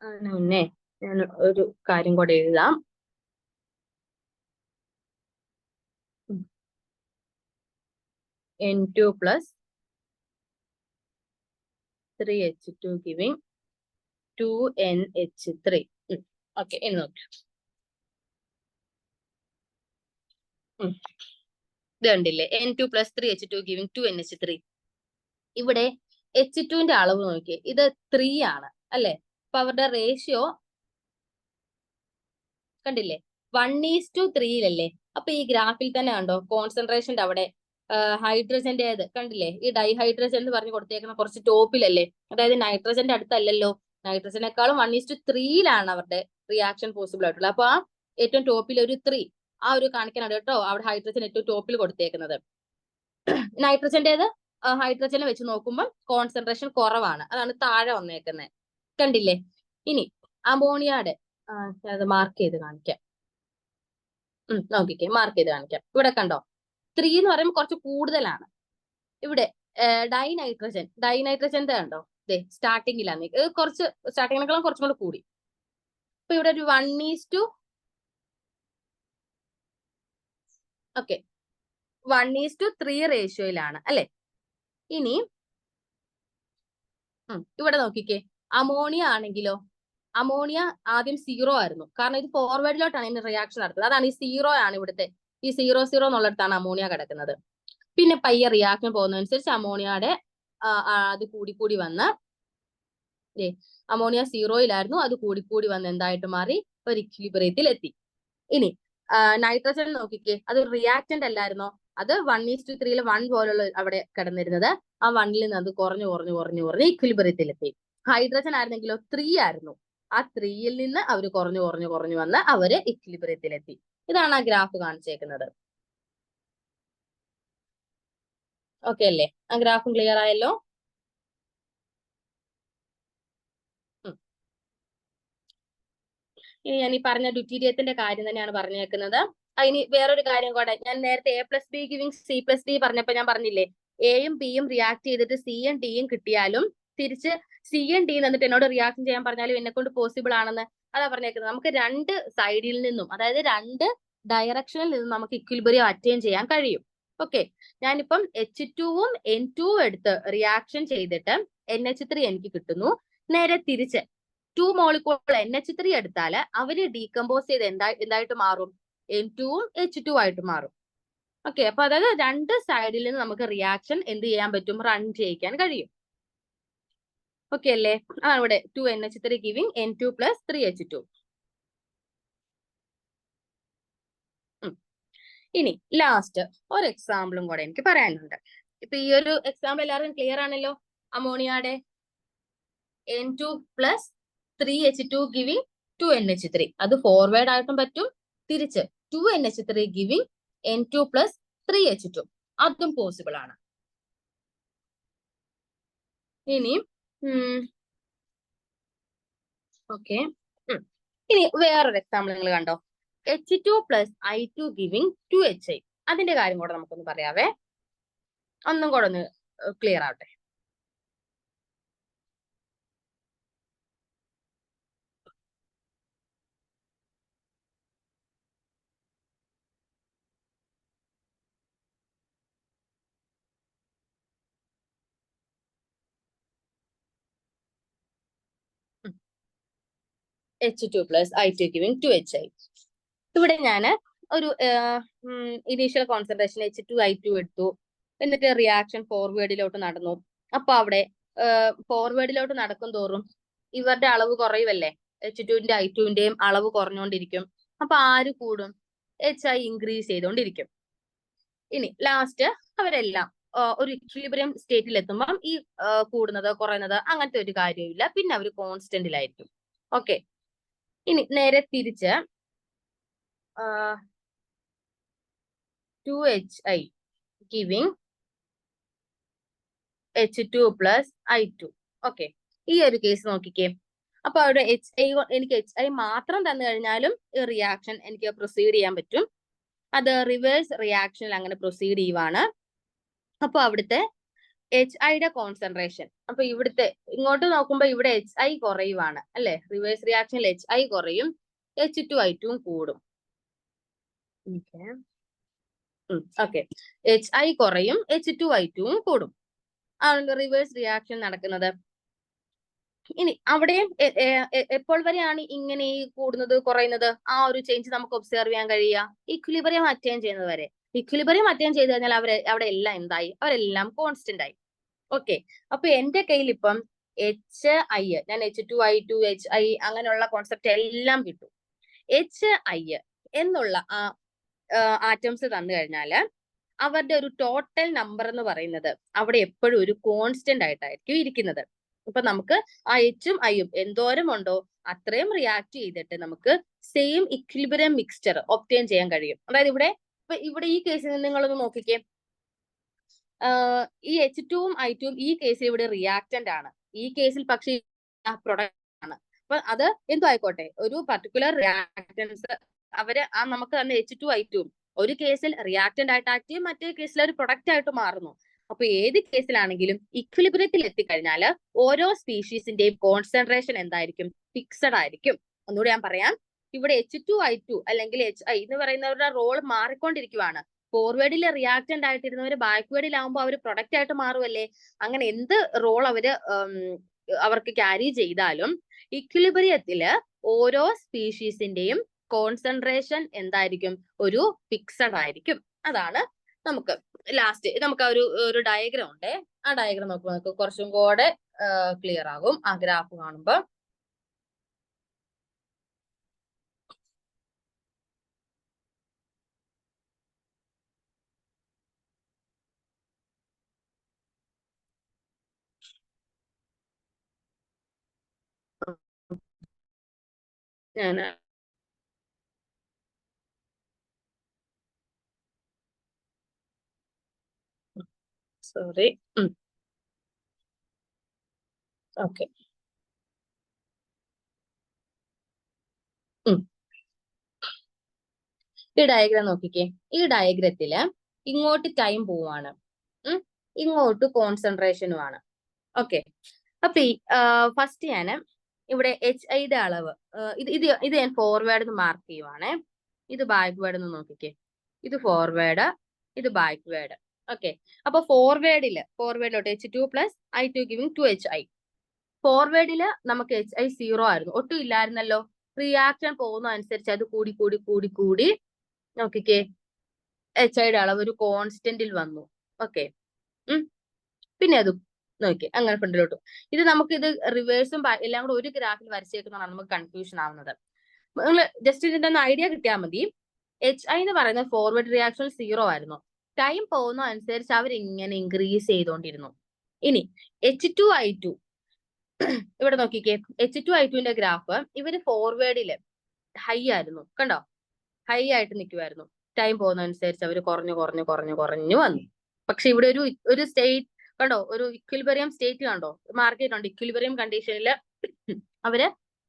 അതിന് മുന്നേ ഞാൻ ഒരു കാര്യം കൂടെ എഴുതാം. N2 plus 3H2 giving 2NH3. Okay, ഇനി നോക്കാം. ഇത് കണ്ടില്ലേ? N2 plus 3H2 giving 2NH3. ഇവിടെ H2ന്റെ അളവ് നോക്കിയേ, ഇത് 3 ആണ് അല്ലെ? അപ്പൊ അവരുടെ റേഷ്യോ കണ്ടില്ലേ? 1:3 അപ്പൊ ഈ ഗ്രാഫിൽ തന്നെ കണ്ടോ കോൺസെൻട്രേഷന്റെ അവിടെ ഹൈഡ്രജന്റെ കണ്ടില്ലേ? ഈ ഡൈഹൈഡ്രജൻ എന്ന് പറഞ്ഞു കൊടുത്തേക്കുന്ന കുറച്ച് ടോപ്പിലല്ലേ, അതായത് നൈട്രജന്റെ അടുത്തല്ലല്ലോ. നൈട്രജനേക്കാളും 1:3 അവരുടെ റിയാക്ഷൻ പോസിബിൾ ആയിട്ടുള്ളത്. അപ്പൊ ആ ഏറ്റവും ടോപ്പിൽ ഒരു 3 ആ ഒരു കാണിക്കാനാണ് കേട്ടോ അവിടെ ഹൈഡ്രജൻ ഏറ്റവും ടോപ്പിൽ കൊടുത്തേക്കുന്നത്. നൈട്രജന്റേത് ഹൈഡ്രജനെ വെച്ച് നോക്കുമ്പോൾ കോൺസെൻട്രേഷൻ കുറവാണ്, അതാണ് താഴെ വന്നേക്കുന്നത്. കണ്ടില്ലേ? ഇനി അമോണിയയുടെ അത് മാർക്ക് ചെയ്ത് കാണിക്കാം. നോക്കിക്കേ, മാർക്ക് ചെയ്ത് കാണിക്കാം. ഇവിടെ കണ്ടോ, 3 എന്ന് പറയുമ്പോൾ കുറച്ച് കൂടുതലാണ്. ഇവിടെ ഡൈനൈട്രജന്റെ കണ്ടോ, സ്റ്റാർട്ടിങ്ങിലാണ് കുറച്ച്, സ്റ്റാർട്ടിങ്ങിനേക്കാളും കുറച്ചും കൂടെ കൂടി. അപ്പൊ ഇവിടെ ഒരു 1:, ഓക്കെ, 1:3 റേഷ്യോയിലാണ് അല്ലെ. ഇനി ഇവിടെ നോക്കിക്കേ, അമോണിയ ആണെങ്കിലോ, അമോണിയ ആദ്യം 0 ആയിരുന്നു, കാരണം ഇത് ഫോർവേഡിലോട്ടാണ് ഇതിന്റെ റിയാക്ഷൻ നടത്തുന്നത്. അതാണ് ഈ 0 ആണ് ഇവിടുത്തെ, ഈ 0 എന്നുള്ളിടത്താണ് അമോണിയ കിടക്കുന്നത്. പിന്നെ പയ്യെ റിയാക്ഷൻ പോകുന്നതനുസരിച്ച് അമോണിയയുടെ അത് കൂടി വന്ന് അമോണിയ 0-യിലായിരുന്നു, അത് കൂടി വന്ന് എന്തായിട്ട് മാറി, ഒരു ഇക്വിലിബ്രിയത്തിൽ എത്തി. ഇനി നൈട്രജൻ നോക്കിക്കേ, അത് റിയാക്ടന്റ് അല്ലായിരുന്നോ, അത് 1:3 1 പോലുള്ള അവിടെ കിടന്നിരുന്നത്, ആ 1-ൽ നിന്ന് അത് കുറഞ്ഞു ഇക്വിലിബ്രിയത്തിൽ എത്തി. ഹൈഡ്രജൻ ആയിരുന്നെങ്കിലോ 3 ആയിരുന്നു, ആ 3-ൽ നിന്ന് അവർ കുറഞ്ഞു വന്ന് അവര് ഇക്വിലിബ്രിയത്തിൽ എത്തി. ഇതാണ് ആ ഗ്രാഫ് കാണിച്ചേക്കുന്നത്. ഓക്കെ അല്ലേ? ആ ഗ്രാഫും ക്ലിയർ ആയല്ലോ? ഇനി ഞാൻ ഈ പറഞ്ഞ ഡ്യൂറ്റീരിയത്തിന്റെ കാര്യം തന്നെയാണ് പറഞ്ഞേക്കുന്നത്. ഇനി വേറൊരു കാര്യം കൂടെ, ഞാൻ നേരത്തെ A+B ഗിവിംഗ് C+D പറഞ്ഞപ്പോ ഞാൻ പറഞ്ഞില്ലേ, എയും ബിയും റിയാക്ട് ചെയ്തിട്ട് സിയും ഡിയും കിട്ടിയാലും തിരിച്ച് സിയും ഡിയും എന്നിട്ട് എന്നോട് റിയാക്ഷൻ ചെയ്യാൻ പറഞ്ഞാലും എന്നെ കൊണ്ട് പോസിബിൾ ആണെന്ന്. അതാ പറഞ്ഞേക്കുന്നത്. നമുക്ക് 2 സൈഡിൽ നിന്നും, അതായത് 2 ഡയറക്ഷനിൽ നിന്നും നമുക്ക് ഇക്വിലിബ്രിയം അറ്റൈൻ ചെയ്യാൻ കഴിയും. ഓക്കെ, ഞാനിപ്പം H2-ഉം N2-ഉം എടുത്ത് റിയാക്ഷൻ ചെയ്തിട്ട് NH3 എനിക്ക് കിട്ടുന്നു. നേരെ തിരിച്ച് 2 മോളിക്കൂൾ NH3 എടുത്താൽ അവര് ഡീകമ്പോസ് ചെയ്ത് എന്തായിട്ട് മാറും, N2-ഉം H2 ആയിട്ട് മാറും. ഓക്കെ, അപ്പൊ അതായത് 2 സൈഡിൽ നിന്ന് നമുക്ക് റിയാക്ഷൻ എന്ത് ചെയ്യാൻ പറ്റും, റൺ ചെയ്യിക്കാൻ കഴിയും. ഓക്കെ അല്ലേ? ഇവിടെ 2NH3 ഗിവിംഗ് N2 + 3H2. ഇനി ലാസ്റ്റ് ഒരു എക്സാമ്പിളും കൂടെ എനിക്ക് പറയാനുണ്ട്. ഇപ്പൊ ഈ ഒരു എക്സാമ്പിൾ എല്ലാവർക്കും ക്ലിയർ ആണല്ലോ. അമോണിയയുടെ N2 + 3H2 ഗിവിംഗ് 2NH3. അത് ഫോർവേഡ് ആയിട്ടും പറ്റും, തിരിച്ച് 2NH3 ഗിവിംഗ് N2 + 3H2, അതും പോസിബിൾ ആണ്. ഇനി ഓക്കെ, ഇനി വേറൊരു എക്സാമ്പിൾ നിങ്ങൾ കണ്ടോ, H2 + I2 ഗിവിംഗ് 2HI. അതിന്റെ കാര്യം കൂടെ നമുക്കൊന്ന് പറയാവേ, ഒന്നും കൂടെ ഒന്ന് ക്ലിയർ ആവട്ടെ. H2 + I2 giving 2HI. ഇവിടെ ഞാൻ ഒരു ഇനീഷ്യൽ കോൺസെൻട്രേഷൻ H2I2 എടുത്തു, എന്നിട്ട് റിയാക്ഷൻ ഫോർവേഡിലോട്ട് നടന്നു. അപ്പൊ അവിടെ ഫോർവേഡിലോട്ട് നടക്കും തോറും ഇവരുടെ അളവ് കുറയുമല്ലേ, H2-ന്റെ I2-ന്റെയും അളവ് കുറഞ്ഞുകൊണ്ടിരിക്കും. അപ്പൊ ആര് കൂടും, HI ഇൻക്രീസ് ചെയ്തുകൊണ്ടിരിക്കും. ഇനി ലാസ്റ്റ് അവരെല്ലാം ഒരു ഇക്വിലിബ്രിയം സ്റ്റേറ്റിൽ എത്തുമ്പോൾ ഈ കൂടുന്നത് കുറയുന്നത് അങ്ങനത്തെ ഒരു കാര്യമില്ല, പിന്നെ അവർ കോൺസ്റ്റന്റിലായിരിക്കും. ഓക്കെ, ഇനി നേരെ തിരിച്ച് 2HI giving H2 + I2. Okay, ഈ ഒരു കേസ് നോക്കിക്കേ. അപ്പൊ അവിടെ എനിക്ക് HI മാത്രം തന്നു കഴിഞ്ഞാലും ഈ റിയാക്ഷൻ എനിക്ക് പ്രൊസീഡ് ചെയ്യാൻ പറ്റും. അത് റിവേഴ്സ് റിയാക്ഷനിൽ അങ്ങനെ പ്രൊസീഡ് ചെയ്യുവാണ്. അപ്പൊ അവിടുത്തെ HIയുടെ കോൺസെൻട്രേഷൻ, അപ്പൊ ഇവിടുത്തെ ഇങ്ങോട്ട് നോക്കുമ്പോൾ ഇവിടെ HI കുറയുവാണ് അല്ലെ, റിവേഴ്സ് റിയാക്ഷനിൽ HI കുറയും, H2I2 കൂടും. ഓക്കെ, HI കുറയും, H2I2 കൂടും, ആണ് റിവേഴ്സ് റിയാക്ഷൻ നടക്കുന്നത്. ഇനി അവിടെയും എപ്പോൾ വരെയാണ് ഇങ്ങനെ ഈ കൂടുന്നത് കുറയുന്നത്, ആ ഒരു ചേഞ്ച് നമുക്ക് ഒബ്സർവ് ചെയ്യാൻ കഴിയുക, ഇക്വിലിബ്രിയം അറ്റൈൻ ചെയ്യുന്നത് വരെ. ഇക്വിലിബ്രിയം അറ്റൈൻ ചെയ്ത് കഴിഞ്ഞാൽ അവിടെ എല്ലാം എന്തായി, അവരെല്ലാം കോൺസ്റ്റന്റ് ആയി. ഓക്കെ, അപ്പൊ എന്റെ കയ്യിൽ ഇപ്പം HI, ഞാൻ H2I2 HI അങ്ങനെയുള്ള കോൺസെപ്റ്റ് എല്ലാം കിട്ടും. HI എന്നുള്ള ആ ആറ്റംസ് തന്നു കഴിഞ്ഞാൽ അവരുടെ ഒരു ടോട്ടൽ നമ്പർ എന്ന് പറയുന്നത് അവിടെ എപ്പോഴും ഒരു കോൺസ്റ്റന്റ് ആയിട്ടായിരിക്കും ഇരിക്കുന്നത്. ഇപ്പൊ നമുക്ക് ആ Hഉം Iയും എന്തോരം ഉണ്ടോ അത്രയും റിയാക്ട് ചെയ്തിട്ട് നമുക്ക് സെയിം ഇക്വിലിബ്രിയം മിക്സ്ചർ ഒബ്റ്റെയിൻ ചെയ്യാൻ കഴിയും. അതായത് ഇവിടെ ഈ കേസിൽ നിങ്ങളൊന്ന് നോക്കിക്കേ, ഈ H2ഉം I2ഉം ഈ കേസിൽ ഇവിടെ റിയാക്റ്റന്റ് ആണ്. ഈ കേസിൽ പക്ഷേ പ്രൊഡക്റ്റ് ആണ്. അപ്പൊ അത് എന്തോ ആയിക്കോട്ടെ, ഒരു പർട്ടിക്കുലർ റിയാക്റ്റൻസ് അവര് നമുക്ക് തന്നെ H2I2ഉം ഒരു കേസിൽ റിയാക്റ്റന്റ് ആയിട്ട് ആക്ട് ചെയ്യും, മറ്റേ കേസിൽ ഒരു പ്രൊഡക്റ്റ് ആയിട്ട് മാറുന്നു. അപ്പൊ ഏത് കേസിലാണെങ്കിലും ഇക്വിലിബ്രിയത്തിൽ എത്തിക്കഴിഞ്ഞാൽ ഓരോ സ്പീഷീസിന്റെയും കോൺസെൻട്രേഷൻ എന്തായിരിക്കും? ഫിക്സഡ് ആയിരിക്കും. ഒന്നുകൂടി ഞാൻ പറയാം, ഇവിടെ H2I2 അല്ലെങ്കിൽ HI എന്ന് പറയുന്നവരുടെ റോൾ മാറിക്കൊണ്ടിരിക്കുവാണ്. ഫോർവേഡിൽ റിയാക്റ്റന്റ് ആയിട്ടിരുന്നവര് ബാക്ക്വേഡിലാവുമ്പോൾ അവർ പ്രൊഡക്റ്റ് ആയിട്ട് മാറുമല്ലേ. അങ്ങനെ എന്ത് റോൾ അവർക്ക് ക്യാരി ചെയ്താലും ഇക്വിലിബ്രിയത്തില് ഓരോ സ്പീഷീസിന്റെയും കോൺസെൻട്രേഷൻ എന്തായിരിക്കും? ഒരു ഫിക്സഡ് ആയിരിക്കും. അതാണ് നമുക്ക് ലാസ്റ്റ് നമുക്ക് ഒരു ഡയഗ്രാം ഉണ്ട്. ആ ഡയഗ്രാം നോക്കുമ്പോൾ നമുക്ക് കുറച്ചും കൂടെ ക്ലിയർ ആകും ആ ഗ്രാഫ് കാണുമ്പോൾ. ഞാൻ സോറി. ഓക്കെ. ഈ ഡയഗ്രാം നോക്കിക്കേ. ഈ ഡയഗ്രത്തില് ഇങ്ങോട്ട് ടൈം പോവാണ്, ഇങ്ങോട്ട് കോൺസെൻട്രേഷനുമാണ്. ഓക്കെ. അപ്പൊ ഫസ്റ്റ് ഞാൻ ഇവിടെ HIയുടെ അളവ് ഇത് ഞാൻ ഫോർവേഡ് എന്ന് മാർക്ക് ചെയ്യുവാണേ. ഇത് ബാക്ക്വേഡ് എന്ന് നോക്കിക്കേ. ഇത് ഫോർവേഡ്, ഇത് ബാക്ക്വേഡ്. ഓക്കെ. അപ്പൊ ഫോർവേഡിലോട്ട് H2 + I2 ഗിവിംഗ് 2HI. ഫോർവേഡില് നമുക്ക് HI 0 ആയിരുന്നു, ഒട്ടും ഇല്ലായിരുന്നല്ലോ. റിയാക്ഷൻ പോകുന്ന അനുസരിച്ച് അത് കൂടി കൂടി കൂടി കൂടി നോക്കിക്കേ HIയുടെ അളവ് ഒരു കോൺസ്റ്റന്റിൽ വന്നു. ഓക്കെ. പിന്നെ അതും നോക്കി അങ്ങനെ ഫ്രണ്ടിലോട്ട്. ഇത് നമുക്ക് ഇത് റിവേഴ്സും എല്ലാം കൂടെ ഒരു ഗ്രാഫിൽ വരച്ചേക്കുന്നതാണ് നമുക്ക് കൺഫ്യൂഷൻ ആവുന്നത്. നിങ്ങൾ ജസ്റ്റ് ഇതിന്റെ ഒന്ന് ഐഡിയ കിട്ടിയാൽ മതി. HI എന്ന് പറയുന്ന ഫോർവേഡ് റിയാക്ഷൻ 0 ആയിരുന്നു. ടൈം പോകുന്ന അനുസരിച്ച് അവർ ഇങ്ങനെ ഇൻക്രീസ് ചെയ്തുകൊണ്ടിരുന്നു. ഇനി H2I2 ഇവിടെ നോക്കിക്കേ. H2I2ന്റെ ഗ്രാഫ് ഇവര് ഫോർവേഡില് ഹൈ ആയിരുന്നു, കണ്ടോ? ഹൈ ആയിട്ട് നിൽക്കുമായിരുന്നു. ടൈം പോകുന്ന അനുസരിച്ച് അവർ കുറഞ്ഞു കുറഞ്ഞു കുറഞ്ഞു കുറഞ്ഞു വന്നു. പക്ഷെ ഇവിടെ ഒരു സ്റ്റേറ്റ് കണ്ടോ, ഒരു ഇക്വിലിബ്രിയം സ്റ്റേറ്റ് കണ്ടോ, മാർക്ക് ചെയ്തിട്ടുണ്ട്. ഇക്വിലിബ്രിയം കണ്ടീഷനിൽ അവര്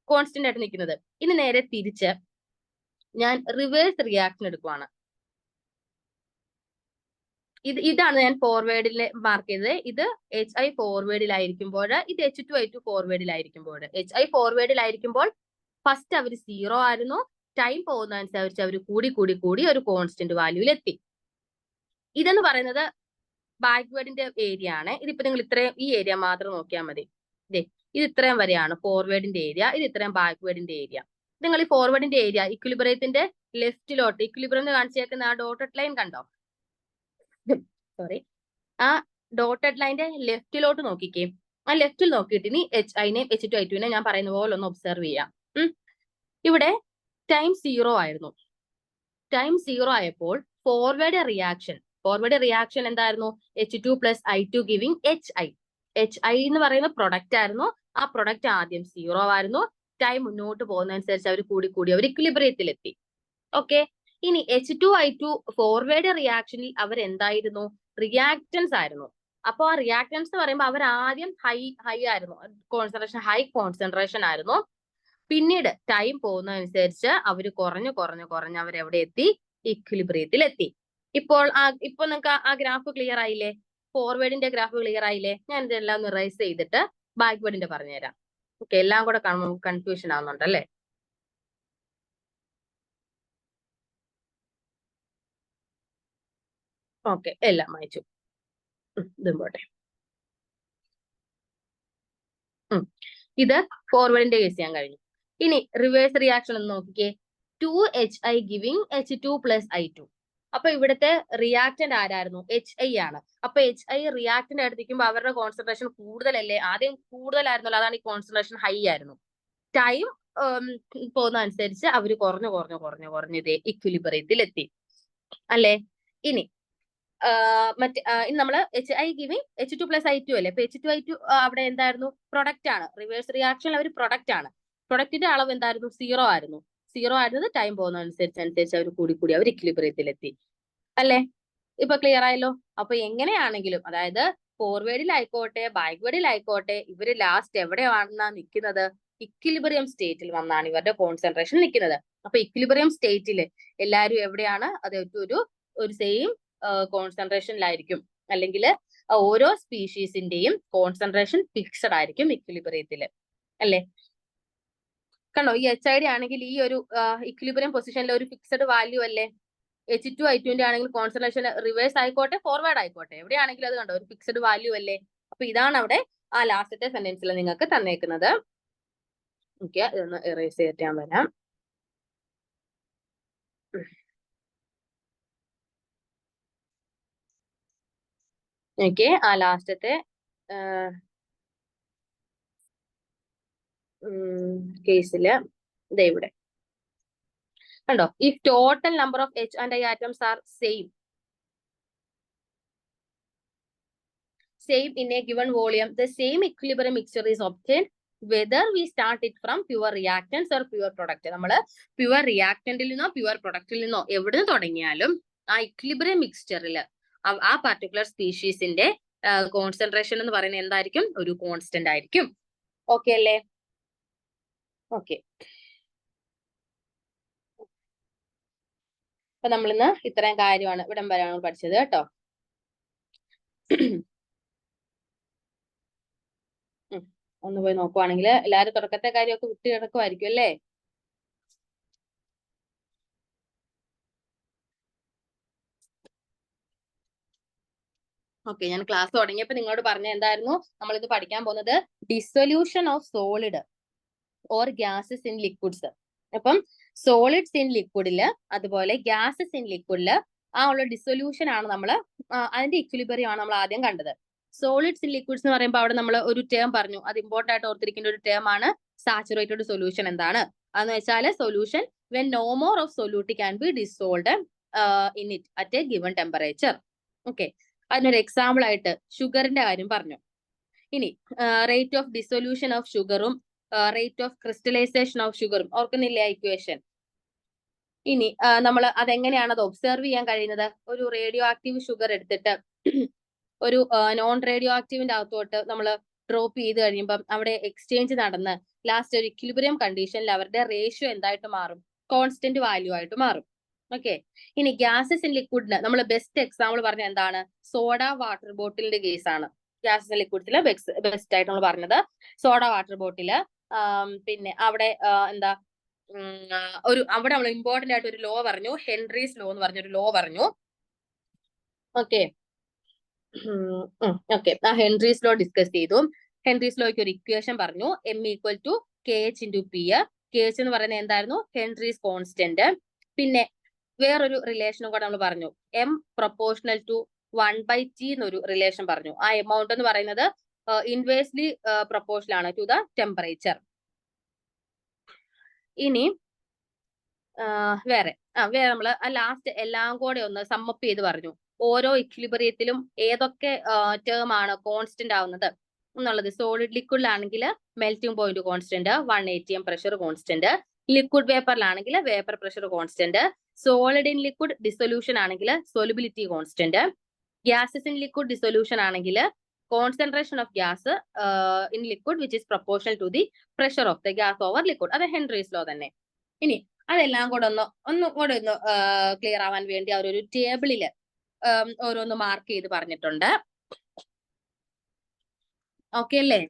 കോൺസ്റ്റന്റ് ആയിട്ട് നിൽക്കുന്നത്. ഇനി നേരെ തിരിച്ച് ഞാൻ റിവേഴ്സ് റിയാക്ഷൻ എടുക്കുവാണ്. ഇതാണ് ഞാൻ ഫോർവേഡിൽ മാർക്ക് ചെയ്തത്. ഇത് HI ഫോർവേഡിലായിരിക്കുമ്പോൾ, ഇത് H2I2 ഫോർവേഡിലായിരിക്കുമ്പോൾ. HI ഫോർവേഡിലായിരിക്കുമ്പോൾ ഫസ്റ്റ് അവർ 0 ആയിരുന്നു. ടൈം പോകുന്ന അനുസരിച്ച് അവർ കൂടി കൂടി കൂടി ഒരു കോൺസ്റ്റന്റ് വാല്യൂവിൽ എത്തി. ഇതെന്ന് പറയുന്നത് ബാക്ക്വേഡിന്റെ ഏരിയ ആണ്. ഇതിപ്പോ നിങ്ങൾ ഇത്രയും ഈ ഏരിയ മാത്രം നോക്കിയാൽ മതി. ഇത് ഇത്രയും വരെയാണ് ഫോർവേഡിന്റെ ഏരിയ, ഇത് ഇത്രയും ബാക്ക്വേഡിന്റെ ഏരിയ. നിങ്ങൾ ഈ ഫോർവേഡിന്റെ ഏരിയ ഇക്വിലിബ്രിയത്തിന്റെ ലെഫ്റ്റിലോട്ട്, ഇക്വിലിബ്രിയം കാണിച്ചേക്കുന്ന ആ ഡോട്ടഡ് ലൈൻ കണ്ടോ? സോറി, ആ ഡോട്ടഡ് ലൈന്റെ ലെഫ്റ്റിലോട്ട് നോക്കിക്കേ. ആ ലെഫ്റ്റിൽ നോക്കിയിട്ട് ഇനി HIനെയും H2I2നെ ഞാൻ പറയുന്ന പോലെ ഒന്ന് ഒബ്സർവ് ചെയ്യാം. ഇവിടെ ടൈം 0 ആയിരുന്നു. ടൈം 0 ആയപ്പോൾ ഫോർവേഡ് റിയാക്ഷൻ എന്തായിരുന്നു? H2 + I2 giving HI. HI എന്ന് പറയുന്ന പ്രൊഡക്റ്റ് ആയിരുന്നു. ആ പ്രൊഡക്റ്റ് ആദ്യം 0 ആയിരുന്നു. ടൈം മുന്നോട്ട് പോകുന്നതനുസരിച്ച് അവർ കൂടി കൂടി അവർ ഇക്വിലിബ്രിയത്തിലെത്തി. ഓക്കെ. ഇനി H2I2 ഫോർവേഡ് റിയാക്ഷനിൽ അവർ എന്തായിരുന്നു? റിയാക്റ്റൻസ് ആയിരുന്നു. അപ്പൊ ആ റിയാക്റ്റൻസ് എന്ന് പറയുമ്പോൾ അവർ ആദ്യം ഹൈ ആയിരുന്നു, ഹൈ കോൺസെൻട്രേഷൻ ആയിരുന്നു. പിന്നീട് ടൈം പോകുന്നതനുസരിച്ച് അവർ കുറഞ്ഞു കുറഞ്ഞു കുറഞ്ഞ് അവർ എവിടെ എത്തി? ഇക്വിലിബ്രിയത്തിൽ എത്തി. ഇപ്പൊ നിങ്ങൾക്ക് ആ ഗ്രാഫ് ക്ലിയർ ആയില്ലേ? ഫോർവേഡിന്റെ ഗ്രാഫ് ക്ലിയർ ആയില്ലേ? ഞാൻ ഇതെല്ലാം ഒന്ന് റൈസ് ചെയ്തിട്ട് ബാക്ക്വേഡിന്റെ പറഞ്ഞുതരാം. ഓക്കെ. എല്ലാം കൂടെ കൺഫ്യൂഷൻ ആവുന്നുണ്ടല്ലേ? ഓക്കെ, എല്ലാം വായിച്ചു. ഇതും പോട്ടെ. ഇത് ഫോർവേഡിന്റെ കേസ് ചെയ്യാൻ കഴിഞ്ഞു. ഇനി റിവേഴ്സ് റിയാക്ഷൻ ഒന്ന് നോക്കിക്കേ. 2HI giving H2 + I2. അപ്പൊ ഇവിടുത്തെ റിയാക്റ്റന്റ് ആരായിരുന്നു? HI ആണ്. അപ്പൊ HI റിയാക്റ്റന്റ് ആയിട്ട് നിൽക്കുമ്പോൾ അവരുടെ കോൺസെൻട്രേഷൻ കൂടുതലല്ലേ? ആദ്യം കൂടുതലായിരുന്നല്ലോ, അതാണ് ഈ കോൺസെൻട്രേഷൻ ഹൈ ആയിരുന്നു. ടൈം പോകുന്ന അനുസരിച്ച് അവര് കുറഞ്ഞു കുറഞ്ഞു കുറഞ്ഞു കുറഞ്ഞു ഇതേ ഇക്വിലിബ്രിയത്തിൽ എത്തി അല്ലേ? ഇനി നമ്മള് HI ഗിവിംഗ് H2 + I2 അല്ലേ? അപ്പൊ H2I2 അവിടെ എന്തായിരുന്നു? പ്രൊഡക്റ്റ് ആണ്. റിവേഴ്സ് റിയാക്ഷൻ അവർ പ്രൊഡക്റ്റ് ആണ്. പ്രൊഡക്റ്റിന്റെ അളവ് എന്തായിരുന്നു? 0 ആയിരുന്നു. 0 ആയിരുന്നത് ടൈം പോകുന്ന അനുസരിച്ച് അവർ കൂടി കൂടി അവർ ഇക്വിലിബ്രിയത്തിൽ എത്തി അല്ലേ? ഇപ്പൊ ക്ലിയർ ആയല്ലോ. അപ്പൊ എങ്ങനെയാണെങ്കിലും, അതായത് ഫോർവേഡിലായിക്കോട്ടെ ബാക്ക്വേഡിലായിക്കോട്ടെ, ഇവര് ലാസ്റ്റ് എവിടെയാണെന്നാ നിൽക്കുന്നത്? ഇക്വിലിബ്രിയം സ്റ്റേറ്റിൽ വന്നാണ് ഇവരുടെ കോൺസെൻട്രേഷൻ നിൽക്കുന്നത്. അപ്പൊ ഇക്വിലിബ്രിയം സ്റ്റേറ്റിൽ എല്ലാവരും എവിടെയാണ്? അത് ഒരു സെയിം കോൺസെൻട്രേഷനിലായിരിക്കും, അല്ലെങ്കിൽ ഓരോ സ്പീഷീസിന്റെയും കോൺസെൻട്രേഷൻ ഫിക്സഡ് ആയിരിക്കും ഇക്വിലിബ്രിയത്തിൽ, അല്ലെ? കണ്ടോ, ഈ HID ആണെങ്കിൽ ഈ ഒരു ഇക്വിലിബ്രിയം പൊസിഷനിൽ ഒരു ഫിക്സഡ് വാല്യൂ അല്ലേ? H2 I2 ആണെങ്കിൽ കോൺസെൻട്രേഷൻ റിവേഴ്സ് ആയിക്കോട്ടെ ഫോർവേഡ് ആയിക്കോട്ടെ, എവിടെയാണെങ്കിലും അത് കണ്ടോ ഒരു ഫിക്സഡ് വാല്യൂ അല്ലേ? അപ്പൊ ഇതാണ് അവിടെ ആ ലാസ്റ്റത്തെ സെന്റൻസിൽ നിങ്ങൾക്ക് തന്നേക്കുന്നത്. ഓക്കെ, ഇതൊന്ന് എറേസ് ചെയ്തിട്ട് ഞാൻ വരാം. ഓക്കെ, ആ ലാസ്റ്റത്തെ കേസില് ഇതേ ഇവിടെ കണ്ടോ, if total number of H and I atoms are same in a given volume, the same equilibrium mixture is obtained whether we start it from pure reactants or pure product. നമ്മൾ പ്യുവർ റിയാക്ടന്റിൽ നിന്നോ പ്യുവർ പ്രൊഡക്റ്റിൽ നിന്നോ എവിടുന്ന് തുടങ്ങിയാലും ആ ഇക്വിലിബ്രിയം മിക്സ്ചറിൽ ആ പർട്ടിക്കുലർ സ്പീഷീസിന്റെ കോൺസെൻട്രേഷൻ എന്ന് പറയുന്നത് എന്തായിരിക്കും? ഒരു കോൺസ്റ്റന്റ് ആയിരിക്കും. ഓക്കെ അല്ലേ? ഓക്കെ, അപ്പൊ നമ്മളിന്ന് ഇത്രയും കാര്യമാണ് ഇവിടം വരെയാണ് പഠിച്ചത് കേട്ടോ. ഒന്ന് പോയി നോക്കുവാണെങ്കിൽ എല്ലാവരും തുടക്കത്തെ കാര്യമൊക്കെ വിട്ടു കിടക്കുമായിരിക്കും അല്ലേ? ഓക്കെ, ഞാൻ ക്ലാസ് തുടങ്ങിയപ്പോൾ നിങ്ങളോട് പറഞ്ഞ എന്തായിരുന്നു? നമ്മളിത് പഠിക്കാൻ പോകുന്നത് dissolution of solid or gases in liquids. അപ്പം സോളിഡ്സ് ഇൻ ലിക്വിഡില് അതുപോലെ ഗ്യാസസ് ഇൻ ലിക്വിഡില് ആ ഉള്ള ഡിസൊല്യൂഷൻ ആണ് നമ്മൾ, അതിന്റെ ഇക്വിലിബ്രിയം ആണ് നമ്മൾ ആദ്യം കണ്ടത്. സോളിഡ്സ് ഇൻ ലിക്വിഡ്സ് എന്ന് പറയുമ്പോൾ അവിടെ നമ്മൾ ഒരു ടേം പറഞ്ഞു, അത് ഇമ്പോർട്ടന്റ് ആയിട്ട് ഓർത്തിരിക്കേണ്ട ഒരു ടേം ആണ് സാച്ചുറേറ്റഡ് സൊല്യൂഷൻ. എന്താണ് അതെന്ന് വെച്ചാൽ solution when no more of solute can be dissolved in it at a given temperature. Okay, അതിനൊരു എക്സാമ്പിൾ ആയിട്ട് ഷുഗറിന്റെ കാര്യം പറഞ്ഞു. ഇനി റേറ്റ് ഓഫ് ഡിസൊല്യൂഷൻ ഓഫ് ഷുഗറും റേറ്റ് ഓഫ് ക്രിസ്റ്റലൈസേഷൻ ഓഫ് ഷുഗറും ഓർക്കുന്നില്ലേ ഇക്വേഷൻ? ഇനി നമ്മൾ അതെങ്ങനെയാണ് അത് ഒബ്സർവ് ചെയ്യാൻ കഴിയുന്നത്? ഒരു റേഡിയോ ആക്റ്റീവ് ഷുഗർ എടുത്തിട്ട് ഒരു നോൺ റേഡിയോ ആക്റ്റീവിന്റെ അകത്തോട്ട് നമ്മൾ ഡ്രോപ്പ് ചെയ്ത് കഴിയുമ്പം അവിടെ എക്സ്ചേഞ്ച് നടന്ന് ലാസ്റ്റ് ഒരു ഇക്വിലിബ്രിയം കണ്ടീഷനിൽ അവരുടെ റേഷ്യോ എന്തായിട്ട് മാറും? കോൺസ്റ്റന്റ് വാല്യൂ ആയിട്ട് മാറും. ഓക്കെ, ഇനി ഗ്യാസസ് ഇൻ ലിക്വിഡിന് നമ്മൾ ബെസ്റ്റ് എക്സാമ്പിൾ പറഞ്ഞ എന്താണ്? സോഡ വാട്ടർ ബോട്ടിലിന്റെ കേസാണ്. ഗ്യാസസ് ഇൻ ലിക്വിഡ്സിലെ ബെസ്റ്റ് ആയിട്ട് നമ്മൾ പറഞ്ഞത് സോഡ വാട്ടർ ബോട്ടില്. പിന്നെ അവിടെ എന്താ അവിടെ നമ്മൾ ഇമ്പോർട്ടന്റ് ആയിട്ട് ഒരു ലോ പറഞ്ഞു, ഹെൻറീസ് ലോ എന്ന് പറഞ്ഞൊരു ലോ പറഞ്ഞു. ഓക്കെ, ഓക്കെ, ആ ഹെൻറീസ് ലോ ഡിസ്കസ് ചെയ്തു. ഹെൻറീസ് ലോയ്ക്ക് ഒരു ഇക്വേഷൻ പറഞ്ഞു, M=KH×P. KH എന്ന് പറയുന്നത് എന്തായിരുന്നു? Henry's constant. പിന്നെ വേറൊരു റിലേഷനും കൂടെ നമ്മൾ പറഞ്ഞു, M=1/T എന്നൊരു റിലേഷൻ പറഞ്ഞു. ആ എമൗണ്ട് എന്ന് പറയുന്നത് ഇൻവേഴ്സ്ലി പ്രൊപ്പോർഷണൽ ആണ് ടു ദ ടെമ്പറേച്ചർ. ഇനി വേറെ നമ്മൾ ലാസ്റ്റ് എല്ലാം കൂടെ ഒന്ന് സമ്മപ്പ് ചെയ്ത് പറഞ്ഞു, ഓരോ ഇക്വിലിബ്രിയത്തിലും ഏതൊക്കെ ടേം ആണ് കോൺസ്റ്റന്റ് ആവുന്നത് എന്നുള്ളത്. സോളിഡ് ലിക്വിഡിലാണെങ്കിൽ melting point constant, 1 atm pressure constant. Liquid വേപ്പറിലാണെങ്കിൽ vapour pressure constant. Solid in liquid dissolution ആണെങ്കിൽ solubility constant. Gases in liquid dissolution ആണെങ്കിൽ concentration of gas in liquid which is proportional to the pressure of the gas over liquid. അത് ഹെൻറീസ് ലോ തന്നെ. ഇനി അതെല്ലാം കൂടെ ഒന്നും കൂടെ ഒന്ന് ക്ലിയർ ആവാൻ വേണ്ടി അവരൊരു ടേബിളില് ഓരോന്ന് മാർക്ക് ചെയ്ത് പറഞ്ഞിട്ടുണ്ട്. ഓക്കെ അല്ലേ?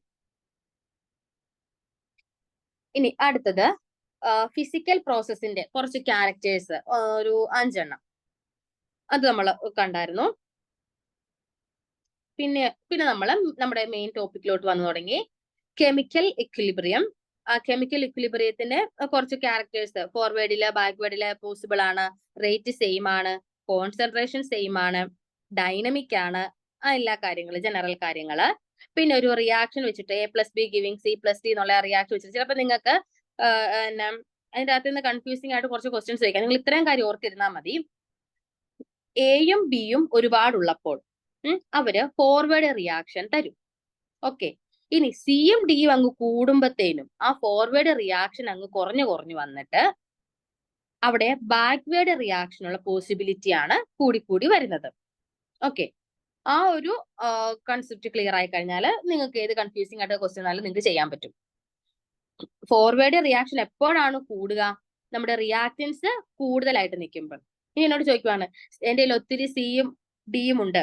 ഇനി അടുത്തത് ഫിസിക്കൽ പ്രോസസ്സിന്റെ കുറച്ച് ക്യാരക്ടേഴ്സ്, ഒരു 5 എണ്ണം അത് നമ്മൾ കണ്ടായിരുന്നു. പിന്നെ നമ്മൾ നമ്മുടെ മെയിൻ ടോപ്പിക്കിലോട്ട് വന്നു തുടങ്ങി. Chemical equilibrium. ആ കെമിക്കൽ ഇക്വിലിബ്രിയത്തിന്റെ കുറച്ച് ക്യാരക്ടേഴ്സ് ഫോർവേഡില് ബാക്ക്വേഡില് പോസിബിൾ ആണ്, റേറ്റ് സെയിം ആണ്, കോൺസെൻട്രേഷൻ സെയിം ആണ്, ഡൈനമിക് ആണ്, ആ എല്ലാ കാര്യങ്ങളും ജനറൽ കാര്യങ്ങള്. പിന്നെ ഒരു റിയാക്ഷൻ വെച്ചിട്ട് A+B ഗിവിംഗ് C+D എന്നുള്ള റിയാക്ഷൻ വെച്ചിട്ട് ചിലപ്പോൾ നിങ്ങൾക്ക് അതിന്റെ അകത്ത് നിന്ന് കൺഫ്യൂസിംഗ് ആയിട്ട് കുറച്ച് ക്വസ്റ്റ്യൻസ് ചോദിക്കാം. നിങ്ങൾ ഇത്രയും കാര്യം ഓർത്തിരുന്നാൽ മതി. എയും ബിയും ഒരുപാടുള്ളപ്പോൾ അവര് ഫോർവേഡ് റിയാക്ഷൻ തരും. ഓക്കെ, ഇനി സിയും ഡിയും അങ്ങ് കൂടുമ്പത്തേനും ആ ഫോർവേഡ് റിയാക്ഷൻ അങ്ങ് കുറഞ്ഞു വന്നിട്ട് അവിടെ ബാക്ക്വേഡ് റിയാക്ഷനുള്ള പോസിബിലിറ്റി ആണ് കൂടിക്കൂടി വരുന്നത്. ഓക്കെ, ആ ഒരു കൺസെപ്റ്റ് ക്ലിയർ ആയി കഴിഞ്ഞാൽ നിങ്ങൾക്ക് ഏത് കൺഫ്യൂസിംഗ് ആയിട്ട് ക്വസ്റ്റ്യൻ ആയാലും നിങ്ങൾക്ക് ചെയ്യാൻ പറ്റും. ഫോർവേഡ് റിയാക്ഷൻ എപ്പോഴാണ് കൂടുക? നമ്മുടെ റിയാക്റ്റൻസ് കൂടുതലായിട്ട് നിൽക്കുമ്പോൾ. ഇനി എന്നോട് ചോദിക്കുവാണ് എന്റെ കയ്യിൽ ഒത്തിരി സിയും ഡിയും ഉണ്ട്,